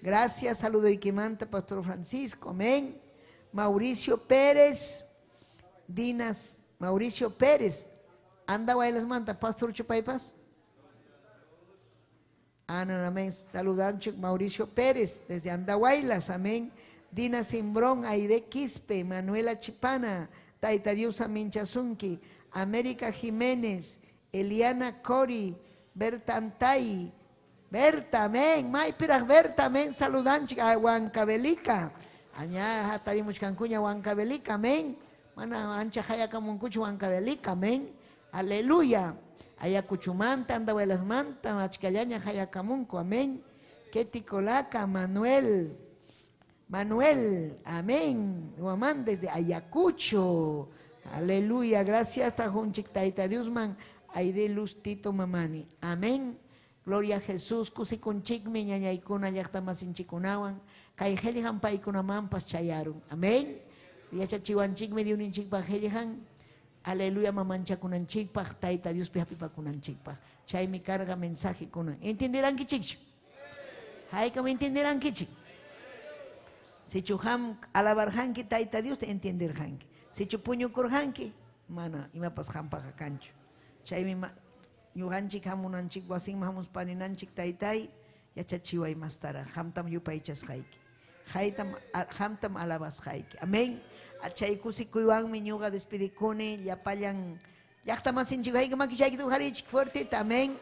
gracias saludoykimanta Pastor Francisco amén Mauricio Pérez Dinas Mauricio Pérez anda wailas manta Pastor Chupaypas amén saludanchik Mauricio Pérez desde Andahuaylas amén Dina Simbrón Aide Quispe Manuela Chipana Taita Dios Aminchasunki América Jiménez, Eliana Cori, Berta Antay, Berta, amén, Maipiras Berta, amén, saludanchik a Huancavelica, aña hatarimos cancuña Huancavelica, amén, mana ancha jaya camuncucho Huancavelica, amén, aleluya, allá Cuchumanta, anda las manta, machcallaña jaya camunco, amén, Keticolaca, Manuel, amén, Guamán desde Ayacucho, aleluya, gracias, Tajunchik Taita Diosman, Aide Luz Tito Mamani, amén. Gloria a Jesús, kusikunchikmi ñañaykuna llaqtamasinchikunawan kay qhillihan paykunamanpas chayaron. Amén. Yachachiwanchikmi Diosninchikpaq qhillihan. Aleluya mamanchakunanchikpaq, Tayta Diospi hapipakunanchikpaq. Chaymi carga mensaje kunan. ¿Entenderánkichikchu? Haykam entenderánkichik. Si chuham alabarjanki Tayta Dios te entenderjanki. Si chupuñukurjanki, mana imapas hampaqa kanchu. Chaymi ñuqanchik hamunanchik wasinman hamus paninanchik taytay yachachiway mastara hamtam yupaychasqayki hamtam alabasqayki amén chay kusikuywanmi ñuqa despidikuni llapallan llaqtamasinchik hayk'amakishayki tuharichik fuertita amén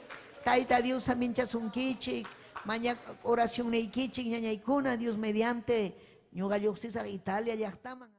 Tayta Dios minchasunkichik maña oración neykichik ñañaykuna Dios mediante ñuqa lluqsisaq Italia llaqtaman